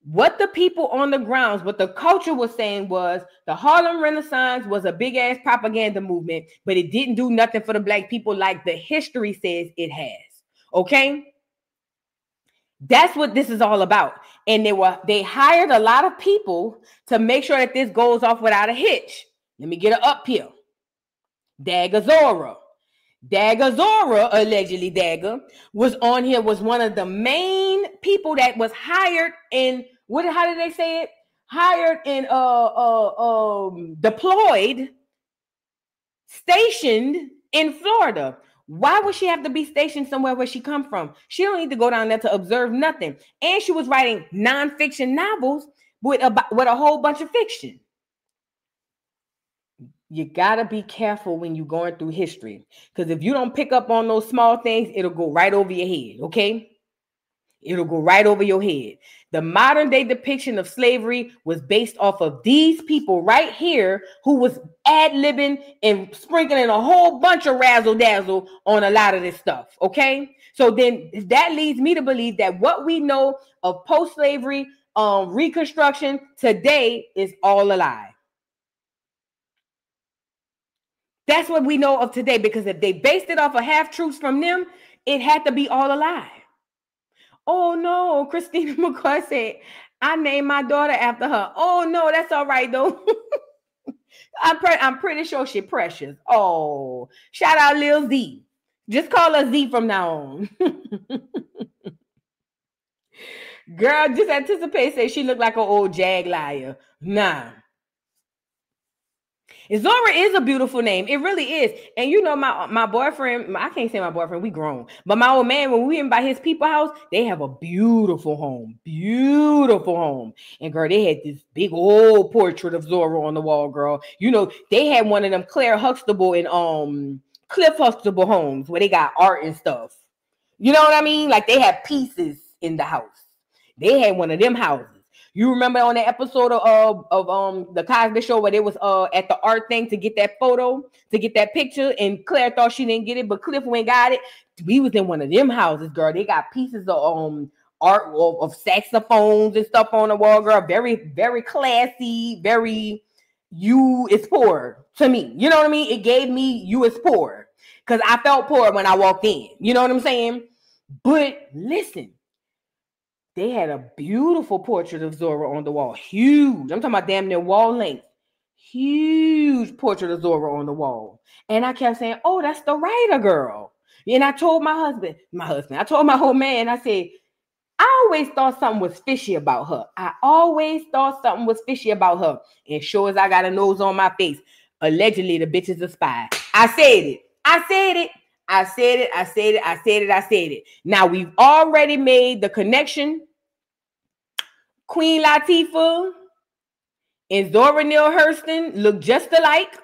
S11: What the people on the grounds, what the culture was saying was the Harlem Renaissance was a big ass propaganda movement, but it didn't do nothing for the Black people like the history says it has. Okay? That's what this is all about. And they hired a lot of people to make sure that this goes off without a hitch. Let me get it up here. Dagger Zora. Dagger Zora, allegedly Dagger, was on here, was one of the main people that was hired in, how did they say it? Hired and deployed, stationed in Florida. Why would she have to be stationed somewhere where she come from? She don't need to go down there to observe nothing. And she was writing nonfiction novels with a whole bunch of fiction. You got to be careful when you're going through history, because if you don't pick up on those small things, it'll go right over your head, okay? It'll go right over your head. The modern day depiction of slavery was based off of these people right here who was ad-libbing and sprinkling a whole bunch of razzle-dazzle on a lot of this stuff, okay? So then that leads me to believe that what we know of post-slavery Reconstruction today is all a lie. That's what we know of today, because if they based it off of half-truths from them, it had to be all a lie. Oh, no, Christina McCoy said, I named my daughter after her. Oh, no, that's all right, though. I'm pretty sure she's precious. Oh, shout out Lil Z. Just call her Z from now on. Girl, just anticipate, say she looked like an old jag liar. Nah. Zora is a beautiful name. It really is. And you know, my boyfriend, I can't say my boyfriend, we grown. But my old man, when we went by his people house, they have a beautiful home. Beautiful home. And girl, they had this big old portrait of Zora on the wall, girl. You know, they had one of them Claire Huxtable and Cliff Huxtable homes where they got art and stuff. You know what I mean? Like they had pieces in the house. They had one of them houses. You remember on the episode of the Cosby Show where they was at the art thing to get that photo, to get that picture, and Claire thought she didn't get it, but Cliff went got it. We was in one of them houses, girl. They got pieces of art of saxophones and stuff on the wall, girl. Very, very classy, very you is poor to me. You know what I mean? It gave me you is poor. Because I felt poor when I walked in. You know what I'm saying? But listen, they had a beautiful portrait of Zora on the wall. Huge. I'm talking about damn near wall length. Huge portrait of Zora on the wall. And I kept saying, oh, that's the writer girl. And I told my husband, I told my whole man, I said, I always thought something was fishy about her. I always thought something was fishy about her. And sure as I got a nose on my face, allegedly the bitch is a spy. I said it. I said it. I said it. I said it. I said it. I said it. Now we've already made the connection. Queen Latifah and Zora Neale Hurston look just alike.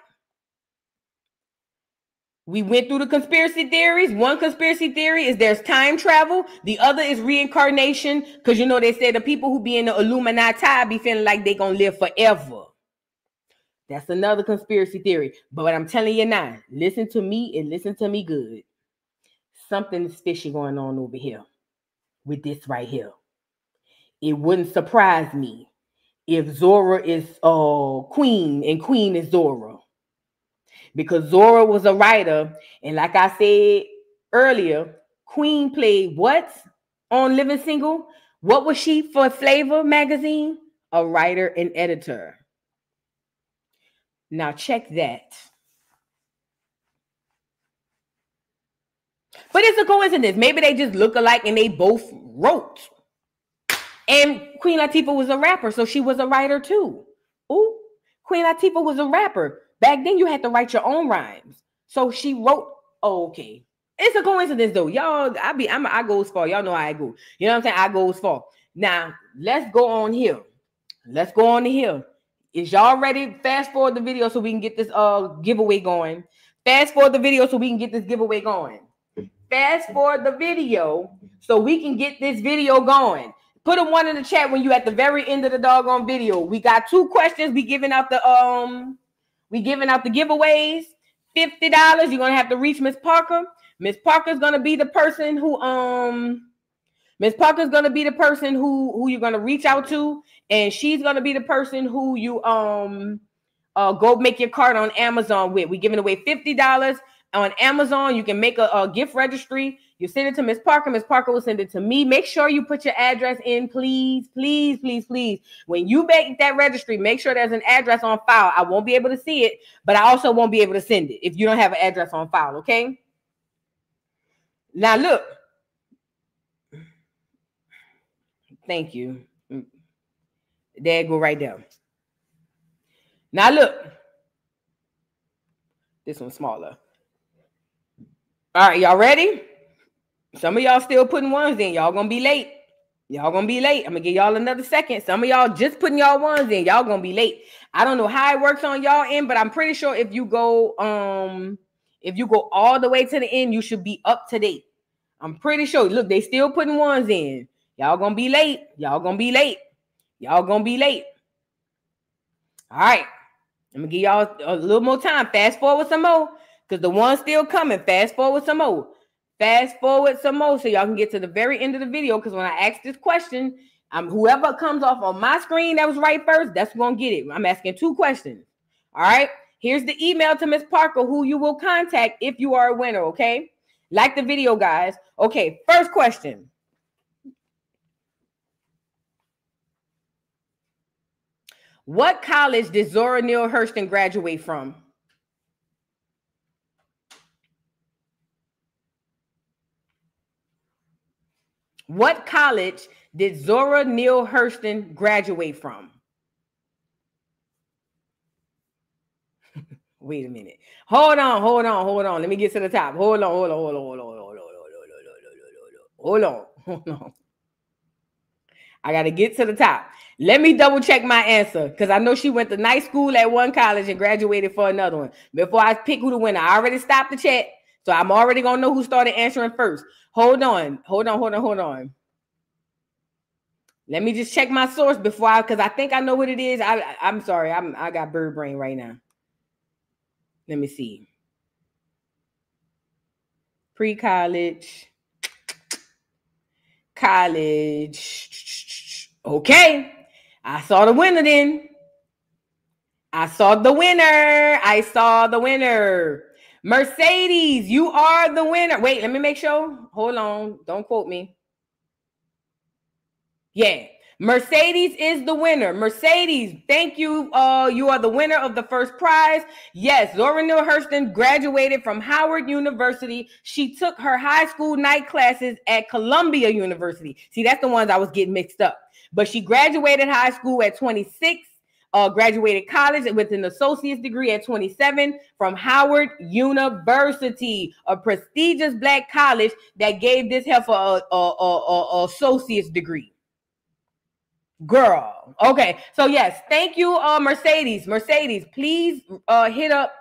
S11: We went through the conspiracy theories. One conspiracy theory is there's time travel. The other is reincarnation. Because you know they say the people who be in the Illuminati be feeling like they gonna live forever. That's another conspiracy theory. But what I'm telling you now, listen to me and listen to me good. Something's fishy going on over here with this right here. It wouldn't surprise me if Zora is Queen and Queen is Zora. Because Zora was a writer. And like I said earlier, Queen played what on Living Single? What was she for Flavor magazine? A writer and editor. Now check that. But it's a coincidence. Maybe they just look alike and they both wrote. And Queen Latifah was a rapper, so she was a writer too. Ooh, Queen Latifah was a rapper. Back then you had to write your own rhymes. So she wrote, oh, okay. It's a coincidence though. Y'all, I go as far. Y'all know how I go. You know what I'm saying? I go as far. Now, let's go on here. Let's go on to here. Is y'all ready? Fast forward the video so we can get this giveaway going. Fast forward the video so we can get this giveaway going. Fast forward the video so we can get this video going. Put a 1 in the chat when you at the very end of the doggone video. We got 2 questions. We giving out the giveaways. $50. You're gonna have to reach Miss Parker. Miss Parker's gonna be the person who you're gonna reach out to, and she's gonna be the person who you go make your card on Amazon with. We're giving away $50 on Amazon. You can make a gift registry. You send it to Miss Parker. Miss Parker will send it to me. Make sure you put your address in, please, please, please, please. When you make that registry, make sure there's an address on file. I won't be able to see it, but I also won't be able to send it if you don't have an address on file, okay? Now, look. Thank you. There, go right there. Now, look. This one's smaller. All right, y'all ready? Some of y'all still putting ones in. Y'all gonna be late. Y'all gonna be late. I'm gonna give y'all another second. Some of y'all just putting y'all ones in. Y'all gonna be late. I don't know how it works on y'all end, but I'm pretty sure if you go all the way to the end, you should be up to date. I'm pretty sure. Look, they still putting ones in. Y'all gonna be late. Y'all gonna be late. Y'all gonna be late. All right. I'm gonna give y'all a little more time. Fast forward some more. Because the one's still coming. Fast forward some more. Fast forward some more so y'all can get to the very end of the video. Because when I ask this question, whoever comes off on my screen that was right first, that's who's gonna get it. I'm asking 2 questions. All right. Here's the email to Miss Parker, who you will contact if you are a winner. Okay. Like the video, guys. Okay. First question. What college did Zora Neale Hurston graduate from? What college did Zora Neale Hurston graduate from? Wait a minute. Hold on. Let me get to the top. Hold on. I got to get to the top. Let me double check my answer because I know she went to nice school at one college and graduated for another one. Before I pick who the winner, I already stopped the chat. So I'm already gonna know who started answering first. Hold on. Let me just check my source before because I think I know what it is. I'm sorry. I got bird brain right now. Let me see. Pre-college. College. Okay. I saw the winner then. I saw the winner. Mercedes, you are the winner. Wait, let me make sure. Hold on. Don't quote me. Yeah. Mercedes is the winner. Mercedes, thank you. You are the winner of the first prize. Yes, Zora Neale Hurston graduated from Howard University. She took her high school night classes at Columbia University. See, that's the ones I was getting mixed up. But she graduated high school at 26. Graduated college with an associate's degree at 27 from Howard University, a prestigious black college that gave this heifer a associate's degree. Girl. Okay. So yes, thank you, Mercedes. Mercedes, please hit up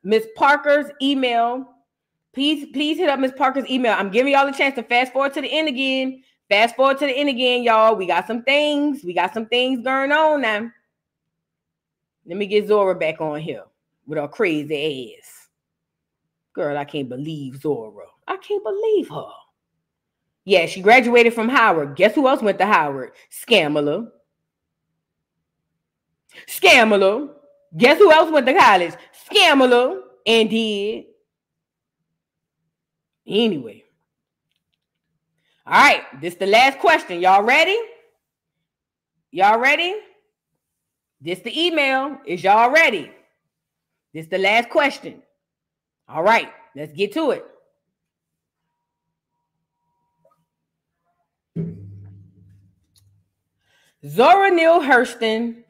S11: Miss Parker's email. Please hit up Miss Parker's email. I'm giving y'all a chance to fast forward to the end again. Fast forward to the end again, y'all. We got some things going on now. Let me get Zora back on here with her crazy ass. Girl, I can't believe Zora. I can't believe her. Yeah, she graduated from Howard. Guess who else went to Howard? Scamala. Guess who else went to college? Scamala. And did. Anyway. All right, this is the last question. Y'all ready? This the email. Is y'all ready? This is the last question. All right, let's get to it. Zora Neale Hurston,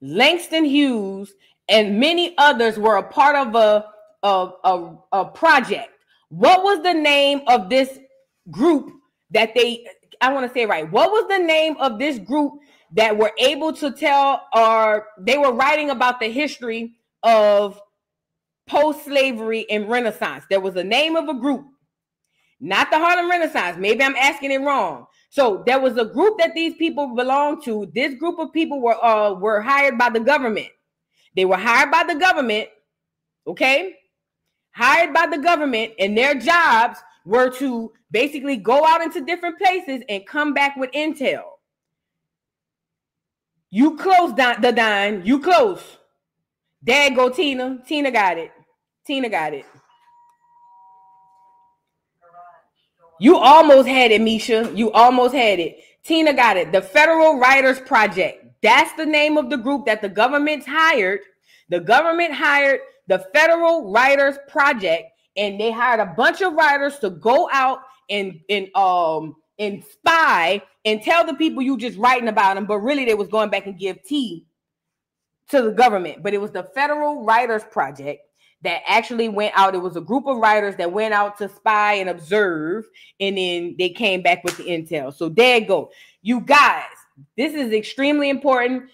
S11: Langston Hughes, and many others were a part of a project. What was the name of this group that I want to say it right. What was the name of this group that were able to tell, or they were writing about the history of post-slavery and Renaissance? There was a name of a group, not the Harlem Renaissance. Maybe I'm asking it wrong. So there was a group that these people belonged to. This group of people were hired by the government. They were hired by the government, okay? Hired by the government, and their jobs were to basically go out into different places and come back with intel. You close, the Don. You close. There go Tina. Tina got it. You almost had it, Misha. You almost had it. Tina got it. The Federal Writers Project. That's the name of the group that the government hired. The government hired the Federal Writers Project, and they hired a bunch of writers to go out and spy and tell the people you just writing about them, but really they was going back and give tea to the government. But it was the Federal Writers Project that actually went out. It was a group of writers that went out to spy and observe, and then they came back with the intel. So there you go. You guys, this is extremely important.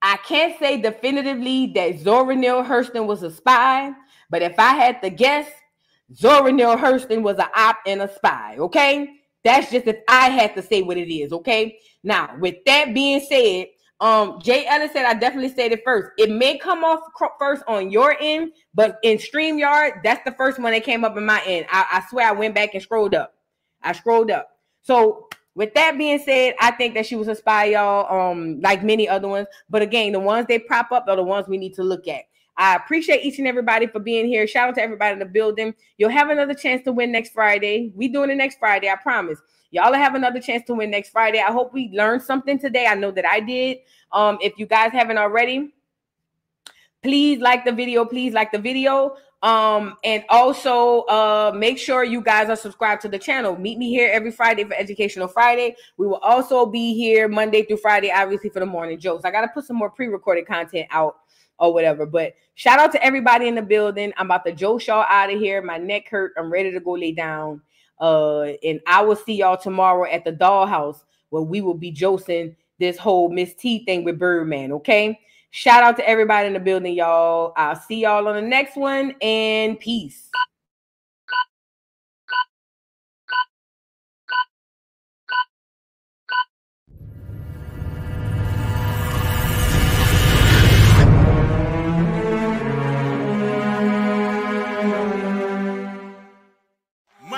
S11: I can't say definitively that Zora Neale Hurston was a spy, but if I had to guess, Zora Neale Hurston was an op and a spy, okay? That's just if I had to say what it is, okay? Now, with that being said, Jay Ellis said I definitely said it first. It may come off first on your end, but in StreamYard, that's the first one that came up in my end. I swear I went back and scrolled up. So with that being said, I think that she was a spy, y'all, like many other ones. But again, the ones they prop up are the ones we need to look at. I appreciate each and everybody for being here. Shout out to everybody in the building. You'll have another chance to win next Friday. We doing it next Friday, I promise. Y'all will have another chance to win next Friday. I hope we learned something today. I know that I did. If you guys haven't already, please like the video. And also make sure you guys are subscribed to the channel. Meet me here every Friday for Educational Friday. We will also be here Monday through Friday, obviously, for the morning jokes. I got to put some more pre-recorded content out or whatever. But shout out to everybody in the building. I'm about to Joe Shaw out of here. My neck hurt. I'm ready to go lay down. And I will see y'all tomorrow at the Dollhouse, where we will be josing this whole Miss T thing with Birdman, okay? Shout out to everybody in the building, y'all. I'll see y'all on the next one, and peace.